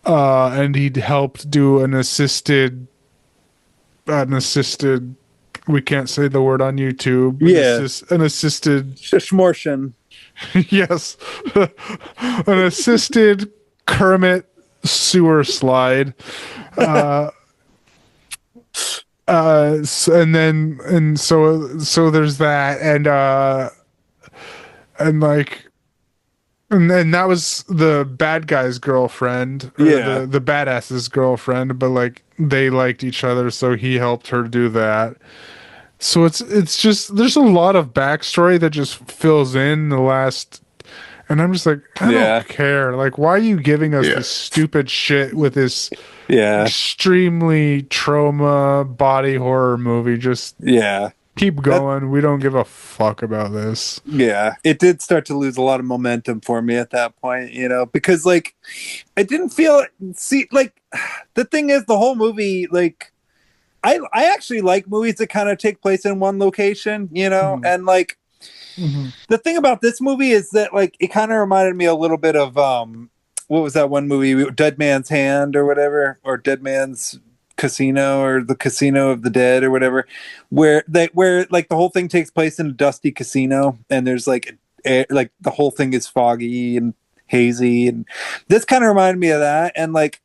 And he'd helped do an assisted, we can't say the word on YouTube. Yeah. An assisted. Shhhhh. Yes. An assisted Kermit sewer slide. So there's that. And like, and then that was the bad guy's girlfriend, or the badass's girlfriend, but like they liked each other, so he helped her do that. So it's just, there's a lot of backstory that just fills in the last, and I'm just like, I don't care. Like, why are you giving us this stupid shit with this extremely trauma body horror movie? Just keep going. We don't give a fuck about this. Yeah, it did start to lose a lot of momentum for me at that point, because like I didn't feel like the thing is the whole movie, like I actually like movies that kind of take place in one location, and like the thing about this movie is that like it kind of reminded me a little bit of what was that one movie, Dead Man's Hand or whatever, or Dead Man's Casino, or the Casino of the Dead or whatever, where like the whole thing takes place in a dusty casino, and there's like like the whole thing is foggy and hazy, and this kind of reminded me of that. And like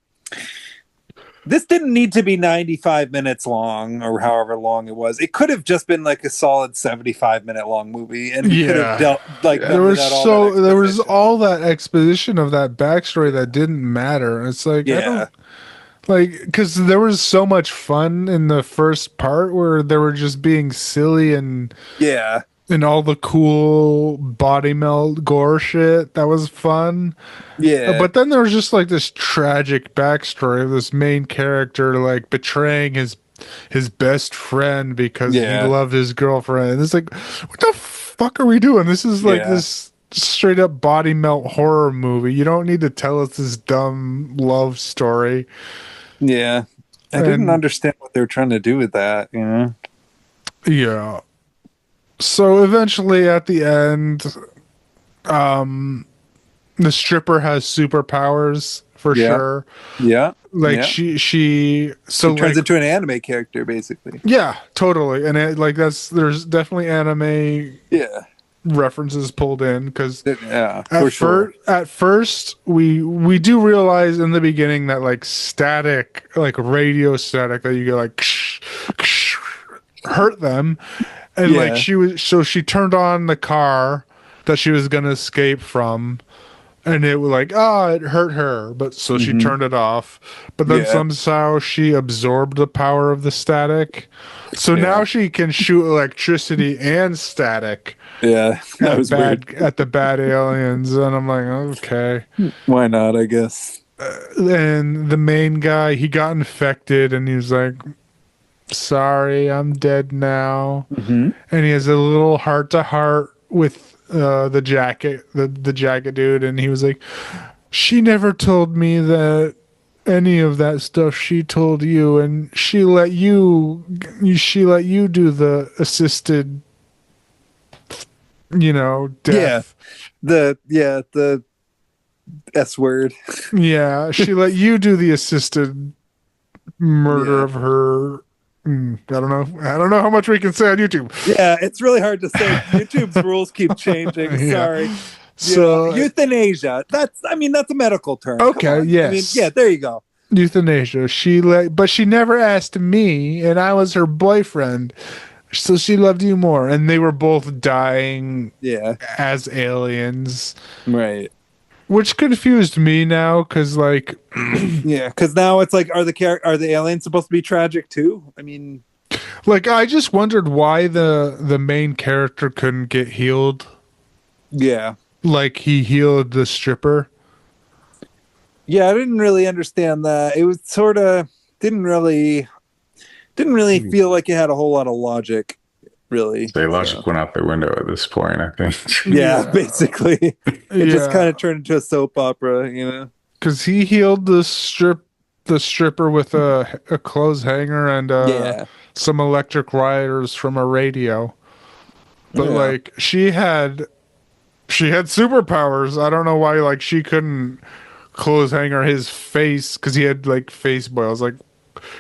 this didn't need to be 95 minutes long or however long it was. It could have just been like a solid 75-minute long movie, and we could have dealt like there was all that exposition of that backstory that didn't matter. It's like I don't, like, because there was so much fun in the first part where they were just being silly and all the cool body melt gore shit that was fun. But then there was just like this tragic backstory of this main character like betraying his best friend because he loved his girlfriend. And it's like, what the fuck are we doing? This is like this straight up body melt horror movie. You don't need to tell us this dumb love story. I didn't understand what they were trying to do with that, Yeah. So eventually at the end, the stripper has superpowers for sure. Yeah. Like she turns into an anime character basically. Yeah, totally. And there's definitely anime references pulled in, because at first we do realize in the beginning that like static, like radio static that you get like hurt them, and like she turned on the car that she was gonna escape from, and it was like, it hurt her, but so she turned it off, but then somehow she absorbed the power of the static, so now she can shoot electricity and static that was weird. At the bad aliens. And I'm like, okay, why not, I guess. And the main guy, he got infected, and he was like, sorry, I'm dead now. And he has a little heart-to-heart with the jacket dude, and he was like, she never told me that any of that stuff she told you, and she let you do the assisted death. The S word. Yeah, she let you do the assisted murder of her I don't know how much we can say on YouTube. Yeah, it's really hard to say. YouTube's rules keep changing. Yeah. Sorry. So euthanasia. That's a medical term. Okay, yes. There you go. Euthanasia. But she never asked me, and I was her boyfriend, so she loved you more. And they were both dying. Yeah. As aliens. Right. Which confused me now, because yeah, because now it's like, are the aliens supposed to be tragic too? I mean, I just wondered why the main character couldn't get healed. Yeah, he healed the stripper. Yeah, I didn't really understand that. It was sort of didn't really feel like it had a whole lot of logic. Really, logic went out the window at this point, I think. Yeah, basically, it just kind of turned into a soap opera, Because he healed the stripper with a clothes hanger and some electric wires from a radio. But she had superpowers. I don't know why she couldn't clothes hanger his face, because he had face boils.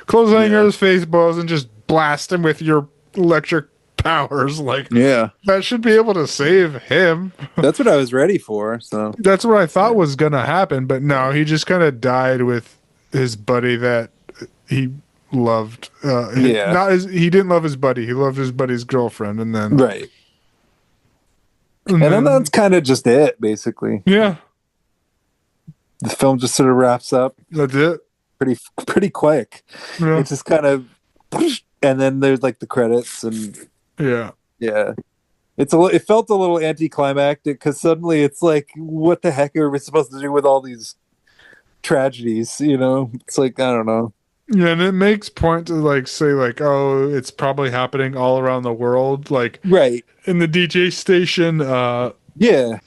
Clothes hanger his face boils and just blast him with your electric powers. That should be able to save him. That's what I was ready for. So that's what I thought was gonna happen, but no, he just kind of died with his buddy that he loved. He didn't love his buddy. He loved his buddy's girlfriend, and then and then that's kind of just it, basically. Yeah, the film just sort of wraps up. That's it. Pretty quick. Yeah. It's just kind of, and then there's the credits and. Yeah. It felt a little anticlimactic, because suddenly it's what the heck are we supposed to do with all these tragedies? It's I don't know. Yeah, and it makes point to say oh, it's probably happening all around the world. Right. In the DJ station, yeah.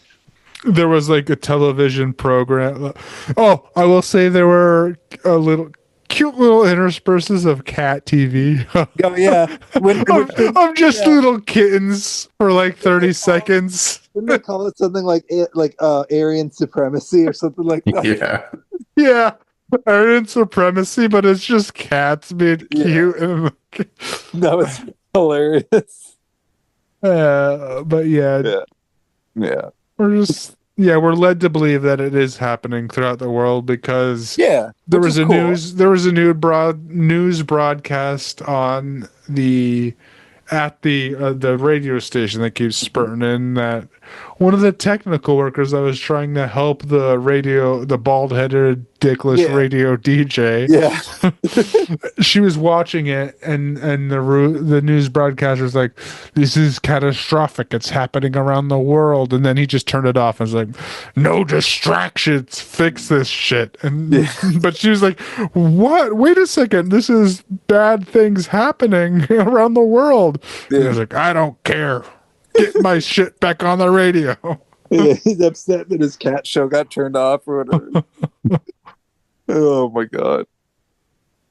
There was a television program. Oh, I will say there were cute little intersperses of cat TV. Oh yeah, of just little kittens for 30 seconds. Didn't they call it something like Aryan supremacy or something like that? Yeah, Aryan supremacy, but it's just cats being cute. And that was hilarious. But yeah. We're led to believe that it is happening throughout the world, because there was a news broadcast on the radio station that keeps spurting in that one of the technical workers that was trying to help the bald-headed dickless radio DJ. Yeah. She was watching it, and the news broadcaster was like, "This is catastrophic. It's happening around the world." And then he just turned it off and was like, "No distractions. Fix this shit." And but she was like, "What? Wait a second. This is bad things happening around the world." Yeah. And he was like, "I don't care. Get my shit back on the radio." Yeah, he's upset that his cat show got turned off or whatever. Oh my god.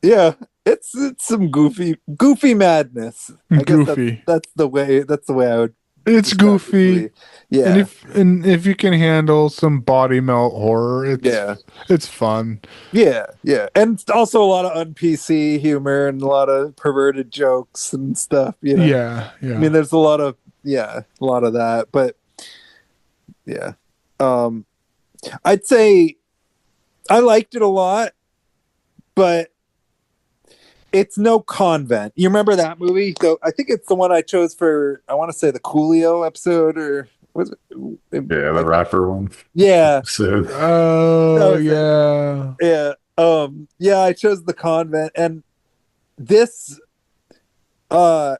Yeah, it's some goofy madness. Goofy. That's the way I would. It's goofy. Yeah. And if you can handle some body melt horror, it's fun. Yeah. And also a lot of un-PC humor and a lot of perverted jokes and stuff, Yeah. I mean, there's a lot of that, but yeah. I'd say I liked it a lot, but it's no Convent. You remember that movie? So I think it's the one I chose for, I want to say the Coolio episode, or was it? Yeah, the rapper one. Yeah. Yeah. Yeah, I chose the Convent, and this kind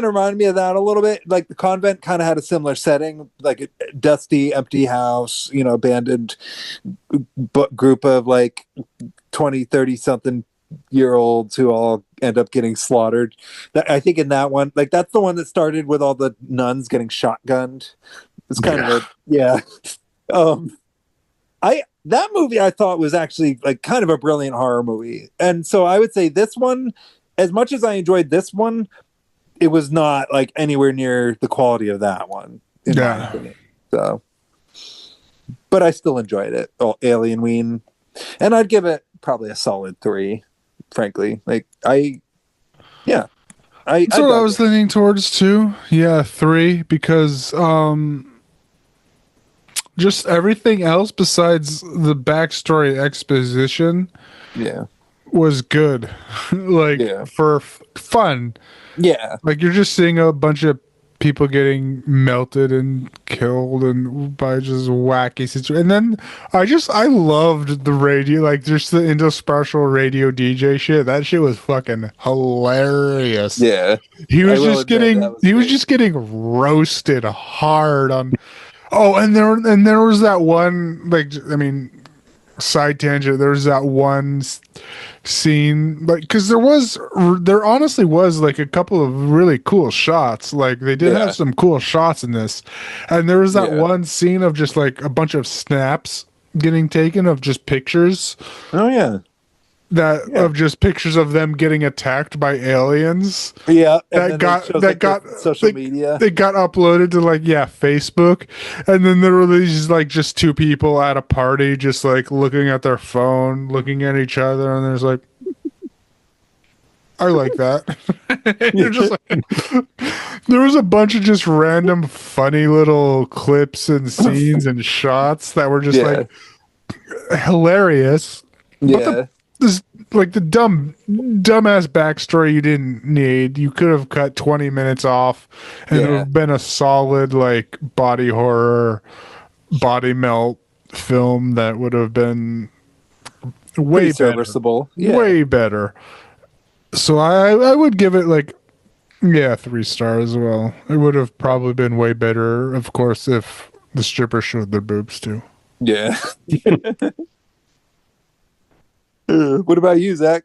of reminded me of that a little bit. The Convent kind of had a similar setting, a dusty, empty house, abandoned group of 20, 30 something year olds who all end up getting slaughtered. I think in that one, that's the one that started with all the nuns getting shotgunned. It's kind of that movie I thought was actually kind of a brilliant horror movie. And so I would say this one, as much as I enjoyed this one, it was not anywhere near the quality of that one, in my opinion. So, but I still enjoyed it. Alienween, and I'd give it probably a solid 3. Frankly, Yeah. That's what I was leaning towards too. Yeah, 3, because just everything else besides the backstory exposition was good. Like for fun. Yeah. Like you're just seeing a bunch of people getting melted and killed and by just wacky situations. And then I loved the radio, like just the interspecial radio DJ shit. That shit was fucking hilarious. Yeah. He was just getting roasted hard on. Oh, and there was that one, like, I mean, side tangent. There was that one scene, like, because there honestly was like a couple of really cool shots. Like they did have some cool shots in this, and there was that one scene of just like a bunch of snaps getting taken of just pictures. Oh yeah. Of just pictures of them getting attacked by aliens. Yeah, that got social media. They got uploaded to Facebook, and then there were these like just two people at a party, just like looking at their phone, looking at each other, and there's like, I like that. You're just like, there was a bunch of just random funny little clips and scenes and shots that were just like hilarious. Yeah. But the dumbass backstory you didn't need. You could have cut 20 minutes off and it would have been a solid like body horror, body melt film that would have been way serviceable. Way better. So I would give it 3 stars as well. It would have probably been way better, of course, if the strippers showed their boobs too. Yeah. What about you, Zach?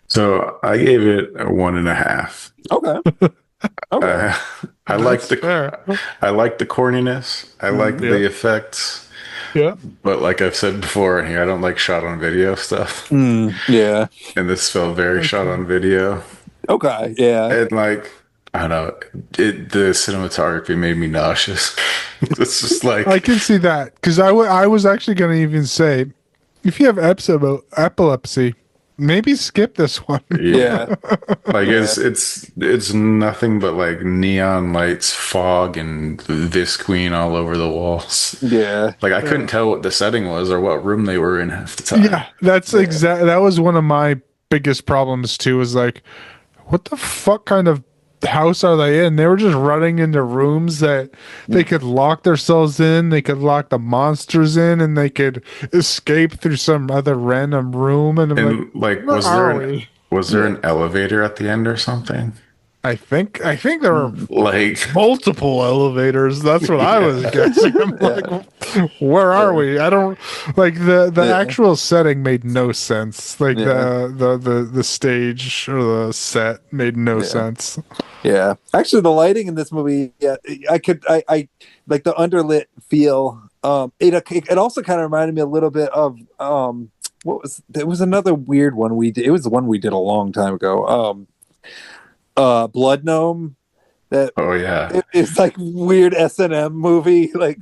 So I gave it a 1.5. Okay. I like the corniness. I like the effects. Yeah. But like I've said before in here, I don't like shot on video stuff. Yeah. And this felt very shot on video. Okay. Yeah. And I don't know, the cinematography made me nauseous. It's just like I can see that, because I was actually going to even say, if you have epilepsy, maybe skip this one. Yeah. It's nothing but like neon lights, fog, and Visqueen all over the walls. Yeah. Like I couldn't tell what the setting was or what room they were in half the time. Yeah, that was one of my biggest problems too, is like, what the fuck kind of house are they in? They were just running into rooms that they could lock themselves in, they could lock the monsters in, and they could escape through some other random room. And was there an elevator at the end or something? I think there were multiple elevators. That's what I was guessing. I'm like, where are we? I don't the actual setting made no sense. Like the stage or the set made no sense. Yeah, actually, the lighting in this movie, I like the underlit feel. It also kind of reminded me a little bit of there was another weird one we did. It was the one we did a long time ago. Blood Gnome. It's like weird S&M movie, like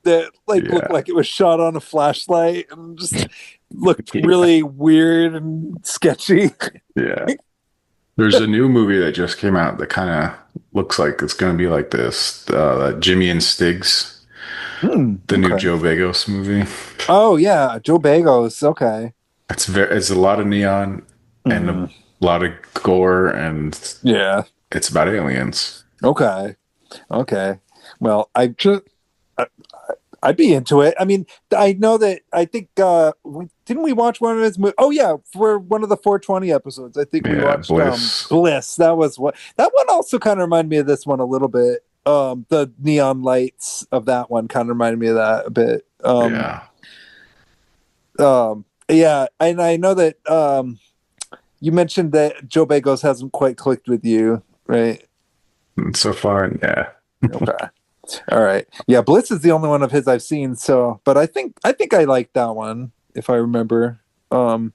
that looked like it was shot on a flashlight and just looked really weird and sketchy. Yeah. There's a new movie that just came out that kind of looks like it's going to be like this, Jimmy and Stiggs, the new Joe Bagos movie. Oh yeah, Joe Bagos. Okay. It's a lot of neon and a lot of gore, and it's about aliens. Okay. Well, I'd be into it. I mean, I know that. I think didn't we watch one of his movies? Oh yeah, for one of the 420 episodes. I think we watched Bliss. That was that one also kind of reminded me of this one a little bit. The neon lights of that one kind of reminded me of that a bit. Yeah, and I know that you mentioned that Joe Bagos hasn't quite clicked with you, right? So far, yeah. Okay. All right. Yeah, Bliss is the only one of his I've seen, but I think I like that one, if I remember. I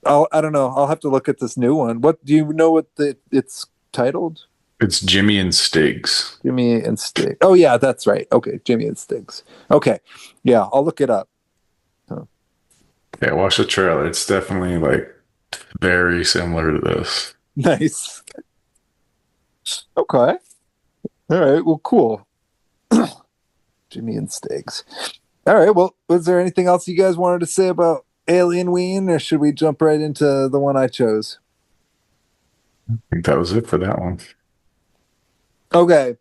don't know. I'll have to look at this new one. What do you know what it's titled? It's Jimmy and Stiggs. Jimmy and Stiggs. Oh yeah, that's right. Okay, Jimmy and Stiggs. Okay. Yeah, I'll look it up. Yeah, watch the trailer. It's definitely very similar to this. Nice. Okay. All right. Well, cool. Jimmy and Stiggs. All right. Well, was there anything else you guys wanted to say about Alienween, or should we jump right into the one I chose? I think that was it for that one. Okay.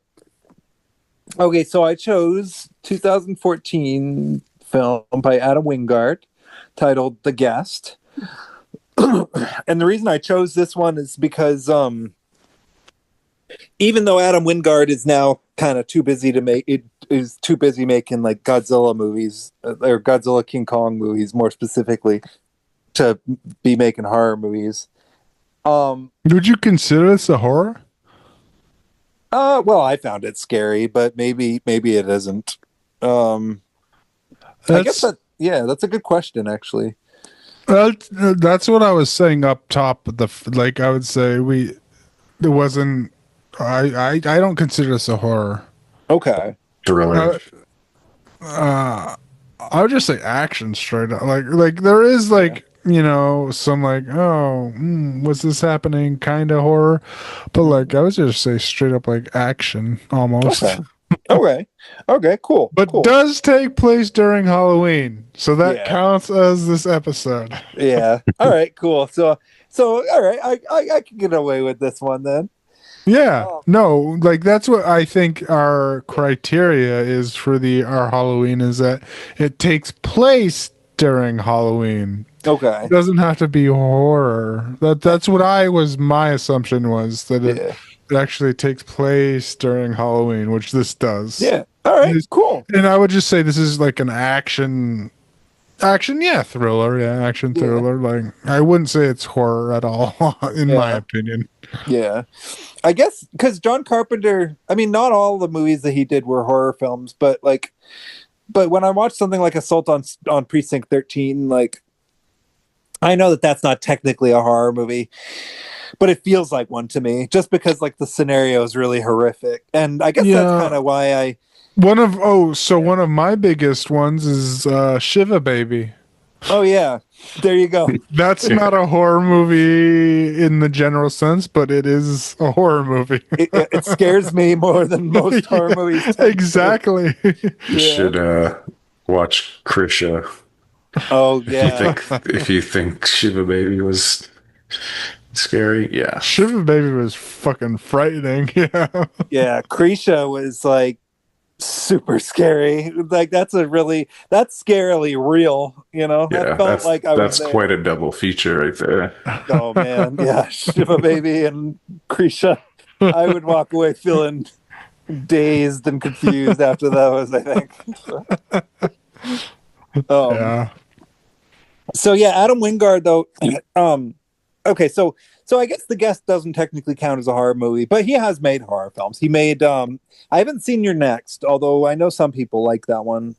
Okay, so I chose 2014 film by Adam Wingard titled The Guest. And the reason I chose this one is because even though Adam Wingard is now kind of too busy to make it, is too busy making like Godzilla movies or Godzilla King Kong movies more specifically to be making horror movies. Would you consider this a horror? Well, I found it scary, but maybe it isn't. I guess that's a good question, actually. That's what I was saying up top. Like I would say it wasn't. I don't consider this a horror. Okay. Thriller. I would just say action straight up. Like there is some like what's this happening kind of horror, but like I would just say straight up like action almost. Okay, cool. But cool. does take place during Halloween, so that counts as this episode. Yeah. All right. Cool. So all right. I can get away with this one then. Yeah. No, like that's what I think our criteria is for our Halloween is that it takes place during Halloween. Okay. It doesn't have to be horror. That's what my assumption was that it actually takes place during Halloween, which this does. Yeah. All right. Cool. And I would just say this is like an action, thriller. Yeah, action thriller. Like I wouldn't say it's horror at all, in my opinion. Yeah. I guess because John Carpenter, I mean, not all the movies that he did were horror films, but when I watch something like Assault on Precinct 13, like I know that that's not technically a horror movie, but it feels like one to me, just because like the scenario is really horrific, and I guess that's kind of why I. One of my biggest ones is Shiva Baby. Oh yeah, there you go. That's not a horror movie in the general sense, but it is a horror movie. It scares me more than most horror movies. Exactly. You should watch Krisha. Oh yeah. If you think Shiva Baby was scary, yeah. Shiva Baby was fucking frightening. Yeah. Yeah, Krisha was like super scary. Like that's scarily real, you know. Yeah, that felt like that's quite a double feature right there. Oh man, yeah, Shiva Baby and Krisha. I would walk away feeling dazed and confused after those, I think. Yeah. So yeah, Adam Wingard though. Okay, so I guess The Guest doesn't technically count as a horror movie, but he has made horror films. He made I haven't seen Your Next, although I know some people like that one.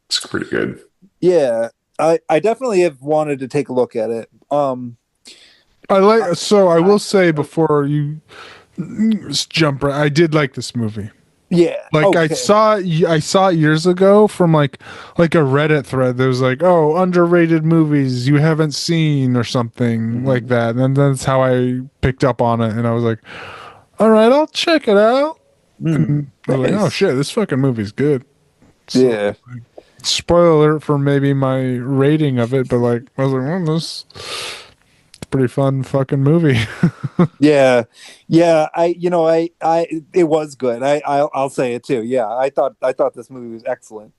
It's pretty good. Yeah, I definitely have wanted to take a look at it. I will say before you jump, I did like this movie. Yeah, like okay. I saw it years ago from like a Reddit thread that was like, oh, underrated movies you haven't seen or something like that, and that's how I picked up on it, and I was like, all right, I'll check it out. And I was like, oh shit, this fucking movie's good. So, yeah. Like, spoiler alert for maybe my rating of it, but like I was like, well, this pretty fun fucking movie. yeah it was good. I'll say it too. Yeah, I thought this movie was excellent.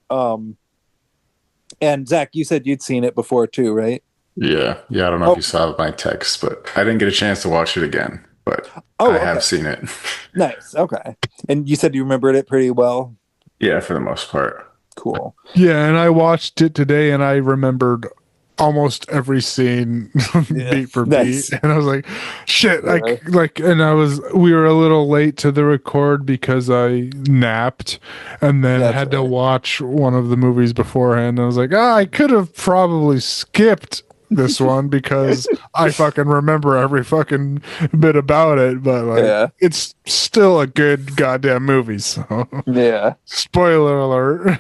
And Zach, you said you'd seen it before too, right? Yeah I don't know if you saw my text, but I didn't get a chance to watch it again, but I have seen it. Nice. Okay. And you said you remembered it pretty well? Yeah, for the most part. Cool. Yeah, and I watched it today and I remembered almost every scene beat for beat, and I was like, shit, we were a little late to the record because I napped and then had to watch one of the movies beforehand, and I was like, I could have probably skipped this one because I fucking remember every fucking bit about it, but it's still a good goddamn movie, so spoiler alert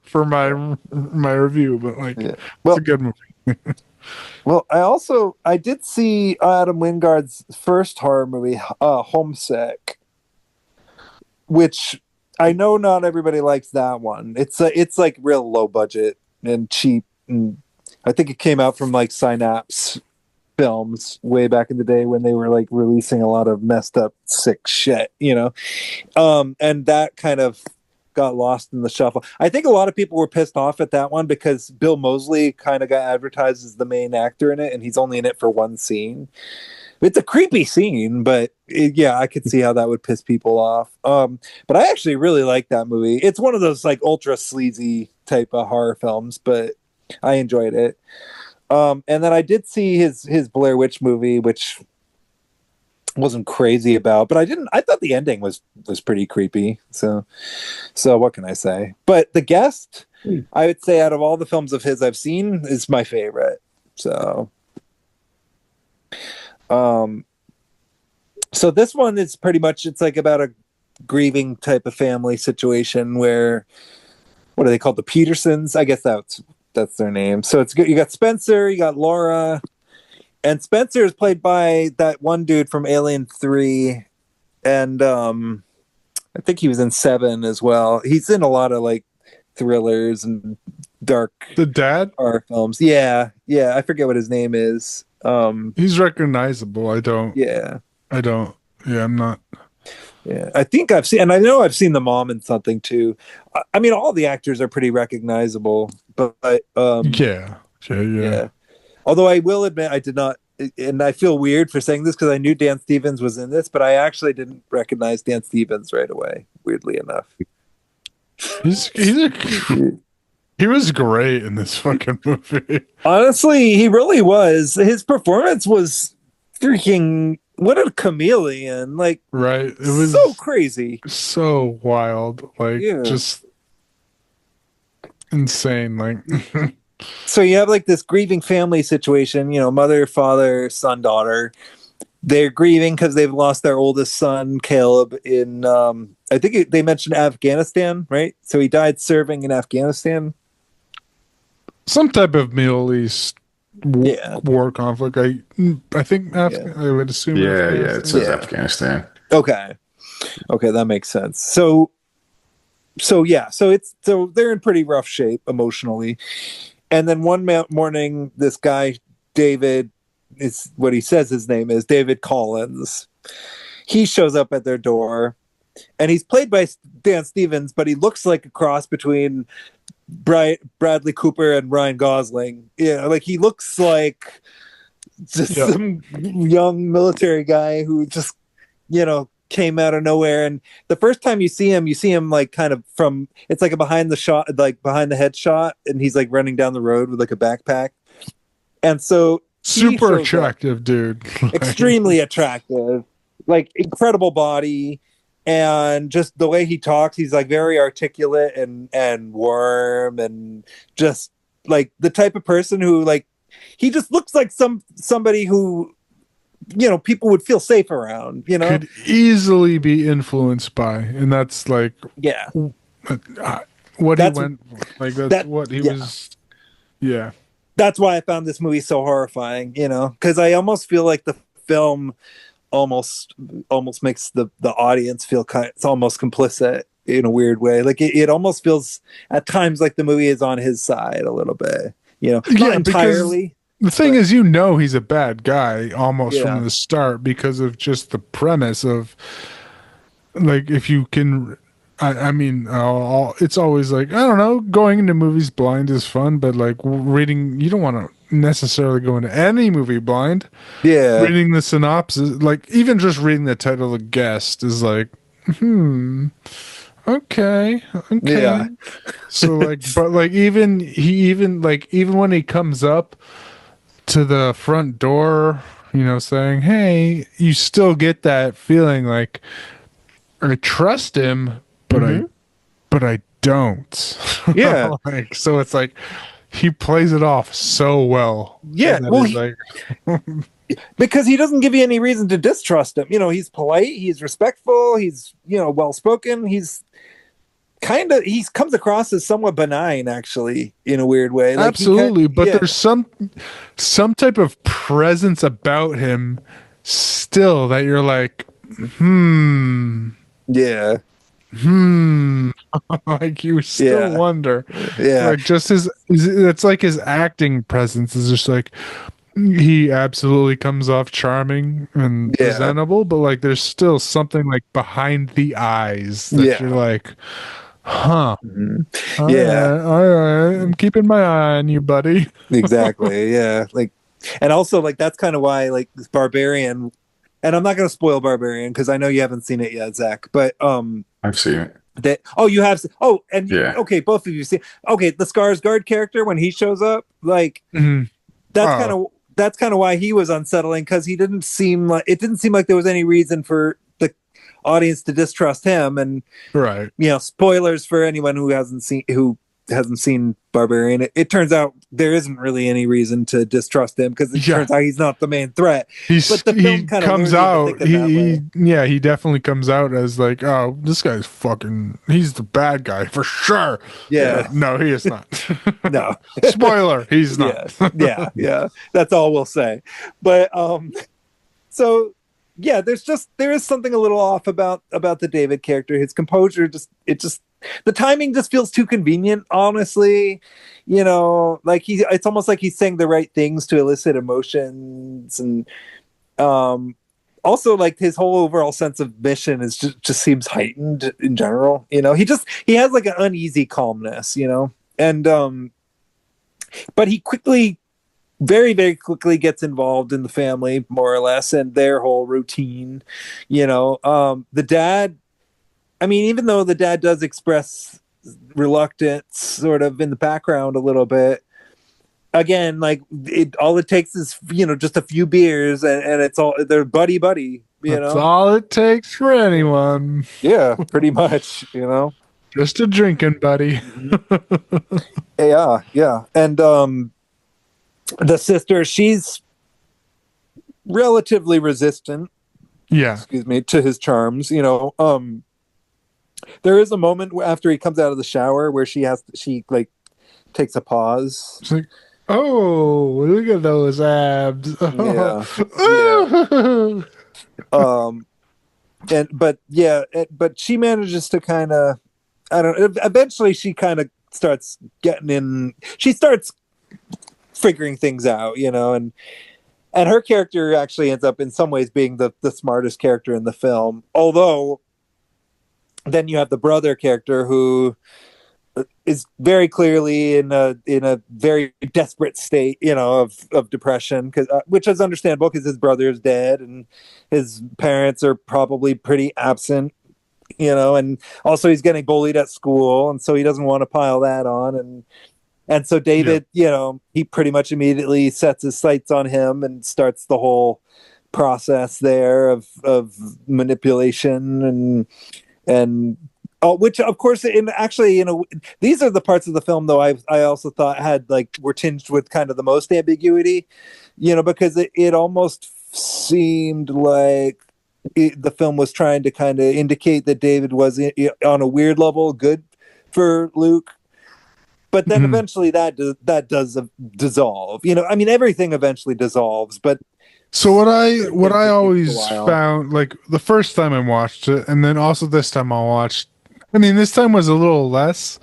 for my review, but it's a good movie. Well, I did see Adam Wingard's first horror movie, Homesick, which I know not everybody likes that one. It's like real low budget and cheap, and I think it came out from like Synapse Films way back in the day when they were like releasing a lot of messed up sick shit, and that kind of got lost in the shuffle. I think a lot of people were pissed off at that one because Bill Moseley kind of got advertised as the main actor in it, and he's only in it for one scene. It's a creepy scene, but yeah, I could see how that would piss people off. But I actually really like that movie. It's one of those like ultra sleazy type of horror films, but I enjoyed it. And then I did see his Blair Witch movie, which wasn't crazy about, but I thought the ending was pretty creepy. So what can I say? But The Guest, I would say out of all the films of his I've seen, is my favorite. So so this one is pretty much, it's like about a grieving type of family situation where, what are they called? The Petersons? I guess that's their name. So it's good. You got Spencer, you got Laura, and Spencer is played by that one dude from Alien 3. And I think he was in 7 as well. He's in a lot of like thrillers and dark The dad? horror films. Yeah. I forget what his name is. He's recognizable. I don't. Yeah. I'm not. Yeah. I think I've seen, and I know I've seen the mom in something too. I mean, all the actors are pretty recognizable, but Yeah. Although I will admit I did not, and I feel weird for saying this because I knew Dan Stevens was in this, but I actually didn't recognize Dan Stevens right away, weirdly enough. He was great in this fucking movie. Honestly, he really was. His performance was freaking, what a chameleon. Like, right. It was so crazy. So wild. Like, just insane. Like, so you have like this grieving family situation, mother, father, son, daughter. They're grieving because they've lost their oldest son, Caleb, in, I think they mentioned Afghanistan, right? So he died serving in Afghanistan. Some type of Middle East war conflict. I think I would assume. Yeah, it says Afghanistan. Okay, that makes sense. So they're in pretty rough shape emotionally. And then one morning, this guy David, is what he says his name is, David Collins. He shows up at their door, and he's played by Dan Stevens, but he looks like a cross between Bradley Cooper and Ryan Gosling. Like he looks like just some young military guy who just came out of nowhere. And the first time you see him like kind of from, it's like a behind the head shot, and he's like running down the road with like a backpack. And so super attractive dude. Extremely attractive, like incredible body. And just the way he talks, he's like very articulate and warm, and just like the type of person who, like, he just looks like somebody who people would feel safe around. Could easily be influenced by, and that's like what he went like. That's what he was. Yeah, that's why I found this movie so horrifying. Because I almost feel like the film almost makes the audience feel it's almost complicit in a weird way. Like it almost feels at times like the movie is on his side a little bit, not entirely. The thing is, he's a bad guy almost from the start because of just the premise of, like, if you can, I mean, it's always like, I don't know, going into movies blind is fun, but like reading, you don't want to necessarily go into any movie blind. Yeah. Reading the synopsis, like even just reading the title of The Guest is like, okay. Yeah. So like, but like even when he comes up to the front door, saying, hey, you still get that feeling like, I trust him, but I don't. Yeah. Like, so it's like he plays it off so well. Yeah. Well, because he doesn't give you any reason to distrust him. He's polite, he's respectful, he's well spoken, he's he comes across as somewhat benign, actually, in a weird way. Like absolutely, but there's some type of presence about him still that you're like, yeah, like you still wonder, like just it's like his acting presence is just like, he absolutely comes off charming and presentable, but like there's still something like behind the eyes that you're like, huh. All right, I'm keeping my eye on you, buddy. Exactly. Yeah. Like, and also like that's kind of why like this Barbarian, and I'm not going to spoil Barbarian because I know you haven't seen it yet, Zach, but I've seen it. You have. Okay, both of you see. Okay, the Skarsgård character when he shows up, like that's kind of why he was unsettling, because it didn't seem like there was any reason for the audience to distrust him. And spoilers for anyone who hasn't seen Barbarian. It turns out there isn't really any reason to distrust him, because it turns out he's not the main threat. But the film kind of comes out. He definitely comes out as like, oh, this guy's he's the bad guy for sure. Yeah. No, he is not. No. Spoiler, he's not. Yeah. That's all we'll say. But so yeah, there is something a little off about the David character. His composure the timing just feels too convenient, honestly. Like it's almost like he's saying the right things to elicit emotions, and also like his whole overall sense of mission is just seems heightened in general. He has like an uneasy calmness, and but he very, very quickly gets involved in the family, more or less, and their whole routine. The dad, I mean, even though the dad does express reluctance sort of in the background a little bit, again, like all it takes is, just a few beers and it's all, they're buddy, That's all it takes for anyone. Yeah, pretty much, Just a drinking buddy. Yeah. And, the sister, she's relatively resistant. Yeah. Excuse me, to his charms. There is a moment after he comes out of the shower where she like takes a pause. It's like, oh, look at those abs. Yeah. But she manages to kind of, I don't know, eventually she kind of starts getting in. She starts figuring things out, and her character actually ends up in some ways being the smartest character in the film, although then you have the brother character who is very clearly in a very desperate state, of depression, which is understandable because his brother is dead and his parents are probably pretty absent, and also he's getting bullied at school, and so he doesn't want to pile that on, and so David, he pretty much immediately sets his sights on him and starts the whole process there of manipulation and which of course these are the parts of the film though I also thought were tinged with kind of the most ambiguity, because it almost seemed like the film was trying to kind of indicate that David was on a weird level good for Luke. But then eventually that does dissolve. I mean, everything eventually dissolves. But so what I always found, like the first time I watched it, and then also this time I watched. I mean, this time was a little less,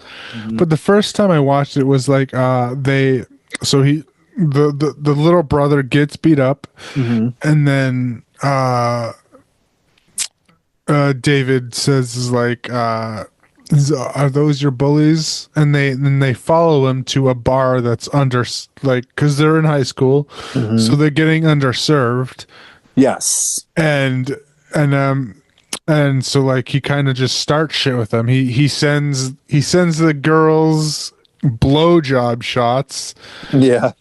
but the first time I watched it was like the little brother gets beat up, and then David says is like. Are those your bullies? And they follow him to a bar that's because they're in high school, so they're getting underserved. Yes, and so like he kind of just starts shit with them. He sends the girls blowjob shots. Yeah,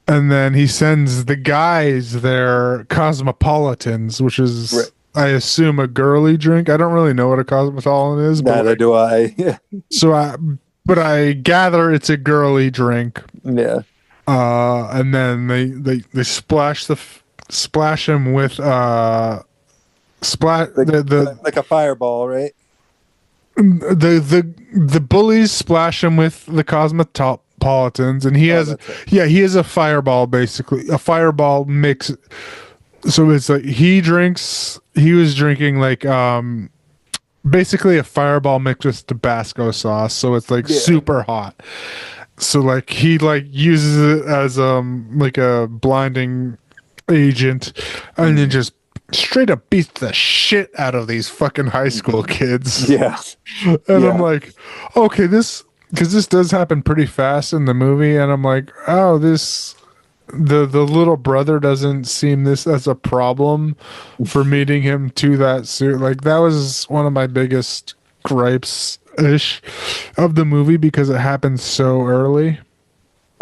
and then he sends the guys their cosmopolitans, which is. Right. I assume a girly drink. I don't really know what a cosmopolitan is. Neither do I. But I gather it's a girly drink. Yeah. And then they splash him with like a fireball, right? the bullies splash him with the cosmopolitans, and he has a fireball, basically a fireball mix. So it's like he was drinking like basically a fireball mixed with Tabasco sauce, so it's like super hot. So like he like uses it as like a blinding agent, and then just straight up beats the shit out of these fucking high school kids. Yeah. And I'm like, okay, this does happen pretty fast in the movie, and I'm like, oh, the little brother doesn't seem this as a problem for meeting him to that suit. Like that was one of my biggest gripes ish of the movie because it happened so early.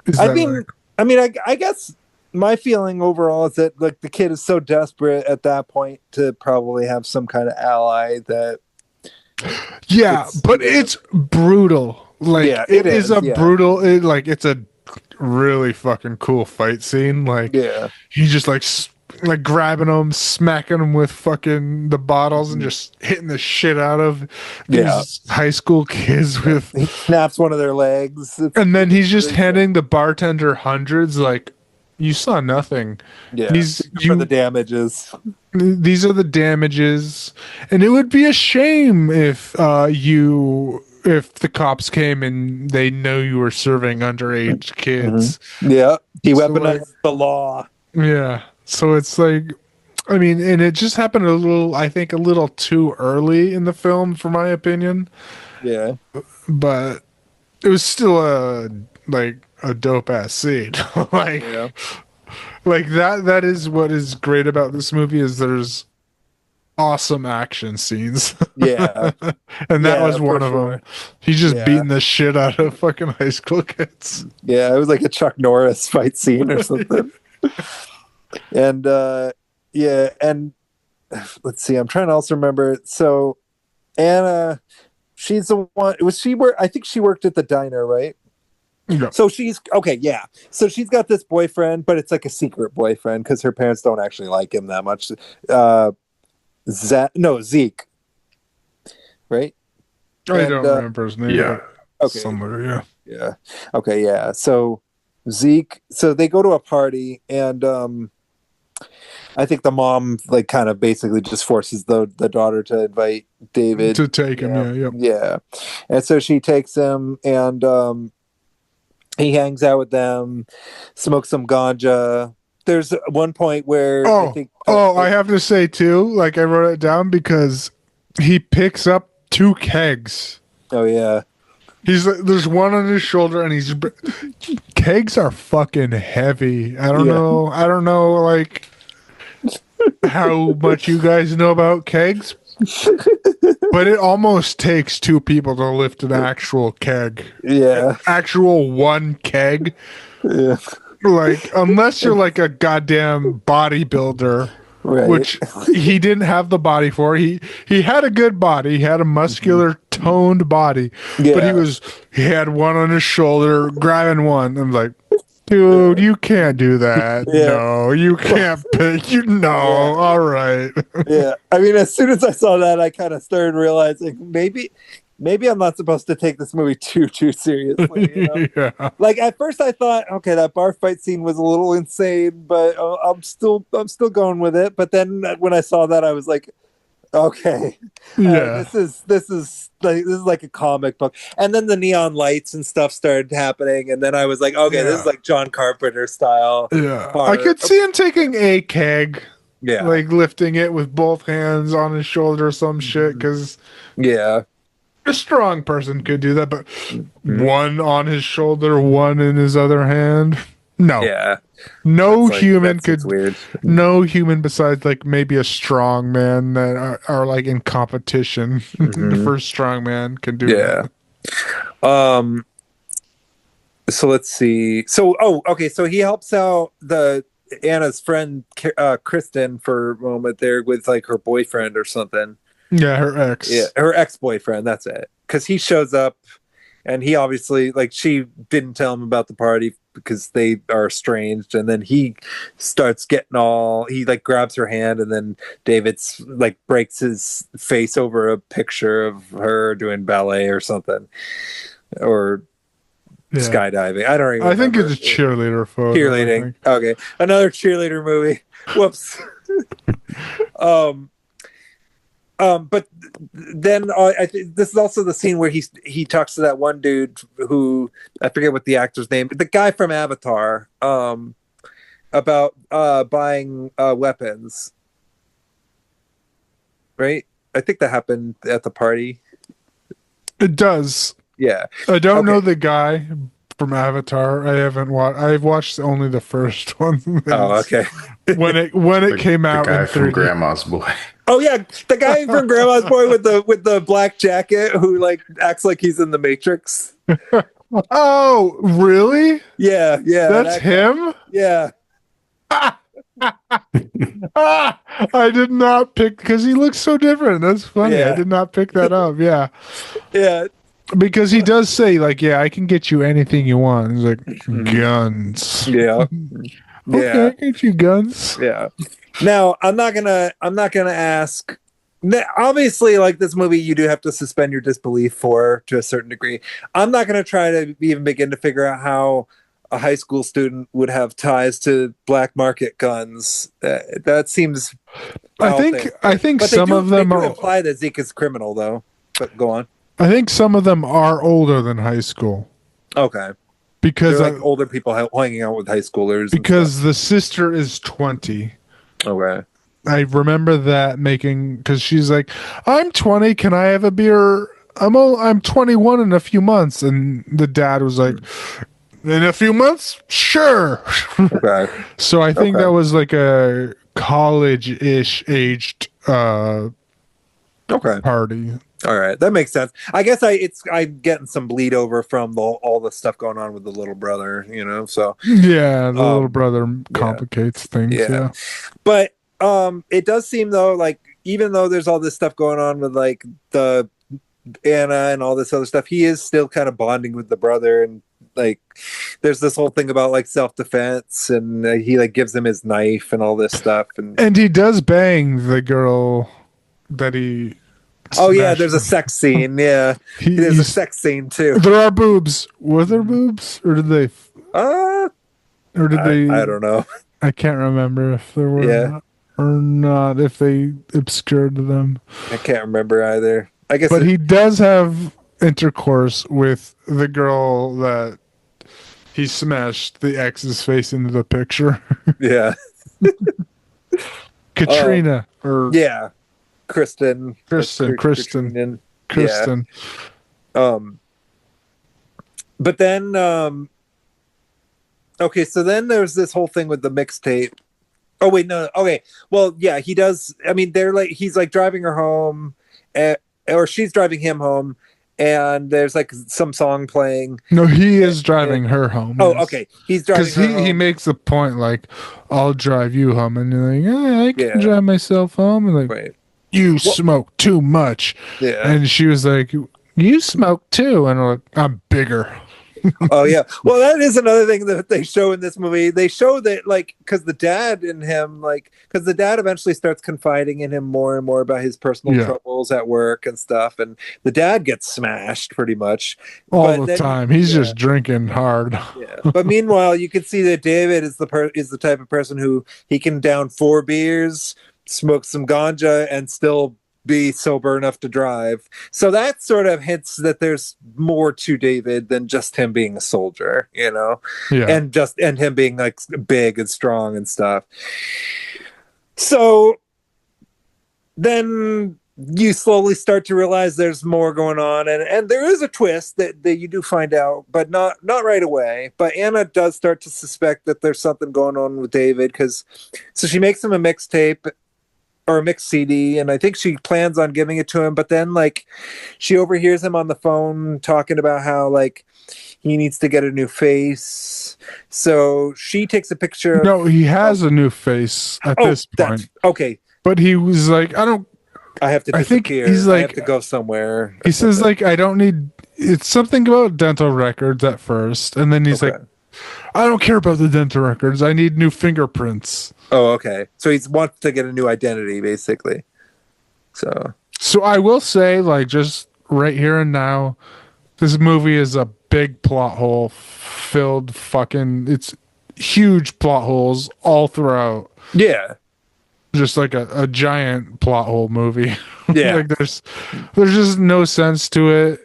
I guess my feeling overall is that like the kid is so desperate at that point to probably have some kind of ally that. Yeah, but it's brutal. Like it is a brutal. It's a really fucking cool fight scene. Like he just like grabbing them, smacking them with fucking the bottles, and just hitting the shit out of these high school kids with. He snaps one of their legs, and then he's just handing the bartender hundreds. Like, you saw nothing. Yeah, for the damages. These are the damages, and it would be a shame if the cops came and they know you were serving underage kids. Yeah, he weaponized the law. Yeah. So it's like, I mean, and it just happened a little too early in the film, for my opinion. Yeah. But it was still a dope ass scene. Like that is what is great about this movie is there's awesome action scenes. Yeah. And that was one of them. He's just beating the shit out of fucking high school kids. Yeah, it was like a Chuck Norris fight scene or something. And and let's see, I'm trying to also remember. So Anna, she's the one. I think she worked at the diner, right? Yeah. So she's okay. Yeah. So she's got this boyfriend, but it's like a secret boyfriend because her parents don't actually like him that much. Zeke. Right. I don't remember his name. Yeah. Okay. Somewhere. Yeah. Yeah. Okay. Yeah. So Zeke. So they go to a party, and I think the mom like kind of basically just forces the daughter to invite David to take him. Yeah. And so she takes him, and he hangs out with them, smokes some ganja. There's one point where I have to say too, like I wrote it down because he picks up 2 kegs. Oh yeah. There's one on his shoulder, and kegs are fucking heavy. I don't know like how much you guys know about kegs, but it almost takes 2 people to lift an actual keg. Yeah. Actual one keg. Yeah. Like, unless you're like a goddamn bodybuilder, right. Which he didn't have the body for. He had a good body. He had a muscular, toned body, but he had one on his shoulder, grabbing one. I'm like, dude, you can't do that. Yeah. No, you can't pick. All right. Yeah. I mean, as soon as I saw that, I kind of started realizing maybe I'm not supposed to take this movie too seriously. You know? Yeah. Like at first I thought, okay, that bar fight scene was a little insane, but I'm still going with it. But then when I saw that, I was like, okay, this is like a comic book. And then the neon lights and stuff started happening, and then I was like, okay, this is like John Carpenter style. Yeah, I could see him taking a keg. Yeah, like lifting it with both hands on his shoulder or some shit. Because a strong person could do that, but one on his shoulder, one in his other hand. No. Yeah. No human could. Weird. No human besides like maybe a strong man that are like in competition. The first strong man can do that. So let's see. So okay. So he helps out Anna's friend Kristen for a moment there with like her boyfriend or something. Yeah, her ex. Yeah, her ex-boyfriend. That's it. Because he shows up, and he obviously like she didn't tell him about the party because they are estranged, and then he starts getting all, he like grabs her hand, and then David's like breaks his face over a picture of her doing ballet or something, or skydiving. I don't even I think remember. it's a cheerleader photo. Cheerleading. Okay. Another cheerleader movie. Whoops. But then I think this is also the scene where he talks to that one dude who, I forget what the actor's name, the guy from Avatar, about buying weapons. Right? I think that happened at the party. It does. Yeah. I don't know the guy from Avatar. I haven't watched. I've watched only the first one. Oh, okay. when it came out, the guy in from 3D. Grandma's Boy. Oh yeah, the guy from Grandma's Boy with the black jacket who like acts like he's in the Matrix. Oh, really? Yeah, That's him? Yeah. I did not pick, because he looks so different. That's funny. Yeah. I did not pick that up. Yeah. Yeah. Because he does say, like, yeah, I can get you anything you want. He's like, guns. Yeah. Okay, I get you guns. Yeah. Now, I'm not gonna ask. Obviously, like this movie, you do have to suspend your disbelief for to a certain degree. I'm not gonna try to even begin to figure out how a high school student would have ties to black market guns. That seems. I think but some of them are imply that Zeke is criminal, though. But go on. I think some of them are older than high school. Okay. Because they're like older people hanging out with high schoolers. Because the sister is 20. Okay. I remember that because she's like, I'm 20. Can I have a beer? I'm 21 in a few months. And the dad was like, in a few months? Sure. Okay. So I think that was like a college-ish aged party. All right, that makes sense. I guess I'm getting some bleed over from all the stuff going on with the little brother, So yeah, the little brother complicates things. Yeah, but it does seem though, like even though there's all this stuff going on with like the Anna and all this other stuff, he is still kind of bonding with the brother, and like there's this whole thing about like self-defense, and he like gives him his knife and all this stuff, and he does bang the girl that he. Oh yeah, there's a sex scene. Yeah, there's a sex scene too. There are boobs. Were there boobs, or did they? Or did they? I don't know. I can't remember if there were or not. If they obscured them, I can't remember either. I guess. But he does have intercourse with the girl that he smashed the ex's face into the picture. Yeah. Katrina. Kristen. Yeah. But then okay, so then there's this whole thing with the mixtape. Oh wait, no. Okay. Well, yeah, he does. I mean, he's like driving her home, or she's driving him home, and there's like some song playing. No, he is driving her home. Oh, okay. He's driving her home. He makes the point like, I'll drive you home, and you're like, I can drive myself home, and like, you smoke too much. Yeah. And she was like, you smoke too, and I'm like, I'm bigger. Oh yeah. Well, that is another thing that they show in this movie. They show that like because the dad eventually starts confiding in him more and more about his personal troubles at work and stuff, and the dad gets smashed pretty much all the time. He's just drinking hard. Yeah. But meanwhile, you can see that David is the type of person who he can down 4 beers, smoke some ganja, and still be sober enough to drive. So that sort of hints that there's more to David than just him being a soldier, and him being like big and strong and stuff. So then you slowly start to realize there's more going on, and there is a twist that you do find out, but not right away. But Anna does start to suspect that there's something going on with David, so she makes him a mixtape or a mixed CD, and I think she plans on giving it to him, but then like she overhears him on the phone talking about how like he needs to get a new face. So she takes a picture. No, he has a new face at this point. Okay. But he was like, I have to disappear. I think he's like, I have to go somewhere. He says like, I don't need, it's something about dental records at first. And then he's like, I don't care about the dental records. I need new fingerprints. Oh, okay. So he wants to get a new identity, basically. So I will say, like, just right here and now, this movie is a big plot hole filled fucking. It's huge plot holes all throughout. yeah. Just like a giant plot hole movie. Yeah. Like there's just no sense to it.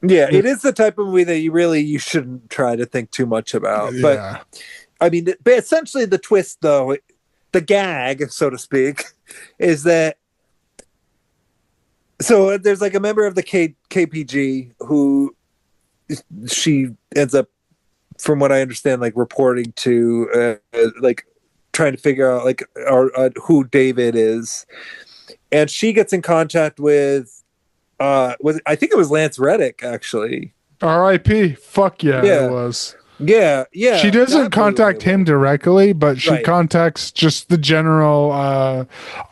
Yeah, it is the type of movie that you shouldn't try to think too much about. Yeah. But I mean, but essentially the twist, though, the gag, so to speak, is that so there's like a member of the KPG who she ends up, from what I understand, like reporting to, like trying to figure out like who David is, and she gets in contact with. I think it was Lance Reddick, actually. R.I.P. Fuck yeah, Yeah. it was. Yeah. She doesn't contact him directly, but she contacts just the general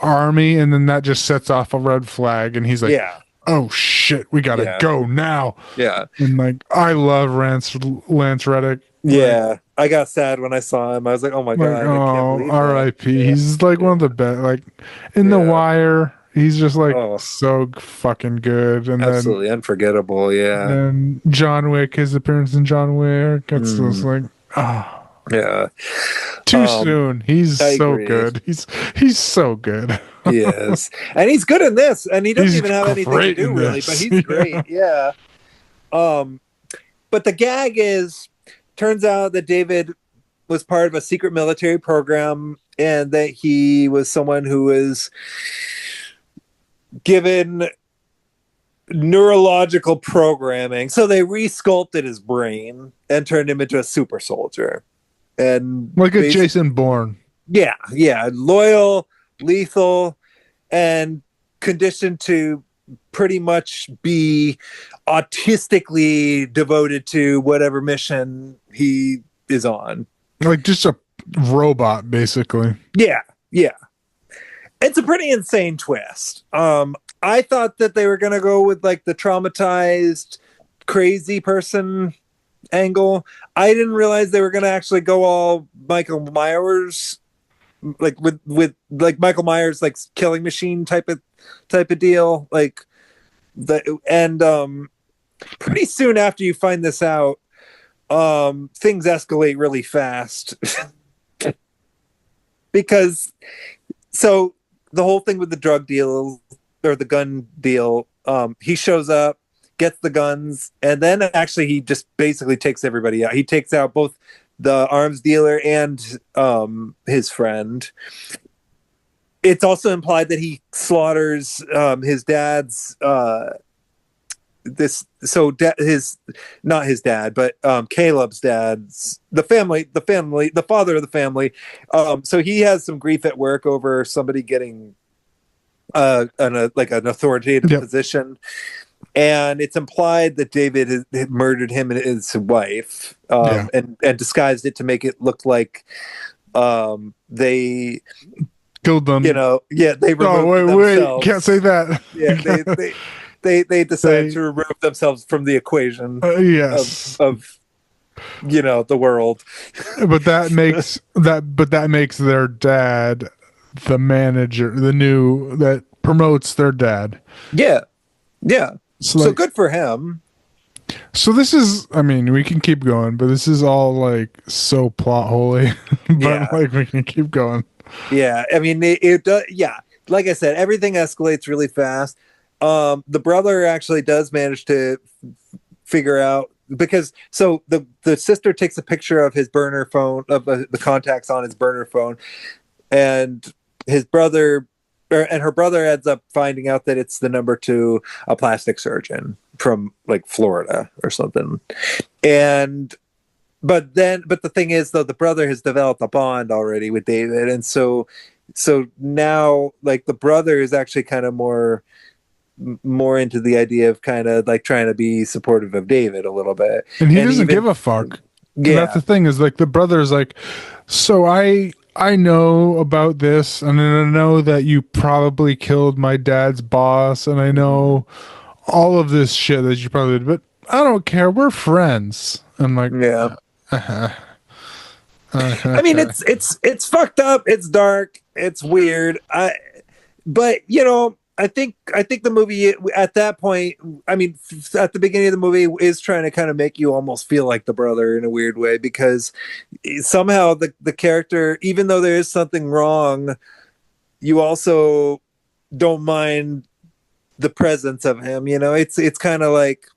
army, and then that just sets off a red flag, and he's like, oh shit, we gotta go now. Yeah. And like, I love Lance Reddick. Yeah. Like, I got sad when I saw him. I was like, oh my God. I can't believe R.I.P. Yeah. He's like one of the best. Like in The Wire, he's just like so fucking good. And absolutely unforgettable. Yeah. And John Wick, his appearance in John Wick, it's just like, yeah. Too soon. He's so good. He's so good. He is. And he's good in this. And he doesn't even have anything to do really, but he's great. Yeah. But the gag is, turns out that David was part of a secret military program, and that he was someone who was given neurological programming. So they re-sculpted his brain and turned him into a super soldier. And like a Jason Bourne. Yeah. Loyal, lethal, and conditioned to pretty much be autistically devoted to whatever mission he is on. Like just a robot, basically. Yeah. It's a pretty insane twist. I thought that they were going to go with like the traumatized, crazy person angle. I didn't realize they were going to actually go all Michael Myers, like with like Michael Myers, like killing machine type of deal. Like pretty soon after you find this out, things escalate really fast because the whole thing with the drug deal or the gun deal, he shows up, gets the guns, and then actually he just basically takes everybody out. He takes out both the arms dealer and his friend. It's also implied that he slaughters his dad's not his dad, but Caleb's dad's the father of the family. So he has some grief at work over somebody getting an authoritative position, and it's implied that David had murdered him and his wife, and disguised it to make it look like they killed them. They removed themselves. Can't say that. Yeah, they decided to remove themselves from the equation. Yes. Of the world. But that makes their dad the manager, that promotes their dad. Yeah. So like, good for him. So this is, I mean, we can keep going, but this is all like so plot holy. But like we can keep going. Yeah, I mean it does. Yeah, like I said, everything escalates really fast. The brother actually does manage to figure out, because the sister takes a picture of his burner phone, of the contacts on his burner phone, and her brother ends up finding out that it's the number to a plastic surgeon from like Florida or something. But the thing is, though, the brother has developed a bond already with David, and so now like the brother is actually kind of more into the idea of kind of like trying to be supportive of David a little bit, and he doesn't give a fuck. Yeah, that's the thing, is like the brother's like, so I know about this, and I know that you probably killed my dad's boss, and I know all of this shit that you probably did, but I don't care. We're friends. I'm like, I mean, it's fucked up. It's dark. It's weird. But you know, I think the movie at that point, I mean, at the beginning of the movie, is trying to kind of make you almost feel like the brother in a weird way, because somehow the character, even though there is something wrong, you also don't mind the presence of him. You know, it's kind of like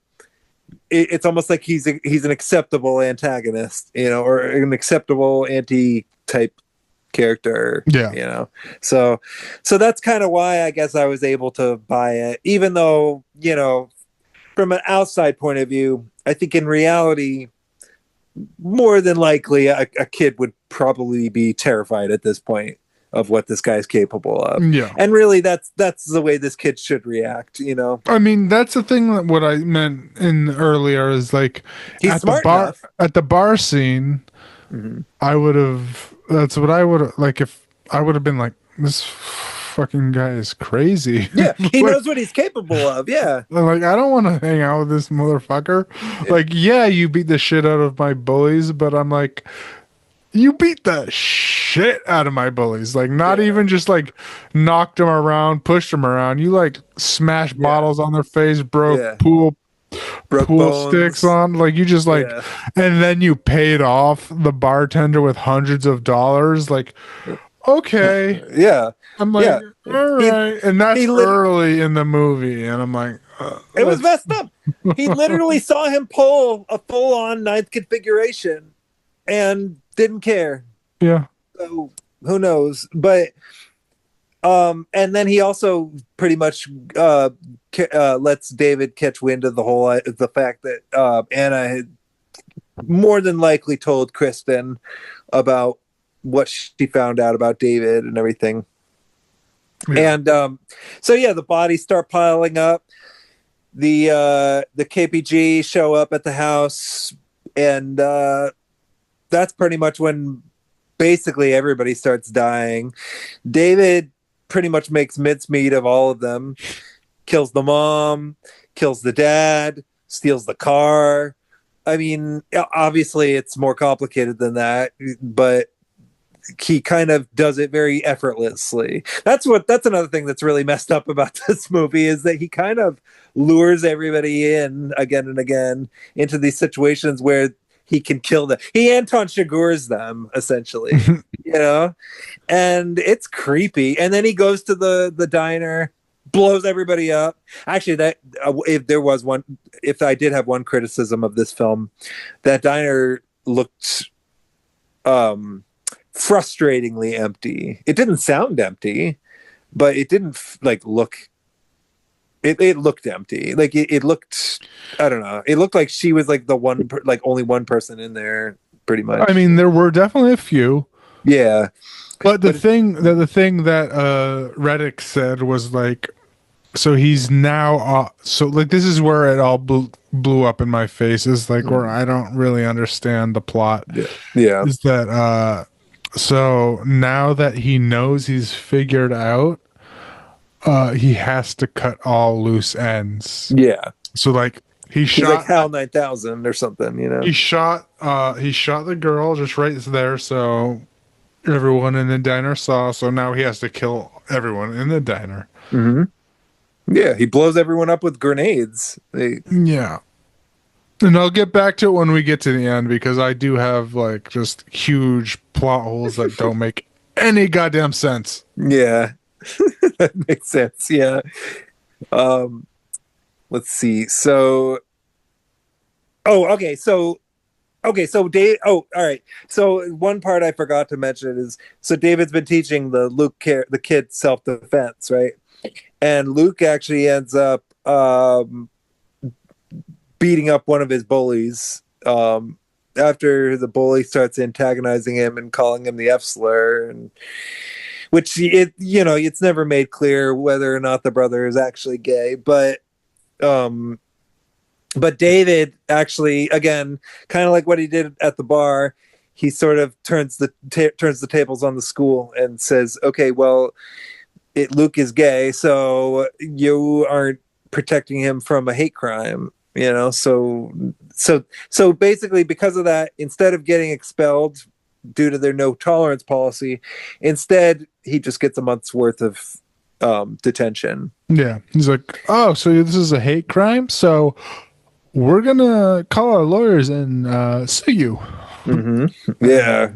it's almost like he's an acceptable antagonist, you know, or an acceptable anti-type character. Yeah. You know, so that's kind of why I guess I was able to buy it, even though, you know, from an outside point of view, I think in reality, more than likely a kid would probably be terrified at this point of what this guy's capable of. Yeah. And really that's the way this kid should react, you know. I mean, that's the thing that what I meant in earlier is like he's at smart the bar enough. at the bar scene, I would have, that's what I would like, if I would have been like, this fucking guy is crazy. Yeah, he like, knows what he's capable of. Yeah. Like, I don't want to hang out with this motherfucker. Yeah. Like, yeah, you beat the shit out of my bullies, but I'm like, you beat the shit out of my bullies. Like, not even just like knocked them around, pushed them around. You like smashed bottles on their face, broke pool sticks on. Like, you just like, and then you paid off the bartender with hundreds of dollars. Like, okay. Yeah. I'm like, all right. And that's early in the movie. And I'm like, it was messed up. He literally saw him pull a full-on ninth configuration and didn't care. Yeah. So who knows? But and then he also pretty much lets David catch wind of the fact that Anna had more than likely told Kristen about what she found out about David and everything. Yeah. And so the bodies start piling up. The KPG show up at the house, and that's pretty much when basically everybody starts dying. David pretty much makes mincemeat of all of them, kills the mom, kills the dad, steals the car. I mean, obviously it's more complicated than that, but he kind of does it very effortlessly. That's another thing that's really messed up about this movie, is that he kind of lures everybody in again and again into these situations where he can kill them. He Anton Chigurhs them, essentially, you know? And it's creepy. And then he goes to the diner, blows everybody up. Actually, that if I did have one criticism of this film, that diner looked frustratingly empty. It didn't sound empty, but it didn't look. It looked empty. Like it looked. I don't know. It looked like she was like only one person in there, pretty much. I mean, there were definitely a few. Yeah, but the thing that Reddick said was like, so he's now so like this is where it all blew up in my face, is like where I don't really understand the plot. Yeah. Is that so now that he knows he's figured out, he has to cut all loose ends. Yeah. So like he's shot like HAL 9000 or something, you know. He shot the girl just right there, so everyone in the diner saw. So now he has to kill everyone in the diner. Mm-hmm. Yeah, he blows everyone up with grenades. Yeah. And I'll get back to it when we get to the end, because I do have like just huge plot holes that don't make any goddamn sense. Yeah. That makes sense. Yeah. Let's see. So Dave. Oh, all right. So one part I forgot to mention is, so David's been teaching the kid self-defense, right? And Luke actually ends up beating up one of his bullies after the bully starts antagonizing him and calling him the F slur, and which it's never made clear whether or not the brother is actually gay, but David actually, again, kind of like what he did at the bar, he sort of turns the tables on the school and says, okay, well, Luke is gay, so you aren't protecting him from a hate crime, you know. So basically, because of that, instead of getting expelled due to their no tolerance policy. Instead, he just gets a month's worth of detention. Yeah. He's like, oh, so this is a hate crime? So we're going to call our lawyers and sue you. Yeah.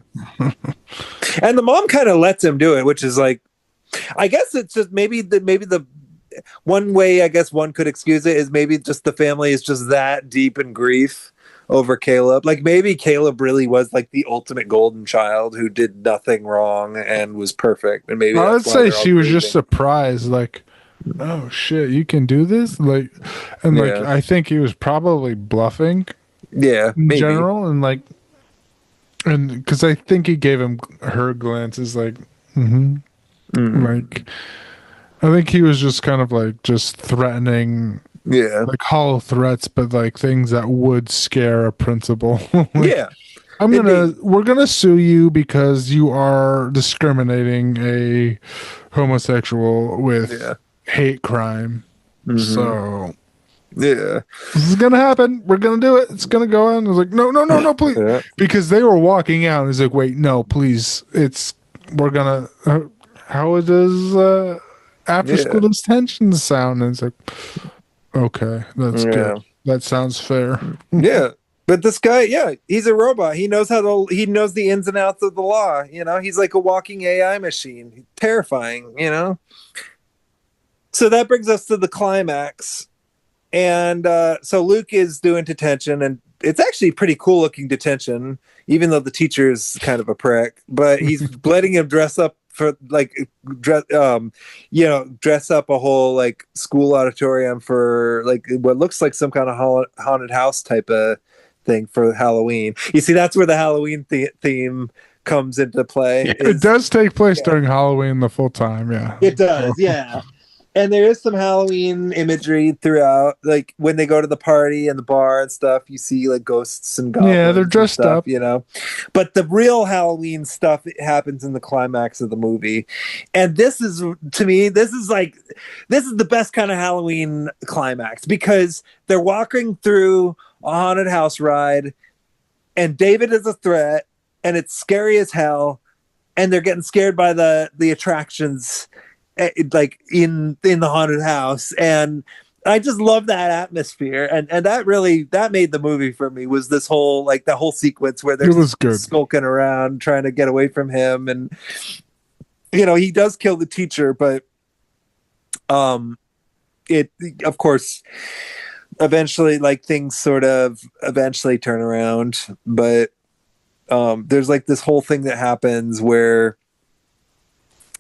And the mom kind of lets him do it, which is like, I guess it's just maybe the one way I guess one could excuse it is maybe just the family is just that deep in grief over Caleb. Like maybe Caleb really was like the ultimate golden child who did nothing wrong and was perfect. And maybe I would say she was just surprised, like, oh shit, you can do this? Like, and like, I think he was probably bluffing. Yeah, in general, and like, and because I think he gave her glances, like, like, I think he was just kind of like just threatening, like hollow threats, but like things that would scare a principal. Like, we're gonna sue you because you are discriminating a homosexual with hate crime. So this is gonna happen. We're gonna do it. It's gonna go on. I was like, no, please, because they were walking out. And he's like, wait, no, please. We're gonna. How does after school detention sound? And it's like, okay, that's good. That sounds fair. But this guy, he's a robot. He knows he knows the ins and outs of the law. You know, he's like a walking AI machine. Terrifying, you know? So that brings us to the climax. And so Luke is doing detention, and it's actually pretty cool looking detention, even though the teacher is kind of a prick. But he's letting him dress up for dress up a whole like school auditorium for like what looks like some kind of haunted house type of thing for Halloween. You see, that's where the Halloween theme comes into play. It does take place during Halloween the full time. Yeah, it does. Yeah. And there is some Halloween imagery throughout, like when they go to the party and the bar and stuff. You see like ghosts and goblins. Yeah, they're dressed up, you know. But the real Halloween stuff happens in the climax of the movie, and this is, to me, this is the best kind of Halloween climax because they're walking through a haunted house ride, and David is a threat, and it's scary as hell, and they're getting scared by the attractions. Like in the haunted house, and I just love that atmosphere, and that made the movie for me. Was this whole like the whole sequence where they're skulking around trying to get away from him, and you know he does kill the teacher, but it of course eventually like things sort of eventually turn around, but there's like this whole thing that happens where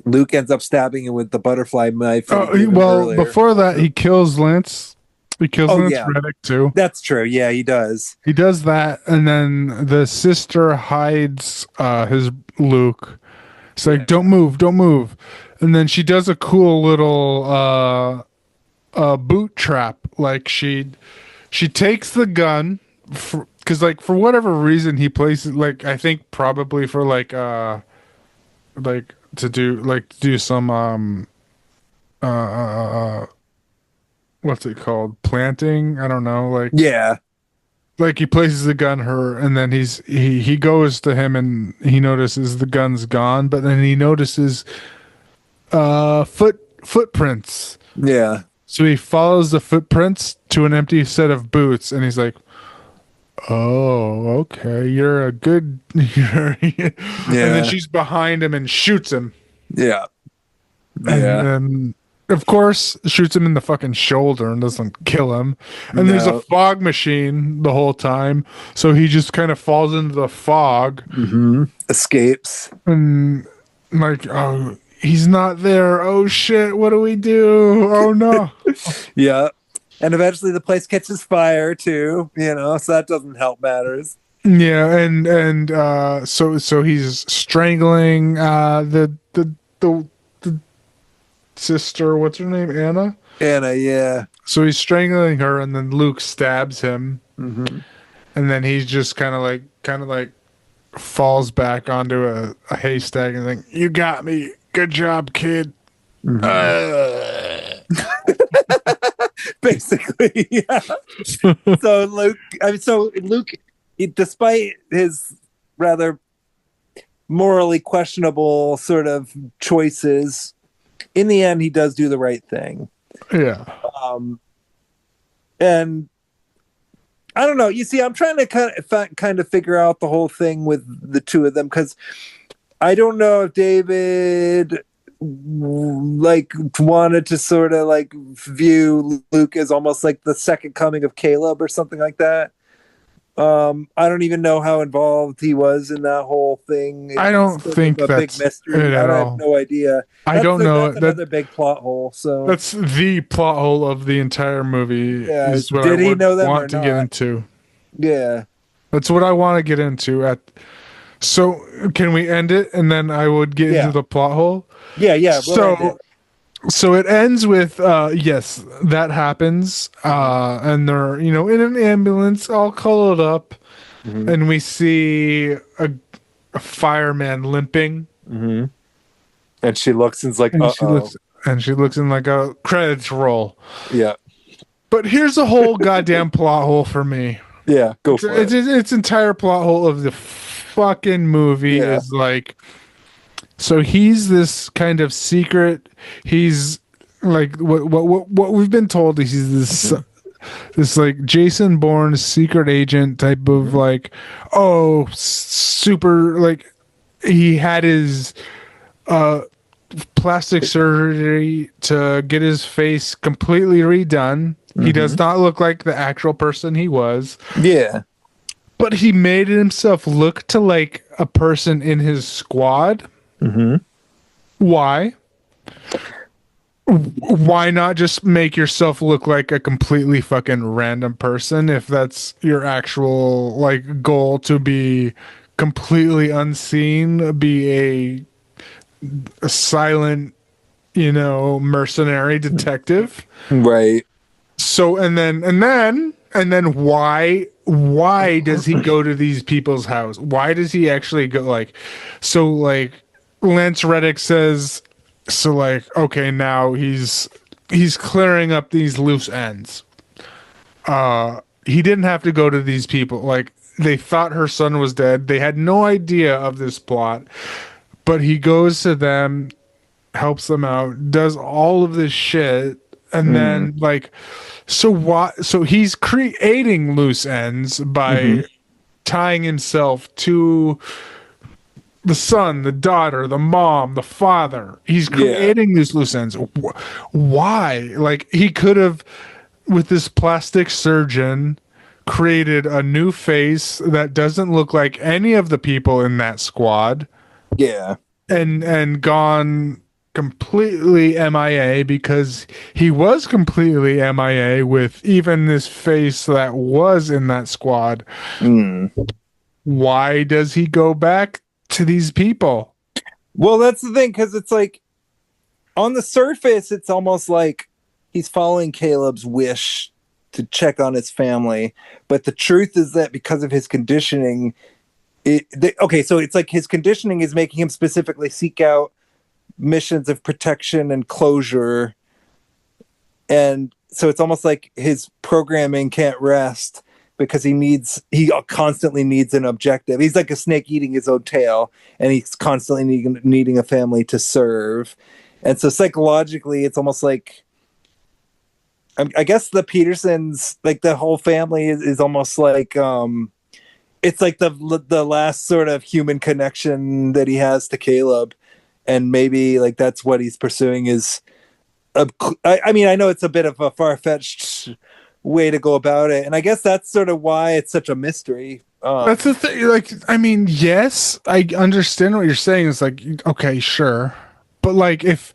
Luke ends up stabbing him with the butterfly knife. Before that, he kills Lance. He kills Lance Reddick too. That's true. Yeah, he does. He does that, and then the sister hides his Luke. It's like, don't move. And then she does a cool little boot trap. Like she takes the gun because like for whatever reason he places like I think probably for like to do some what's it called, planting, I don't know, like like he places the gun her, and then he goes to him and he notices the gun's gone, but then he notices footprints, so he follows the footprints to an empty set of boots, and he's like, oh, okay, you're a good and then she's behind him and shoots him. And of course shoots him in the fucking shoulder and doesn't kill him. And there's a fog machine the whole time, so he just kind of falls into the fog, escapes, and like, oh, he's not there. Oh shit, what do we do? Oh no. And eventually the place catches fire too, you know, so that doesn't help matters. Yeah, and so he's strangling the sister, what's her name? Anna, yeah. So he's strangling her, and then Luke stabs him. And then he's just kind of like falls back onto a haystack and like, you got me. Good job, kid. Basically, yeah. So Luke, despite his rather morally questionable sort of choices, in the end, he does do the right thing. Yeah. And I don't know. You see, I'm trying to kind of figure out the whole thing with the two of them, because I don't know if David like wanted to sort of like view Luke as almost like the second coming of Caleb or something like that. I don't even know how involved he was in that whole thing. I don't think a big that's mystery. it at I all. have no idea. I don't know. That's another big plot hole. So that's the plot hole of the entire movie. Yeah. Is what Did I he would know them or want to get not? into. Yeah. That's what I want to get into. So can we end it and then I would get into the plot hole? Yeah. We'll end it. So it ends with yes, that happens, and they're in an ambulance, all cuddled up, and we see a fireman limping, and she looks and's like, she looks in like a credits roll. Yeah. But here's a whole goddamn plot hole for me. Yeah, go for it. Its entire plot hole of the fucking movie is like. So he's this kind of secret. He's like what we've been told. He's this like Jason Bourne secret agent type of like, super like he had his plastic surgery to get his face completely redone. He does not look like the actual person he was. Yeah. But he made himself look to like a person in his squad. Why? Why not just make yourself look like a completely fucking random person if that's your actual like goal, to be completely unseen, be a silent, mercenary detective? Right. So and then why does he go to these people's house? Why does he actually go like Lance Reddick says, so like, okay, now he's clearing up these loose ends. He didn't have to go to these people. Like, they thought her son was dead. They had no idea of this plot, but he goes to them, helps them out, does all of this shit. And then like, so he's creating loose ends by tying himself to the son, the daughter, the mom, the father. He's creating these loose ends. Why? Like, he could have, with this plastic surgeon, created a new face that doesn't look like any of the people in that squad. Yeah. And gone completely MIA, because he was completely MIA with even this face that was in that squad. Why does he go back to these people? Well, that's the thing, because it's like, on the surface, it's almost like he's following Caleb's wish to check on his family, but the truth is that because of his conditioning, so it's like his conditioning is making him specifically seek out missions of protection and closure, and so it's almost like his programming can't rest because he constantly needs an objective. He's like a snake eating his own tail, and he's constantly needing a family to serve. And so psychologically, it's almost like, I guess the Petersons, like the whole family is almost like, it's like the last sort of human connection that he has to Caleb. And maybe like that's what he's pursuing is, I mean, I know it's a bit of a far-fetched way to go about it, and I guess that's sort of why it's such a mystery. That's the thing. Like, I mean, yes, I understand what you're saying. It's like, okay, sure, but like if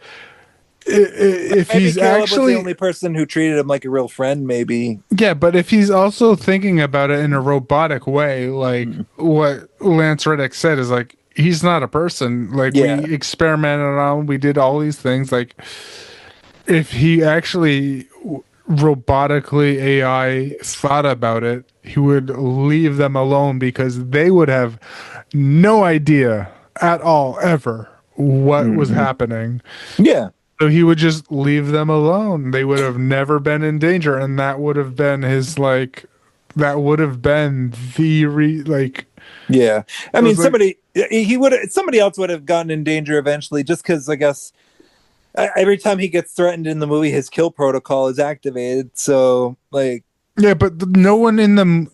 he's Caleb actually was the only person who treated him like a real friend, maybe. Yeah, but if he's also thinking about it in a robotic way, like what Lance Reddick said, is like, he's not a person. Like, we experimented on, we did all these things. Like, if he actually robotically AI thought about it, he would leave them alone, because they would have no idea at all ever what was happening. Yeah. So he would just leave them alone. They would have never been in danger, and that would have been his like. That would have been the Yeah, I mean, he would somebody else would have gotten in danger eventually, just because I guess every time he gets threatened in the movie, his kill protocol is activated. So like, yeah, but no one in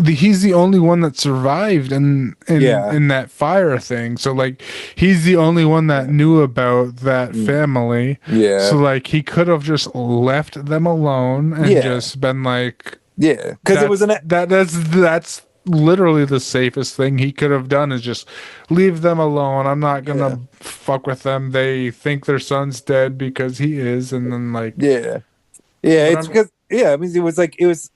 he's the only one that survived in that fire thing. So like, he's the only one that knew about that family. Yeah. So like, he could have just left them alone and just been like, yeah, because it was that's literally the safest thing he could have done, is just leave them alone. I'm not gonna fuck with them. They think their son's dead because he is, and then like it's because I mean, it was like it was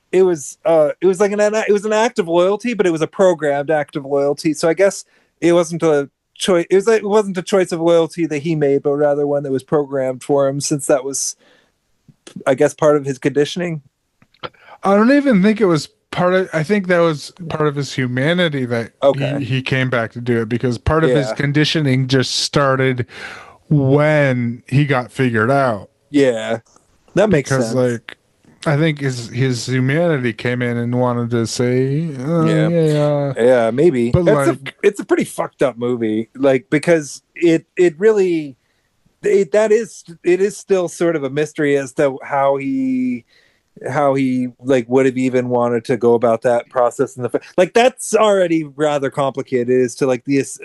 like an act of loyalty, but it was a programmed act of loyalty. So I guess it wasn't a choice. It wasn't a choice of loyalty that he made, but rather one that was programmed for him, since that was, I guess, part of his conditioning. I don't even think it was I think that was part of his humanity that he came back to do it, because part of his conditioning just started when he got figured out. Yeah, that makes sense. Because like, I think his humanity came in and wanted to say, maybe. But it's a pretty fucked up movie, like, because it really it is still sort of a mystery as to how he like would have even wanted to go about that process in the like, that's already rather complicated, is to like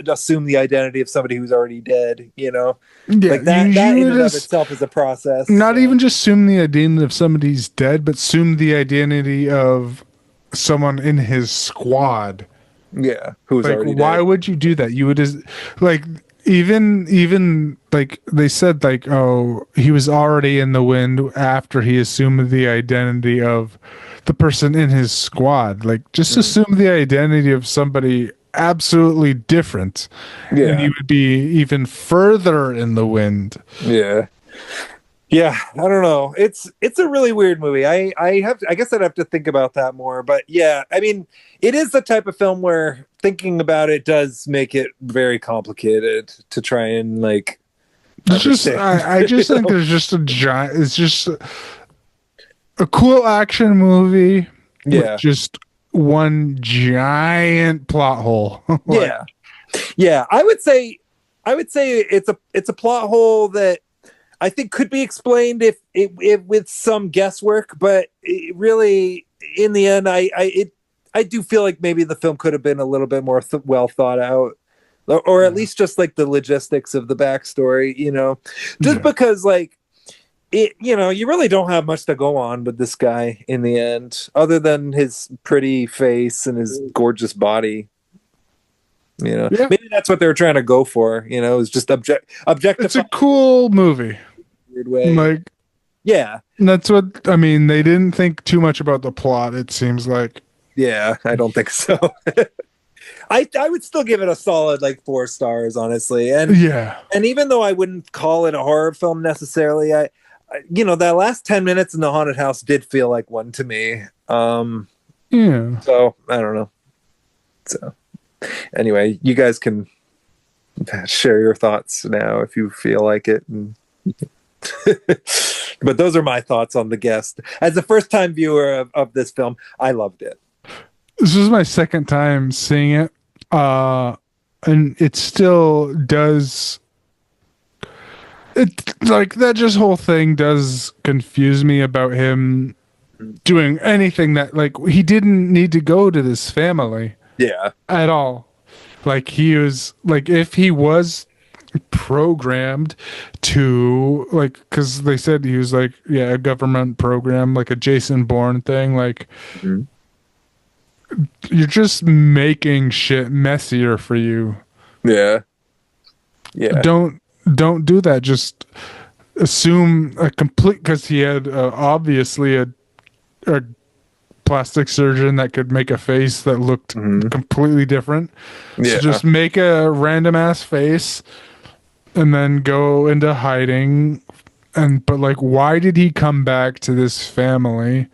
assume the identity of somebody who's already dead, like that in and of itself is a process. Not even just assume the identity of somebody's dead, but assume the identity of someone in his squad, who's like, already why dead. would you do that? You would just like, even like they said, like, oh, he was already in the wind after he assumed the identity of the person in his squad. Like, just assume the identity of somebody absolutely different, and you would be even further in the wind. Yeah, I don't know. It's a really weird movie. I guess I'd have to think about that more. But yeah, I mean, it is the type of film where thinking about it does make it very complicated to try and like. I just think there's just it's just a cool action movie with just one giant plot hole. I would say it's a plot hole that I think could be explained if with some guesswork, but it really, in the end, I do feel like maybe the film could have been a little bit more well thought out, or at least just like the logistics of the backstory, just because like it, you really don't have much to go on with this guy in the end, other than his pretty face and his gorgeous body. Maybe that's what they were trying to go for. It's just objective. It's a cool movie. Weird way. Like, that's what I mean. They didn't think too much about the plot, it seems like. Yeah, I don't think so. I would still give it a solid like 4 stars, honestly. And even though I wouldn't call it a horror film necessarily, I that last 10 minutes in the haunted house did feel like one to me. So I don't know. So anyway, you guys can share your thoughts now if you feel like it. But those are my thoughts on The Guest. As a first-time viewer of this film, I loved it. This is my second time seeing it, and it still does. It like that. Just whole thing does confuse me about him doing anything that, like, he didn't need to go to this family. At all. Like, he was like, if he was programmed to, like, because they said he was like, a government program, like a Jason Bourne thing, like, you're just making shit messier for you. Don't do that. Just assume a complete, because he had obviously a plastic surgeon that could make a face that looked completely different. So just make a random ass face and then go into hiding. But like, why did he come back to this family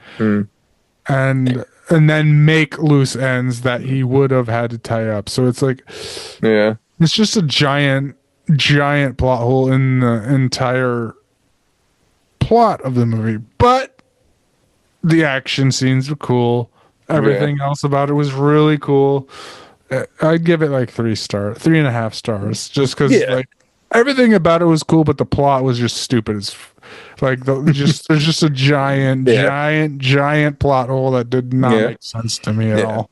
and then make loose ends that he would have had to tie up? So it's like, it's just a giant plot hole in the entire plot of the movie. But the action scenes were cool. Everything else about it was really cool. I'd give it like 3.5 stars, just because Yeah. like everything about it was cool, but the plot was just stupid. There's just a giant plot hole that did not make sense to me at all.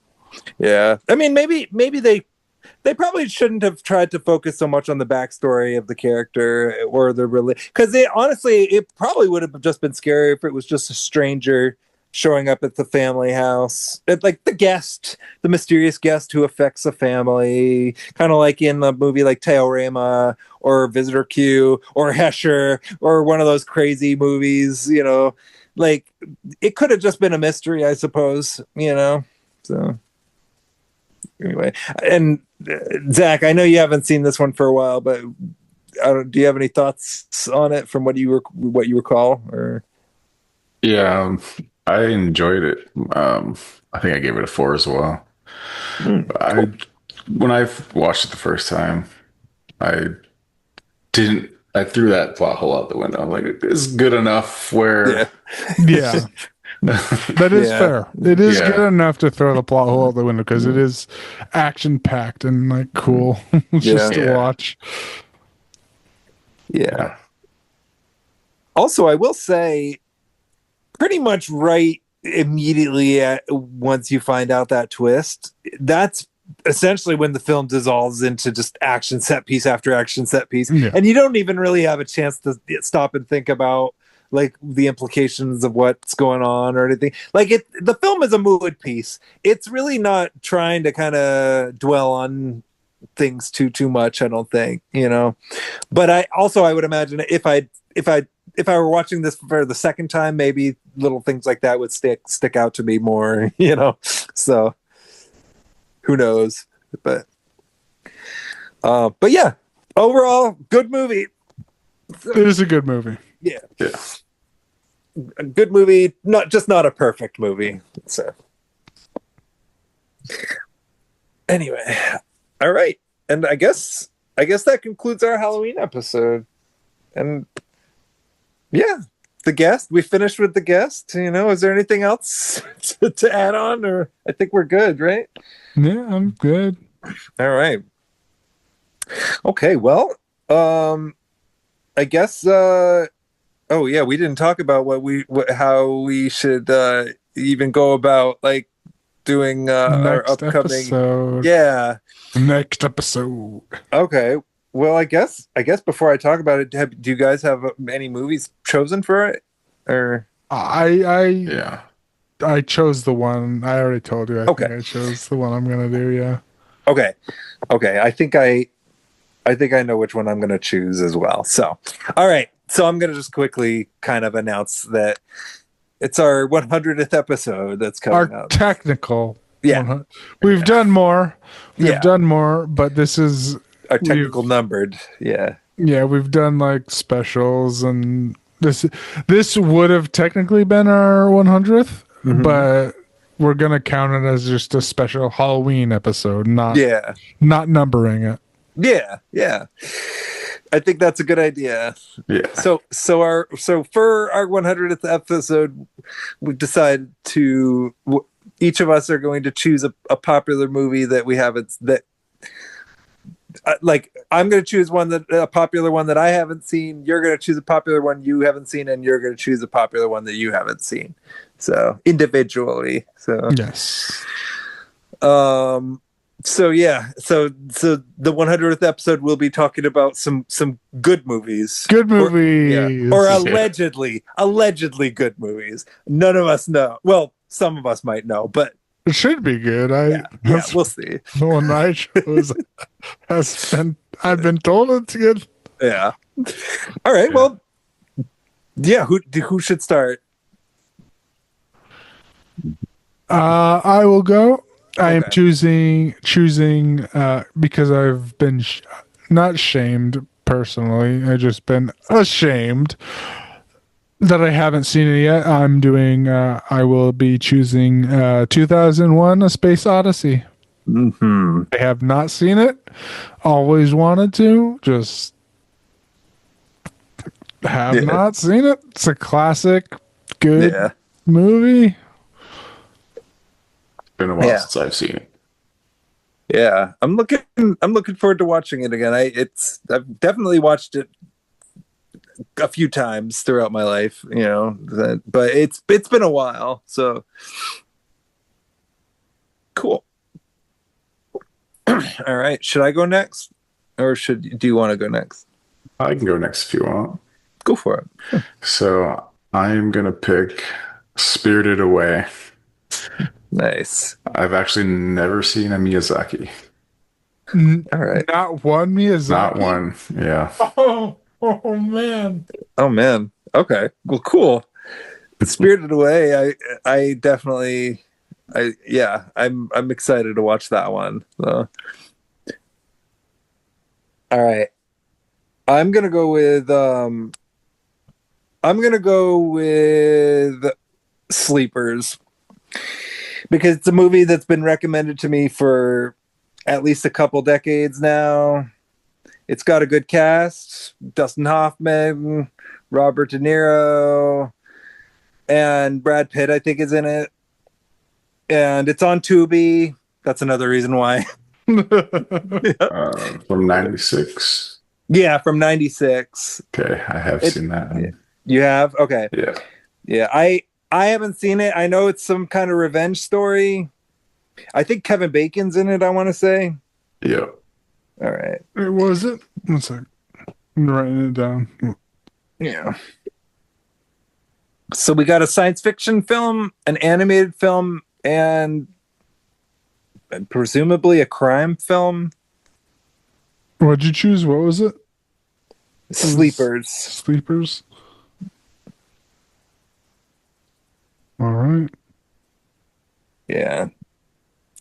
Yeah, I mean, maybe they probably shouldn't have tried to focus so much on the backstory of the character or the because honestly, it probably would have just been scary if it was just a stranger showing up at the family house, like the mysterious guest who affects a family, kind of like in the movie like Teorema or Visitor Q or Hesher or one of those crazy movies, like it could have just been a mystery, I suppose, so anyway. And Zach, I know you haven't seen this one for a while, but do you have any thoughts on it from what you recall? Or Yeah, I enjoyed it. I think I gave it a 4 as well. Cool. When I watched it the first time, I threw that plot hole out the window. Like, it's good enough where yeah. That is fair. It is good enough to throw the plot hole out the window because it is action packed and like cool just to watch. Yeah. Also, I will say, pretty much right immediately once you find out that twist, that's essentially when the film dissolves into just action set piece after action set piece, and you don't even really have a chance to stop and think about like the implications of what's going on or anything. Like the film is a mood piece. It's really not trying to kind of dwell on things too much, I don't think, but I would imagine if I were watching this for the second time, maybe little things like that would stick out to me more, so who knows, but yeah, overall good movie. It is a good movie. Yeah. A good movie, not a perfect movie. So anyway, all right. And I guess that concludes our Halloween episode. And yeah, the guest, we finished with the guest. Is there anything else to add on, or I think we're good, right? Yeah, I'm good. All right. Okay, well, I guess oh yeah, we didn't talk about how we should even go about like doing our upcoming episode. Next episode. Okay. Well, I guess before I talk about it, do you guys have any movies chosen for it? Or I chose the one. I already told you. I think I chose the one I'm gonna do. Yeah. Okay. I think I know which one I'm gonna choose as well. So, all right. So I'm gonna just quickly kind of announce that it's our 100th episode that's coming up. Technical. Yeah. We've done more. We've done more, but this is our technical numbered. Yeah. Yeah, we've done like specials, and this would have technically been our 100th, but we're gonna count it as just a special Halloween episode, not numbering it. Yeah. I think that's a good idea. Yeah. So for our 100th episode, we decided to each of us are going to choose a popular movie that we haven't like. I'm going to choose a popular one that I haven't seen. You're going to choose a popular one you haven't seen, and you're going to choose a popular one that you haven't seen. So individually. So yes. So yeah, so the 100th episode we'll be talking about some good movies. Good movies. Or allegedly good movies. None of us know. Well, some of us might know, but it should be good. We'll see. The one I chose I've been told it's good. Yeah. All right. Well, yeah. Who should start? I will go. I am choosing because I've been not shamed personally. I've just been ashamed that I haven't seen it yet. I'm doing. I will be choosing 2001: A Space Odyssey. Mm-hmm. I have not seen it. Always wanted to. Just have not seen it. It's a classic, good movie. Been a while since I've seen it. Yeah, I'm looking forward to watching it again. I've definitely watched it a few times throughout my life, but it's been a while, so cool. All right, should I go next, or do you want to go next? I can go next if you want. Go for it. So I'm gonna pick Spirited Away. Nice. I've actually never seen a Miyazaki. All right. Not one Miyazaki. Not one. Yeah. Oh man. Oh man. Okay. Well, cool. Spirited Away. I definitely. I'm excited to watch that one. So. All right. I'm gonna go with Sleepers, because it's a movie that's been recommended to me for at least a couple decades now. It's got a good cast: Dustin Hoffman, Robert De Niro, and Brad Pitt, I think, is in it. And it's on Tubi. That's another reason why. From 96. Yeah, from 96. Okay, I have seen that. You have? Okay. Yeah. Yeah, I haven't seen it. I know it's some kind of revenge story. I think Kevin Bacon's in it, I want to say. Yeah. All right. What was it? One sec. I'm writing it down. Yeah. So we got a science fiction film, an animated film, and presumably a crime film. What'd you choose? What was it? Sleepers. Sleepers. All right. Yeah.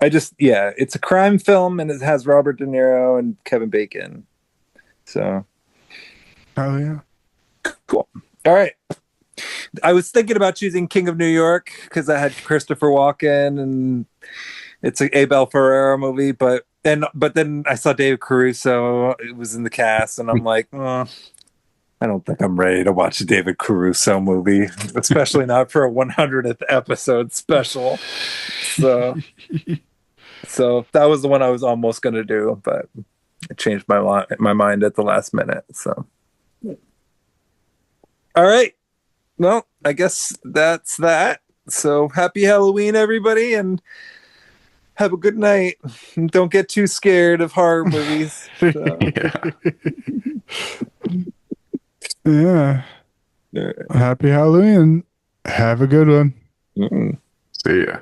It's a crime film, and it has Robert De Niro and Kevin Bacon. So. Hell yeah. Cool. All right. I was thinking about choosing King of New York because I had Christopher Walken, and it's a Abel Ferrara movie, but then I saw David Caruso. It was in the cast, and I'm like, I don't think I'm ready to watch a David Caruso movie, especially not for a 100th episode special. So that was the one I was almost going to do, but I changed my mind at the last minute. So, all right. Well, I guess that's that. So happy Halloween, everybody, and have a good night. Don't get too scared of horror movies. So. Yeah. Happy Halloween. Have a good one. Mm-mm. See ya.